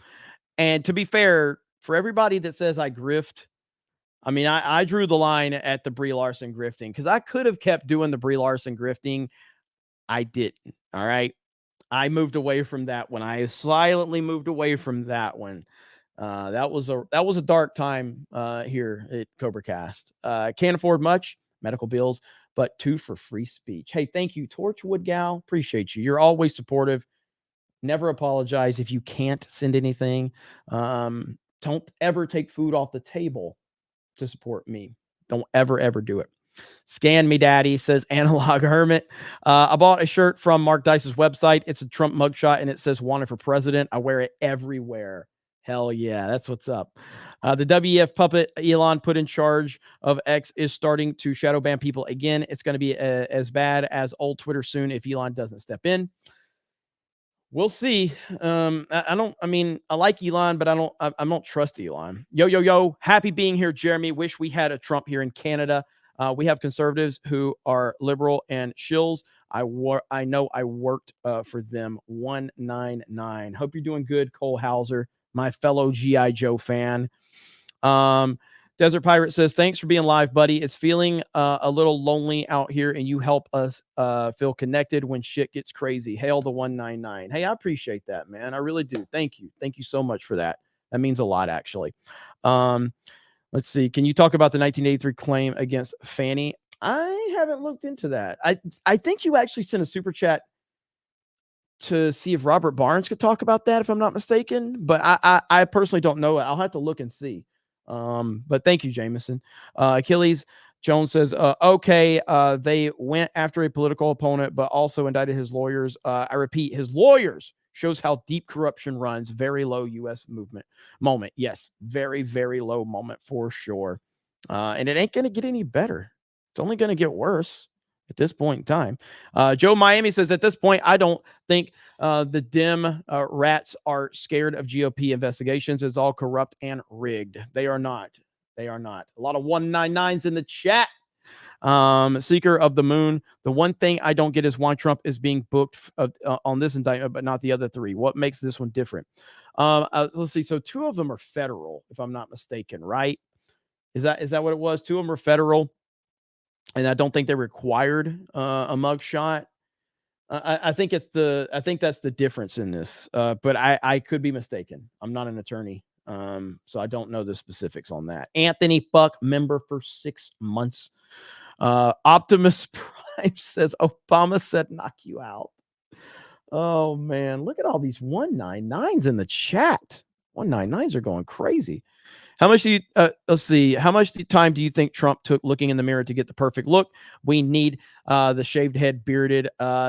And to be fair, for everybody that says I grift, I mean, I drew the line at the Brie Larson grifting because I could have kept doing the Brie Larson grifting. I didn't. All right. I moved away from that one. I silently moved away from that one. That was a dark time here at CobraCast. Can't afford much, medical bills, but 2 for free speech. Hey, thank you, Torchwood Gal. Appreciate you. You're always supportive. Never apologize if you can't send anything. Don't ever take food off the table to support me. Don't ever do it. Scan me, daddy, says Analog Hermit. I bought a shirt from Mark Dice's website. It's a Trump mugshot, and it says wanted for president. I wear it everywhere. Hell yeah, that's what's up. The WEF puppet Elon put in charge of X is starting to shadow ban people again. It's going to be as bad as old Twitter soon if Elon doesn't step in. We'll see. I like Elon, but I don't trust Elon. Yo. Happy being here, Jeremy. Wish we had a Trump here in Canada. We have conservatives who are liberal and shills. I know I worked for them. 199. Hope you're doing good, Cole Hauser, my fellow G.I. Joe fan. Desert Pirate says, thanks for being live, buddy. It's feeling a little lonely out here, and you help us feel connected when shit gets crazy. Hail the 199. Hey, I appreciate that, man. I really do. Thank you. Thank you so much for that. That means a lot, actually. Let's see. Can you talk about the 1983 claim against Fannie? I haven't looked into that. I think you actually sent a super chat to see if Robert Barnes could talk about that, if I'm not mistaken. But I personally don't know it. I'll have to look and see. But thank you, Jameson. Achilles Jones says, okay, they went after a political opponent, but also indicted his lawyers. I repeat, his lawyers. Shows how deep corruption runs. Very low U.S. moment. Yes, very, very low moment for sure. And it ain't going to get any better. It's only going to get worse at this point in time. Joe Miami says, at this point, I don't think the Dem rats are scared of GOP investigations. It's all corrupt and rigged. They are not. They are not. A lot of 199s in the chat. Seeker of the Moon. The one thing I don't get is why Trump is being booked on this indictment, but not the other 3. What makes this one different? Let's see. So 2 of them are federal, if I'm not mistaken, right? Is that what it was? 2 of them are federal, and I don't think they required a mugshot. I think that's the difference in this. But I could be mistaken. I'm not an attorney. So I don't know the specifics on that. Anthony Buck, member for 6 months. Optimus Prime says Obama said knock you out. Oh man, look at all these 199s in the chat. 199s are going crazy. How much do you let's see, how much time do you think Trump took looking in the mirror to get the perfect look? We need the shaved head, bearded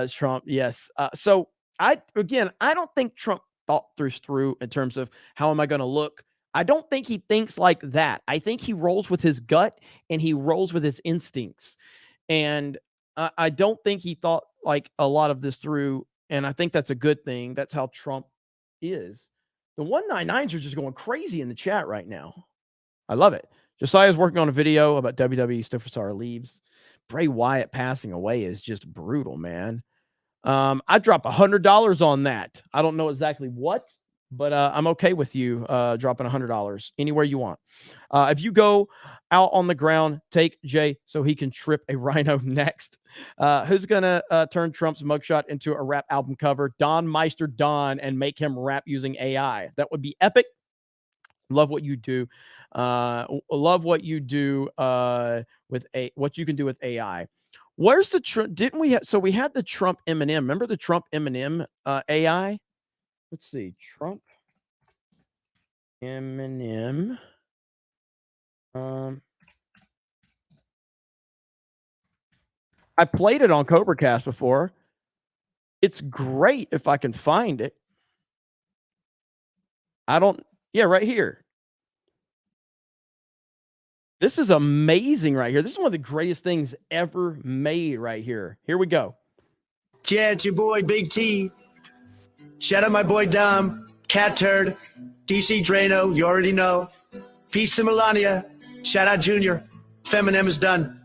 Trump. Yes. So I don't think Trump thought this through in terms of how am I going to look. I don't think he thinks like that. I think he rolls with his gut and he rolls with his instincts. And I don't think he thought like a lot of this through. And I think that's a good thing. That's how Trump is. The 199s are just going crazy in the chat right now. I love it. Josiah's working on a video about WWE superstar leaves. Bray Wyatt passing away is just brutal, man. I drop $100 on that. I don't know exactly what, but I'm okay with you dropping $100 anywhere you want. If you go out on the ground, take Jay so he can trip a rhino next. Who's going to turn Trump's mugshot into a rap album cover? Don Meister Don and make him rap using AI. That would be epic. Love what you do. Love what you do with what you can do with AI. Where's the Trump? Didn't we have? So we had the Trump Eminem. Remember the Trump Eminem AI? Let's see, Trump Eminem. I played it on CobraCast before. It's great if I can find it. Yeah, right here. This is amazing right here. This is one of the greatest things ever made right here. Here we go. Yeah, it's your boy, Big T. Shout out my boy, Dom, Cat Turd, DC Drano, you already know. Peace to Melania. Shout out Junior. Feminem is done.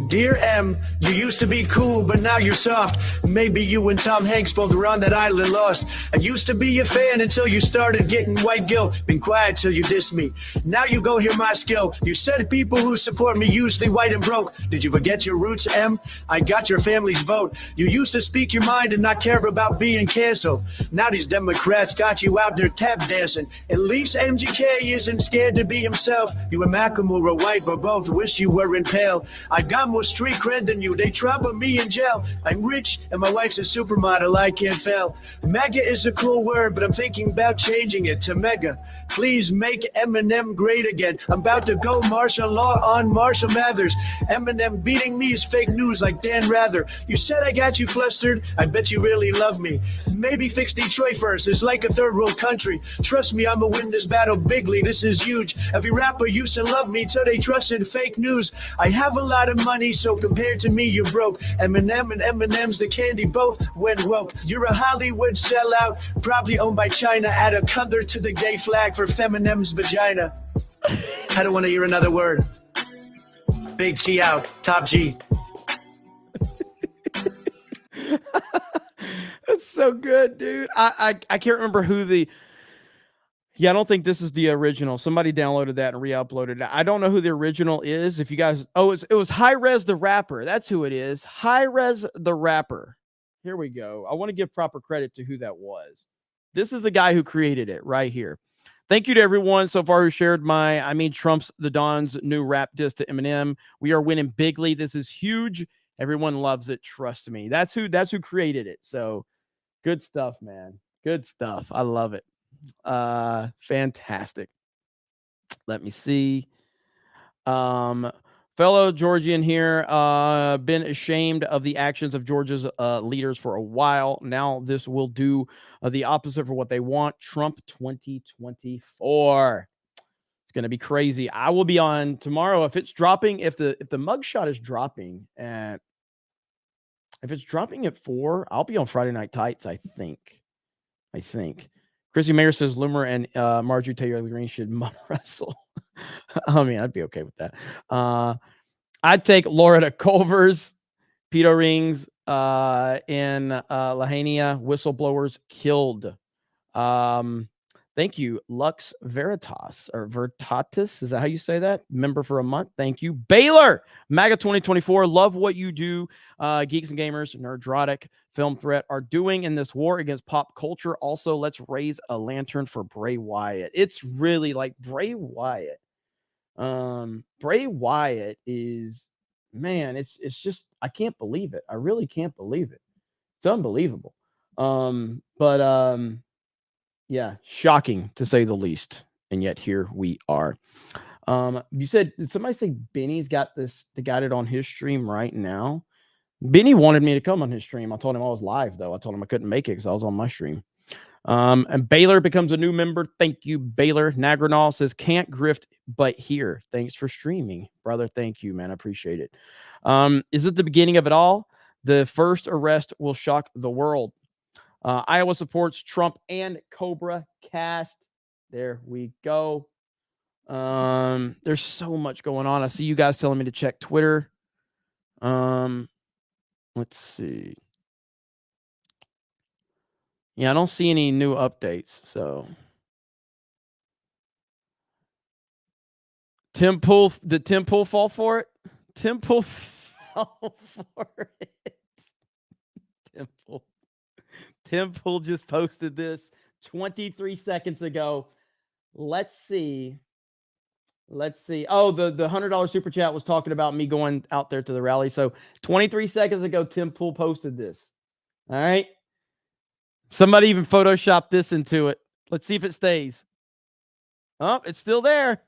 Dear M, you used to be cool, but now you're soft. Maybe you and Tom Hanks both were on that island lost. I used to be a fan until you started getting white guilt. Been quiet till you dissed me. Now you go hear my skill. You said people who support me usually white and broke. Did you forget your roots, M? I got your family's vote. You used to speak your mind and not care about being canceled. Now these Democrats got you out there tap dancing. At least MGK isn't scared to be himself. You and Macklemore are white, but both wish you were in pale. I got more street cred than you. They trouble me in jail. I'm rich and my wife's a supermodel. I can't fail. Mega is a cool word, but I'm thinking about changing it to mega. Please make Eminem great again. I'm about to go martial law on Marshall Mathers. Eminem beating me is fake news like Dan Rather. You said I got you flustered. I bet you really love me. Maybe fix Detroit first. It's like a third world country. Trust me, I'm gonna win this battle bigly. This is huge. Every rapper used to love me till they trusted fake news. I have a lot of money, so compared to me, you're broke. Eminem and M&M's the candy both went woke. You're a Hollywood sellout, probably owned by China. Add a color to the gay flag for Feminem's vagina. I don't want to hear another word. Big T out, top G. That's so good, dude. I can't remember who the. Yeah, I don't think this is the original. Somebody downloaded that and re-uploaded it. I don't know who the original is. If you guys, it was High Res the Rapper. That's who it is. High Res the Rapper. Here we go. I want to give proper credit to who that was. This is the guy who created it right here. Thank you to everyone so far who shared Trump's The Don's new rap diss to Eminem. We are winning bigly. This is huge. Everyone loves it. Trust me. That's who created it. So good stuff, man. Good stuff. I love it. Fantastic. Let me see. Fellow Georgian here, been ashamed of the actions of Georgia's leaders for a while. Now this will do the opposite for what they want. Trump 2024. It's going to be crazy. I will be on tomorrow if it's dropping. If the mugshot is dropping if it's dropping at 4, I'll be on Friday Night Tights. I think. Chrissy Mayer says Loomer and Marjorie Taylor Greene should wrestle. I mean, I'd be okay with that. I'd take Loretta Culver's, Pedo Rings, in Lahania, whistleblowers killed. Thank you, Lux Veritas or Vertatis. Is that how you say that? Member for a month. Thank you. Baylor, MAGA 2024. Love what you do. Geeks and Gamers, Nerdrotic, Film Threat are doing in this war against pop culture. Also, let's raise a lantern for Bray Wyatt. It's really like Bray Wyatt. Bray Wyatt is, man, it's just, I can't believe it. I really can't believe it. It's unbelievable. Yeah, shocking to say the least. And yet here we are. You said, did somebody say Benny's got it on his stream right now? Benny wanted me to come on his stream. I told him I was live, though. I told him I couldn't make it because I was on my stream. And Baylor becomes a new member. Thank you, Baylor. Nagranal says, can't grift, but here. Thanks for streaming, brother. Thank you, man. I appreciate it. Is it the beginning of it all? The first arrest will shock the world. Iowa supports Trump and CobraCast. There we go. There's so much going on. I see you guys telling me to check Twitter. Let's see. Yeah, I don't see any new updates. So Tim Pool, did Tim Pool fall for it? Tim Pool fell for it. Tim Pool just posted this 23 seconds ago. Let's see. Oh, the $100 super chat was talking about me going out there to the rally. So 23 seconds ago, Tim Pool posted this. All right. Somebody even photoshopped this into it. Let's see if it stays. Oh, it's still there.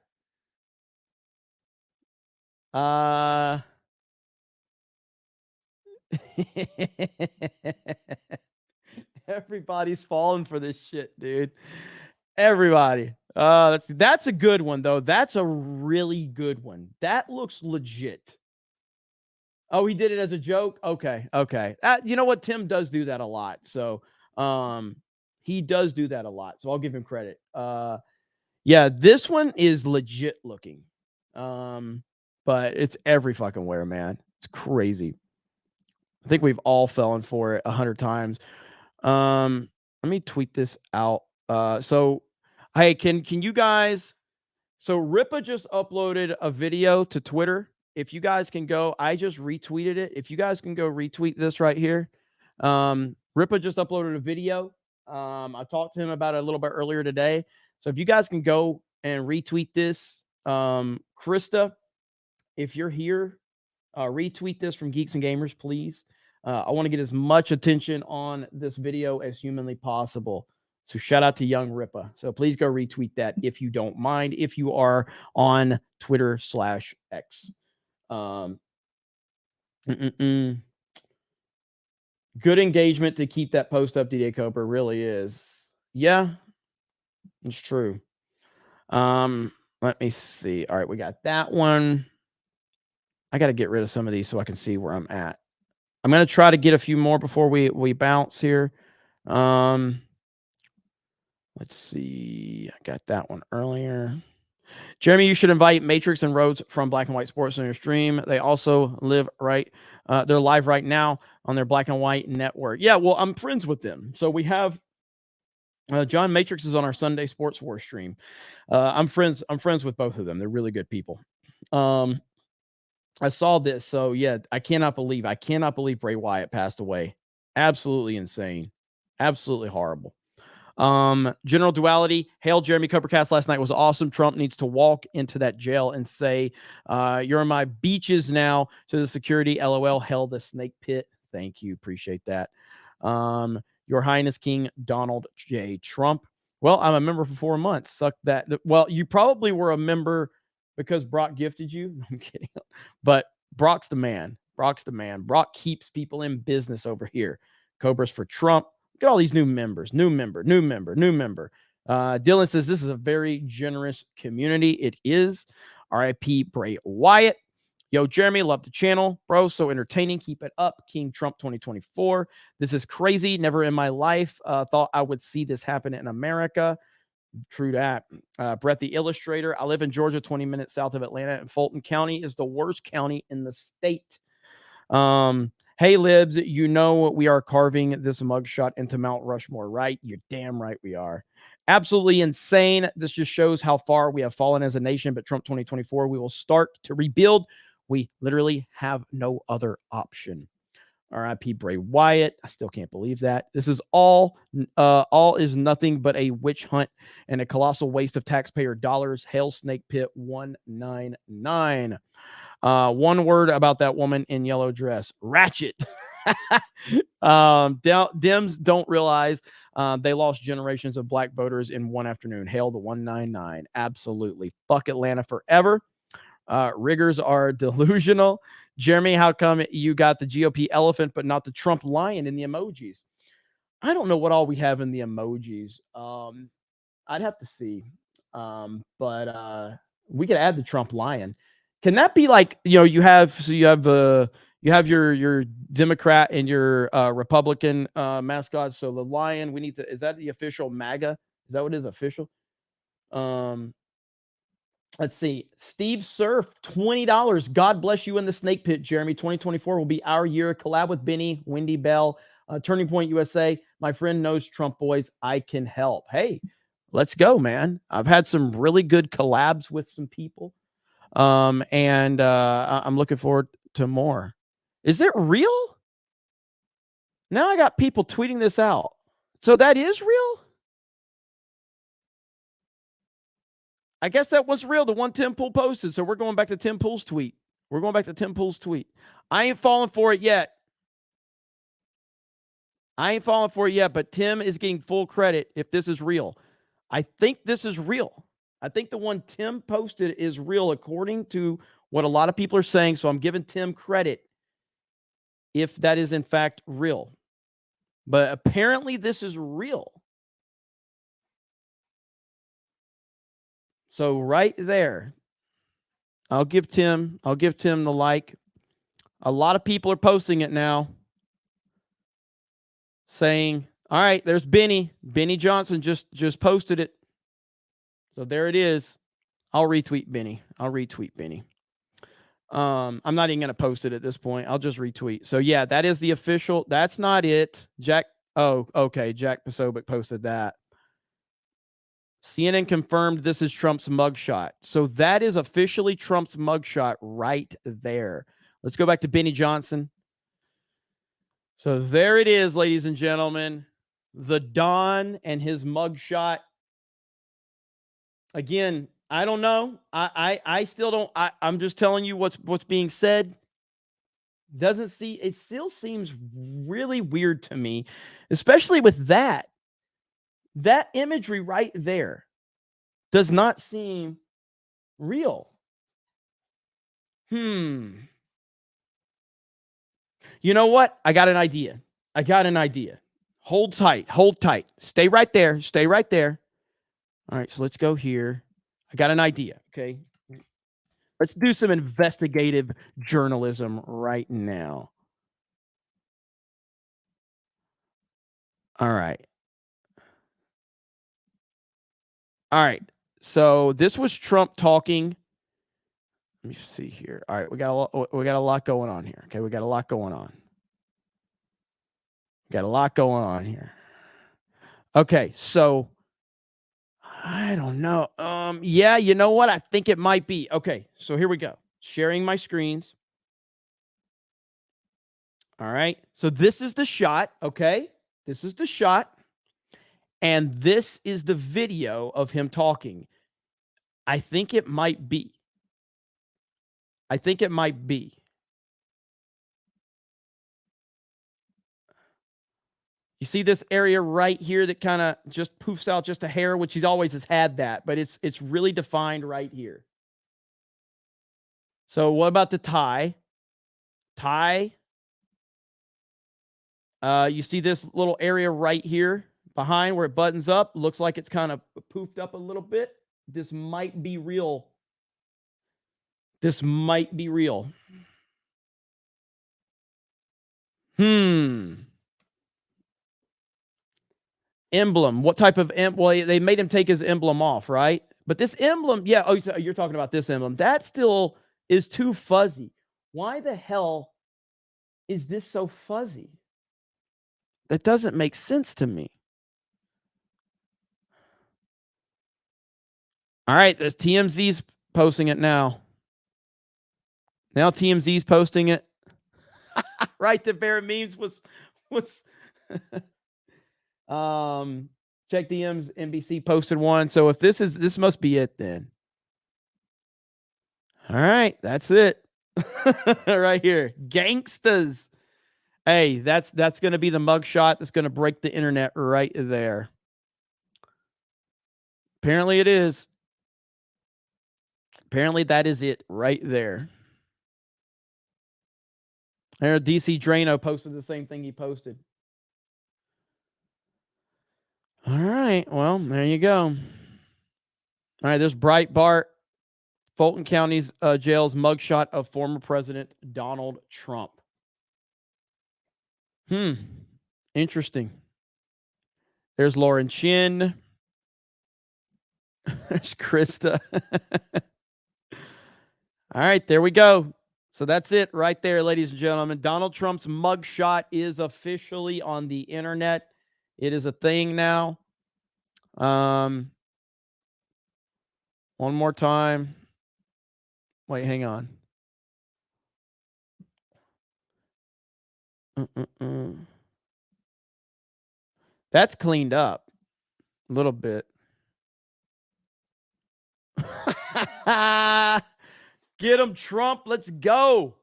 Everybody's falling for this shit, dude. Everybody. That's a good one, though. That's a really good one. That looks legit. Oh, he did it as a joke? Okay. You know what? Tim does do that a lot. So he does do that a lot. So I'll give him credit. Yeah, this one is legit looking. But it's every fucking where, man. It's crazy. I think we've all fallen for it 100 times. Let me tweet this out. So hey, can you guys, so Ripa just uploaded a video to Twitter. If you guys can go, I just retweeted it. If you guys can go retweet this right here. Ripa just uploaded a video. I talked to him about it a little bit earlier today. So if you guys can go and retweet this, Krista, if you're here, retweet this from Geeks and Gamers, please. I want to get as much attention on this video as humanly possible. So shout out to Young Ripa. So please go retweet that if you don't mind, if you are on Twitter/X. Good engagement to keep that post up, DJ Cobra, really is. Yeah, it's true. Let me see. All right, we got that one. I got to get rid of some of these so I can see where I'm at. I'm going to try to get a few more before we bounce here. Let's see. I got that one earlier. Jeremy, you should invite Matrix and Rhodes from Black and White Sports on your stream. They also live right. They're live right now on their Black and White network. Yeah, well, I'm friends with them. So we have John Matrix is on our Sunday Sports War stream. I'm friends with both of them. They're really good people. I saw this. So yeah, I cannot believe Bray Wyatt passed away. Absolutely insane. Absolutely horrible. General Duality. Hail Jeremy. CobraCast last night was awesome. Trump needs to walk into that jail and say, you're on my beaches now to the security. LOL. Hell, the snake pit. Thank you. Appreciate that. Your Highness King Donald J. Trump. Well, I'm a member for 4 months. Suck that. Well, you probably were a member because Brock gifted you. I'm kidding. But Brock's the man. Brock keeps people in business over here. Cobra's for Trump. Look at all these new members. New member. Dylan says this is a very generous community. It is. RIP Bray Wyatt. Yo, Jeremy, love the channel. Bro, so entertaining. Keep it up. King Trump 2024. This is crazy. Never in my life thought I would see this happen in America. True that. Brett the Illustrator. I live in Georgia, 20 minutes south of Atlanta, and Fulton County is the worst county in the state. Hey, Libs, you know we are carving this mugshot into Mount Rushmore, right? You're damn right we are. Absolutely insane. This just shows how far we have fallen as a nation, but Trump 2024, we will start to rebuild. We literally have no other option. RIP Bray Wyatt. I still can't believe that. This is all is nothing but a witch hunt and a colossal waste of taxpayer dollars. Hail Snake Pit 199. One word about that woman in yellow dress. Ratchet. Dems don't realize they lost generations of black voters in one afternoon. Hail the 199. Absolutely. Fuck Atlanta forever. Riggers are delusional. Jeremy, how come you got the GOP elephant but not the Trump lion in the emojis? I don't know what all we have in the emojis. I'd have to see. But we could add the Trump lion. Can that be like, you have your Democrat and your Republican mascots. So the lion, is that the official MAGA? Is that what is official? Let's see. Steve Surf, $20. God bless you in the snake pit, Jeremy. 2024 will be our year. Collab with Benny, Wendy Bell, Turning Point USA. My friend knows Trump boys. I can help. Hey, let's go, man. I've had some really good collabs with some people. And I'm looking forward to more. Is it real? Now I got people tweeting this out. So that is real? I guess that was real, the one Tim Pool posted. So we're going back to Tim Pool's tweet. We're going back to Tim Pool's tweet. I ain't falling for it yet. But Tim is getting full credit if this is real. I think this is real. I think the one Tim posted is real according to what a lot of people are saying. So I'm giving Tim credit if that is in fact real. But apparently this is real. So right there, I'll give Tim the like. A lot of people are posting it now, saying, all right, there's Benny. Benny Johnson just posted it. So there it is. I'll retweet Benny. I'm not even going to post it at this point. I'll just retweet. So yeah, that is the official. That's not it. Jack. Oh, okay. Jack Posobiec posted that. CNN confirmed this is Trump's mugshot. So that is officially Trump's mugshot right there. Let's go back to Benny Johnson. So there it is, ladies and gentlemen. The Don and his mugshot. Again, I don't know. I still don't. I'm just telling you what's being said. It still seems really weird to me, especially with that imagery right there does not seem real. You know what? I got an idea. Hold tight. Stay right there. All right, so let's go here. I got an idea, okay? Let's do some investigative journalism right now. All right. So this was Trump talking. Let me see here. All right, we got a lot going on here. Okay, we got a lot going on here. Okay, so I don't know. Yeah, you know what? I think it might be. Okay, so here we go. Sharing my screens. All right. So this is the shot, okay? This is the shot. And this is the video of him talking. I think it might be. You see this area right here that kind of just poofs out just a hair, which he always has had that, but it's really defined right here. So what about the tie? You see this little area right here behind where it buttons up? Looks like it's kind of poofed up a little bit. This might be real. Emblem. What type of emblem? Well, they made him take his emblem off, right? But this emblem, yeah. Oh, you're talking about this emblem. That still is too fuzzy. Why the hell is this so fuzzy? That doesn't make sense to me. All right, the TMZ's posting it now. Now TMZ's posting it. Right, the Bear Memes was check DMs. NBC posted one. So if this must be it then. All right, that's it. Right here. Gangstas. Hey, that's going to be the mugshot that's going to break the internet right there. Apparently it is. Apparently that is it right there. There, DC Drano posted the same thing he posted. All right, well, there you go. All right, there's Breitbart, Fulton County's jail's mugshot of former President Donald Trump. Interesting. There's Lauren Chin. There's Krista. All right, there we go. So that's it right there, ladies and gentlemen. Donald Trump's mugshot is officially on the internet. It is a thing now. One more time. Wait, hang on. That's cleaned up a little bit. Get him, Trump. Let's go.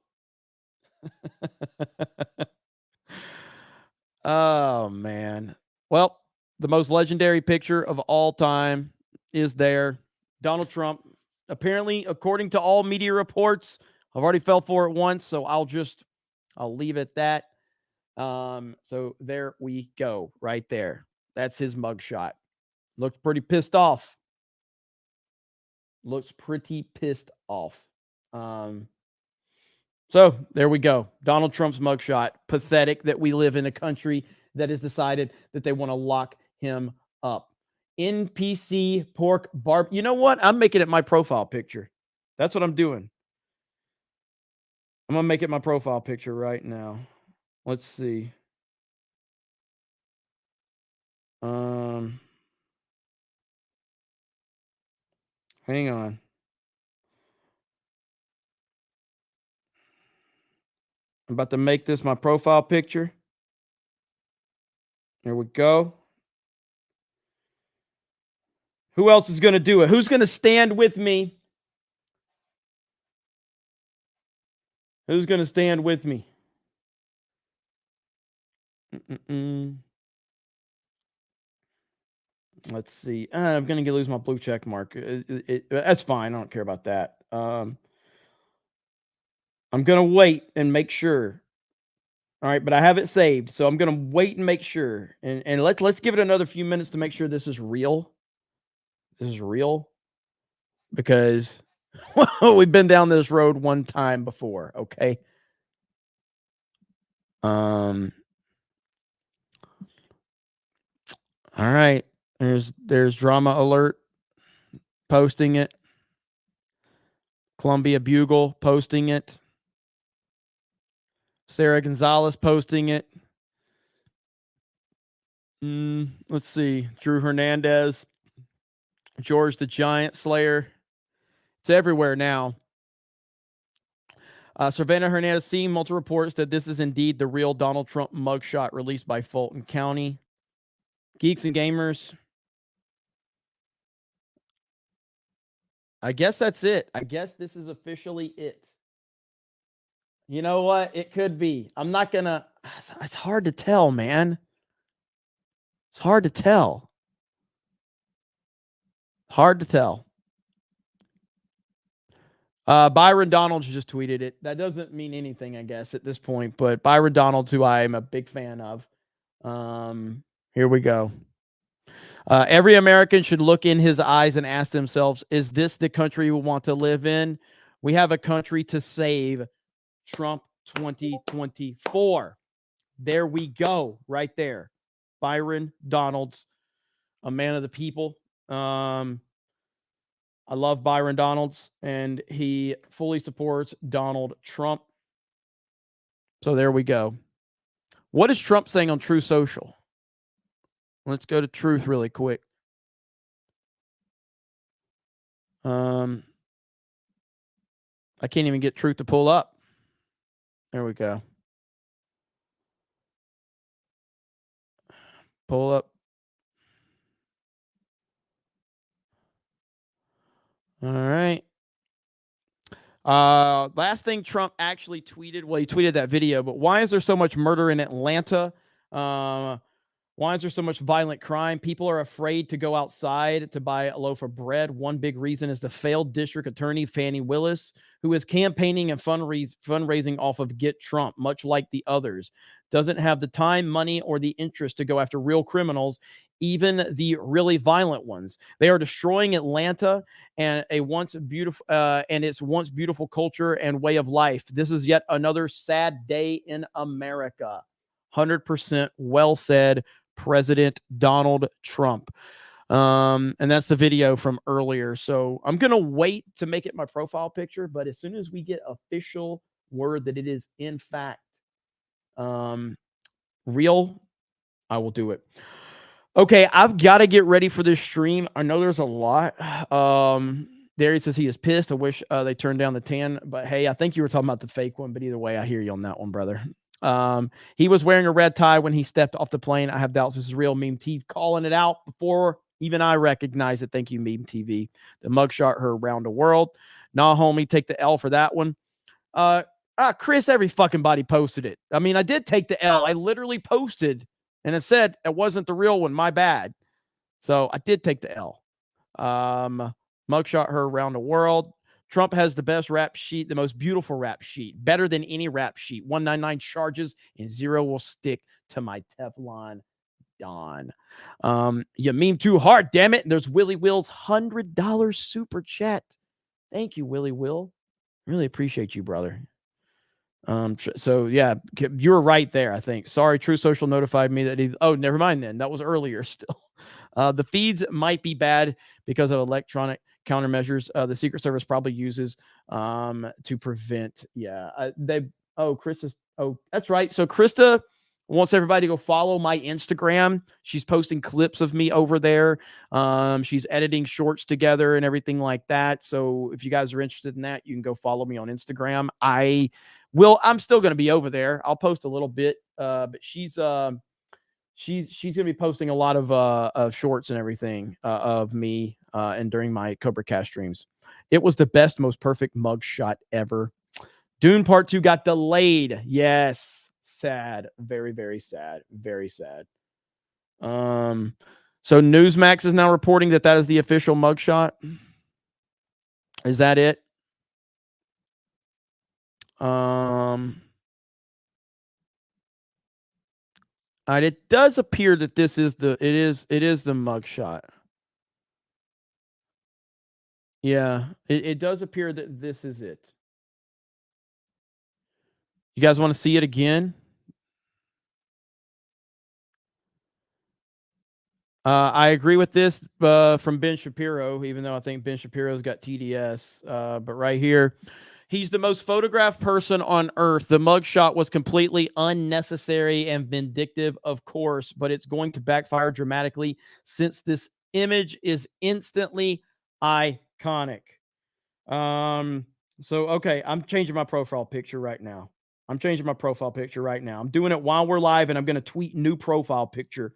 Oh, man. Well, the most legendary picture of all time is there. Donald Trump, apparently, according to all media reports, I've already fell for it once, so I'll leave it at that. So there we go, right there. That's his mugshot. Looks pretty pissed off. Looks pretty pissed off. So there we go. Donald Trump's mugshot. Pathetic that we live in a country that has decided that they want to lock him up. NPC pork barb. You know what? I'm making it my profile picture. That's what I'm doing. I'm going to make it my profile picture right now. Let's see. Hang on. I'm about to make this my profile picture. There we go. Who else is going to do it? Who's going to stand with me? Who's going to stand with me? Let's see. I'm going to lose my blue check mark. That's fine. I don't care about that. I'm going to wait and make sure. All right, but I have it saved, so I'm going to wait and make sure. And let's give it another few minutes to make sure this is real. This is real. Because we've been down this road one time before, okay? All right. There's Drama Alert posting it. Columbia Bugle posting it. Sarah Gonzalez posting it. Let's see. Drew Hernandez. George the Giant Slayer. It's everywhere now. Savannah Hernandez seen multiple reports that this is indeed the real Donald Trump mugshot released by Fulton County. Geeks and Gamers. I guess that's it. I guess this is officially it. You know what? It could be. I'm not going to. It's hard to tell, man. It's hard to tell. Hard to tell. Byron Donalds just tweeted it. That doesn't mean anything, I guess, at this point. But Byron Donalds, who I am a big fan of. Here we go. Every American should look in his eyes and ask themselves, is this the country we want to live in? We have a country to save. Trump 2024. There we go, right there. Byron Donalds, a man of the people. I love Byron Donalds, and he fully supports Donald Trump. So there we go. What is Trump saying on True Social? Let's go to Truth really quick. I can't even get Truth to pull up. There we go. Pull up. All right. Last thing Trump actually tweeted, well, he tweeted that video, but why is there so much murder in Atlanta? Why is there so much violent crime? People are afraid to go outside to buy a loaf of bread. One big reason is the failed district attorney, Fannie Willis, who is campaigning and fundraising off of Get Trump, much like the others. Doesn't have the time, money, or the interest to go after real criminals, even the really violent ones. They are destroying Atlanta and its once beautiful culture and way of life. This is yet another sad day in America. 100% well said, President Donald Trump. And that's the video from earlier. So I'm going to wait to make it my profile picture, but as soon as we get official word that it is in fact real, I will do it. Okay, I've got to get ready for this stream. I know there's a lot. Darius says he is pissed. I wish they turned down the 10, but hey, I think you were talking about the fake one, but either way, I hear you on that one, brother. He was wearing a red tie when he stepped off the plane. I have doubts this is real. Meme T calling it out before Even I recognize it. Thank you, Meme TV. The mugshot her around the world. Nah, homie, take the L for that one. Chris, every fucking body posted it. I mean, I did take the L. I literally posted, and it said it wasn't the real one. My bad. So I did take the L. Mugshot her around the world. Trump has the best rap sheet, the most beautiful rap sheet, better than any rap sheet. 199 charges and 0 will stick to my Teflon Don. You meme too hard, damn it. There's Willie Will's $100 super chat. Thank you, Willie Will. Really appreciate you, brother. So yeah, you were right there, I think. Sorry, True Social notified me that oh, never mind then. That was earlier still. The feeds might be bad because of electronic countermeasures the Secret Service probably uses to prevent. Yeah, that's right. So Krista wants everybody to go follow my Instagram. She's posting clips of me over there. She's editing shorts together and everything like that. So if you guys are interested in that, you can go follow me on Instagram. I'm still going to be over there. I'll post a little bit, but she's going to be posting a lot of shorts and everything of me and during my CobraCast streams. It was the best, most perfect mug shot ever. Dune Part 2 got delayed. Yes. Sad. Very, very sad. Very sad. So Newsmax is now reporting that is the official mugshot. Is that it? It does appear that this is the mugshot. Yeah, it does appear that this is it. You guys want to see it again? I agree with this from Ben Shapiro, even though I think Ben Shapiro's got TDS. But right here, he's the most photographed person on earth. The mugshot was completely unnecessary and vindictive, of course, but it's going to backfire dramatically since this image is instantly iconic. So, okay, I'm changing my profile picture right now. I'm doing it while we're live, and I'm going to tweet new profile picture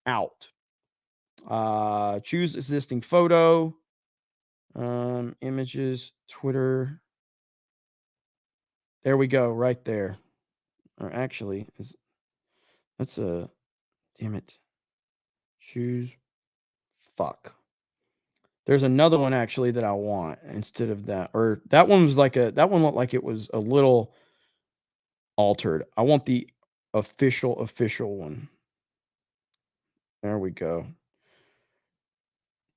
out. Choose existing photo, images, Twitter. There we go, right there. Or actually, damn it. Choose. Fuck. There's another one actually that I want instead of that. Or that one was that one looked like it was a little altered. I want the official one. There we go.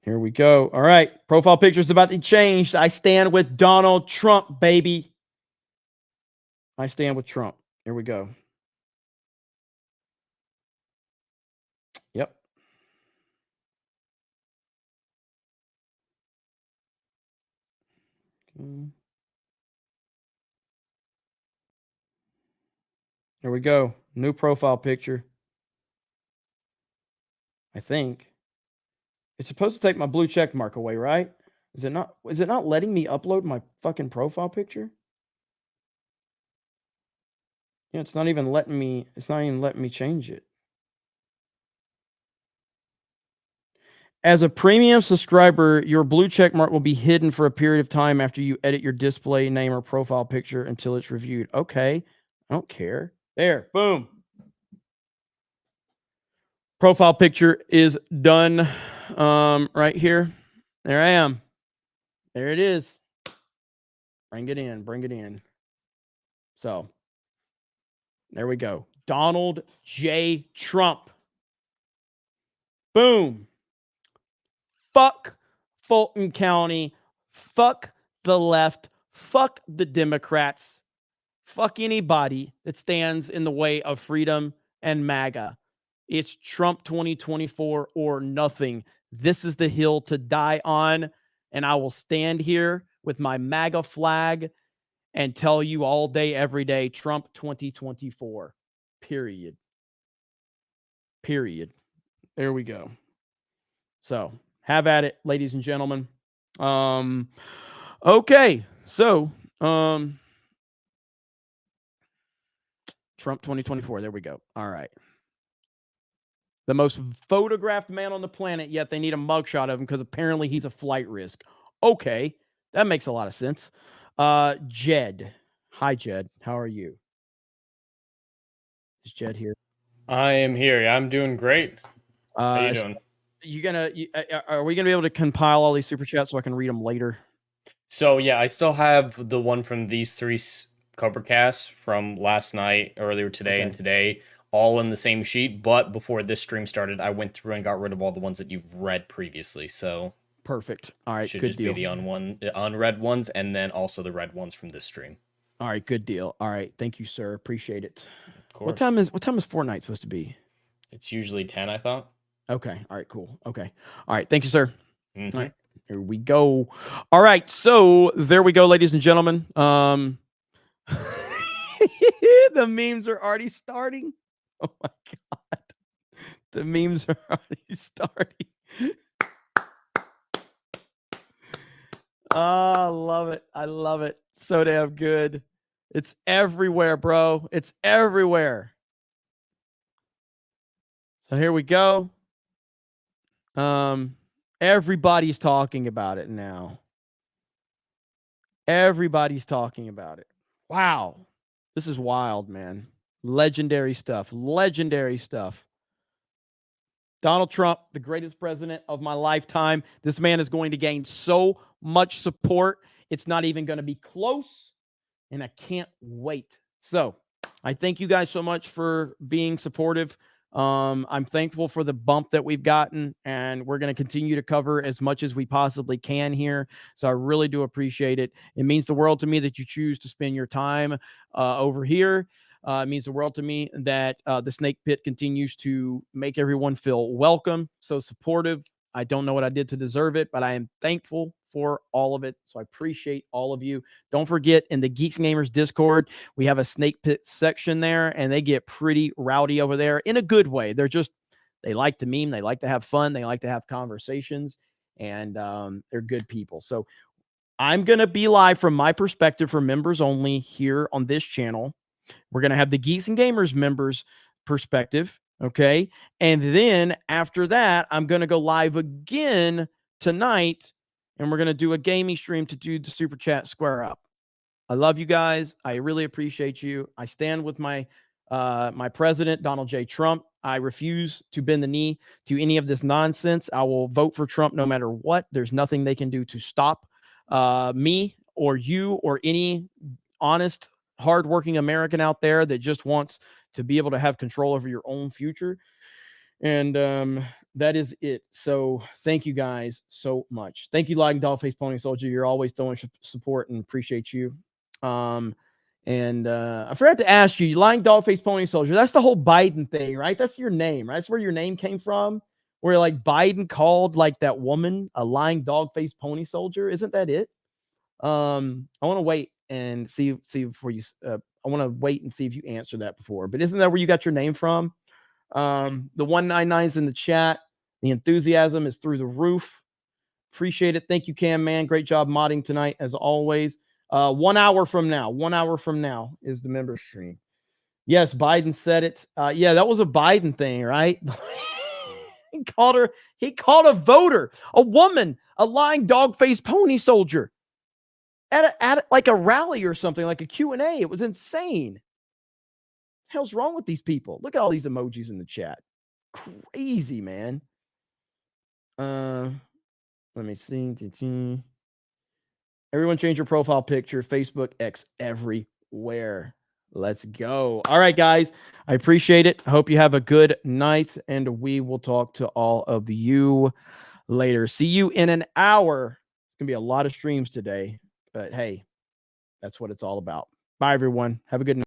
Here we go. All right. Profile picture is about to change. I stand with Donald Trump, baby. I stand with Trump. Here we go. Yep. Here we go. New profile picture. I think. It's supposed to take my blue check mark away, right? Is it not letting me upload my fucking profile picture? Yeah, it's not even letting me change it. As a premium subscriber, your blue check mark will be hidden for a period of time after you edit your display name or profile picture until it's reviewed. Okay. I don't care. There. Boom. Profile picture is done. Right here. There I am. There it is. Bring it in. So, there we go. Donald J. Trump. Boom. Fuck Fulton County. Fuck the left. Fuck the Democrats. Fuck anybody that stands in the way of freedom and MAGA. It's Trump 2024 or nothing. This is the hill to die on, and I will stand here with my MAGA flag and tell you all day, every day, Trump 2024. Period. There we go. So, have at it, ladies and gentlemen. Okay. So, Trump 2024. There we go. All right. The most photographed man on the planet, yet they need a mugshot of him because apparently he's a flight risk. Okay, that makes a lot of sense. Jed. Hi, Jed. How are you? Is Jed here? I am here. I'm doing great. How you doing? Are we gonna be able to compile all these super chats so I can read them later? So yeah, I still have the one from these three CobraCasts from last night, earlier today, and today, all in the same sheet. But before this stream started, I went through and got rid of all the ones that you've read previously. So perfect. All right, should good just deal. be the unread ones, and then also the read ones from this stream. All right, good deal. All right, thank you, sir. Appreciate it. Of course. What time is Fortnite supposed to be? It's usually 10, I thought. Okay. All right. Cool. Okay. All right. Thank you, sir. Mhm. All right. Here we go. All right. So there we go, ladies and gentlemen. The memes are already starting. Oh my God. The memes are already starting. Oh, I love it. I love it. So damn good. It's everywhere, bro. It's everywhere. So here we go. Everybody's talking about it now. Everybody's talking about it. Wow. This is wild, man. Legendary stuff. Legendary stuff. Donald Trump, the greatest president of my lifetime. This man is going to gain so much support. It's not even going to be close. And I can't wait. So I thank you guys so much for being supportive. I'm thankful for the bump that we've gotten, and we're going to continue to cover as much as we possibly can here. So I really do appreciate it. It means the world to me that you choose to spend your time over here. It means the world to me that the Snake Pit continues to make everyone feel welcome, so supportive. I don't know what I did to deserve it, but I am thankful for all of it. So I appreciate all of you. Don't forget, in the Geeks and Gamers Discord, we have a Snake Pit section there, and they get pretty rowdy over there in a good way. They like to meme. They like to have fun. They like to have conversations, and they're good people. So I'm going to be live from my perspective for members only here on this channel. We're going to have the Geeks and Gamers members perspective. Okay. And then after that, I'm going to go live again tonight, and we're going to do a gaming stream to do the super chat square up. I love you guys. I really appreciate you. I stand with my president, Donald J. Trump. I refuse to bend the knee to any of this nonsense. I will vote for Trump no matter what. There's nothing they can do to stop me or you or any honest, hardworking American out there that just wants to be able to have control over your own future. And that is it. So thank you guys so much. Thank you, Lying Dollface Pony Soldier. You're always throwing support, and appreciate you. I forgot to ask you, Lying Dollface Pony Soldier, that's the whole Biden thing, right? That's your name, right? That's where your name came from, where like Biden called like that woman a lying dog face pony soldier. Isn't that it? I want to wait and see before you I want to wait and see if you answer that before. But isn't that where you got your name from? The 199's in the chat. The enthusiasm is through the roof. Appreciate it. Thank you, Cam, man. Great job modding tonight, as always. 1 hour from now is the member stream. Yes, Biden said it. Yeah, that was a Biden thing, right? He called a voter, a woman, a lying dog-faced pony soldier at like a rally or something, like a Q&A. It was insane. What the hell's wrong with these people? Look at all these emojis in the chat. Crazy, man. Let me see. Everyone change your profile picture, Facebook, X, everywhere. Let's go. All right, guys. I appreciate it. I hope you have a good night, and we will talk to all of you later. See you in an hour. It's going to be a lot of streams today, but hey, that's what it's all about. Bye, everyone. Have a good night.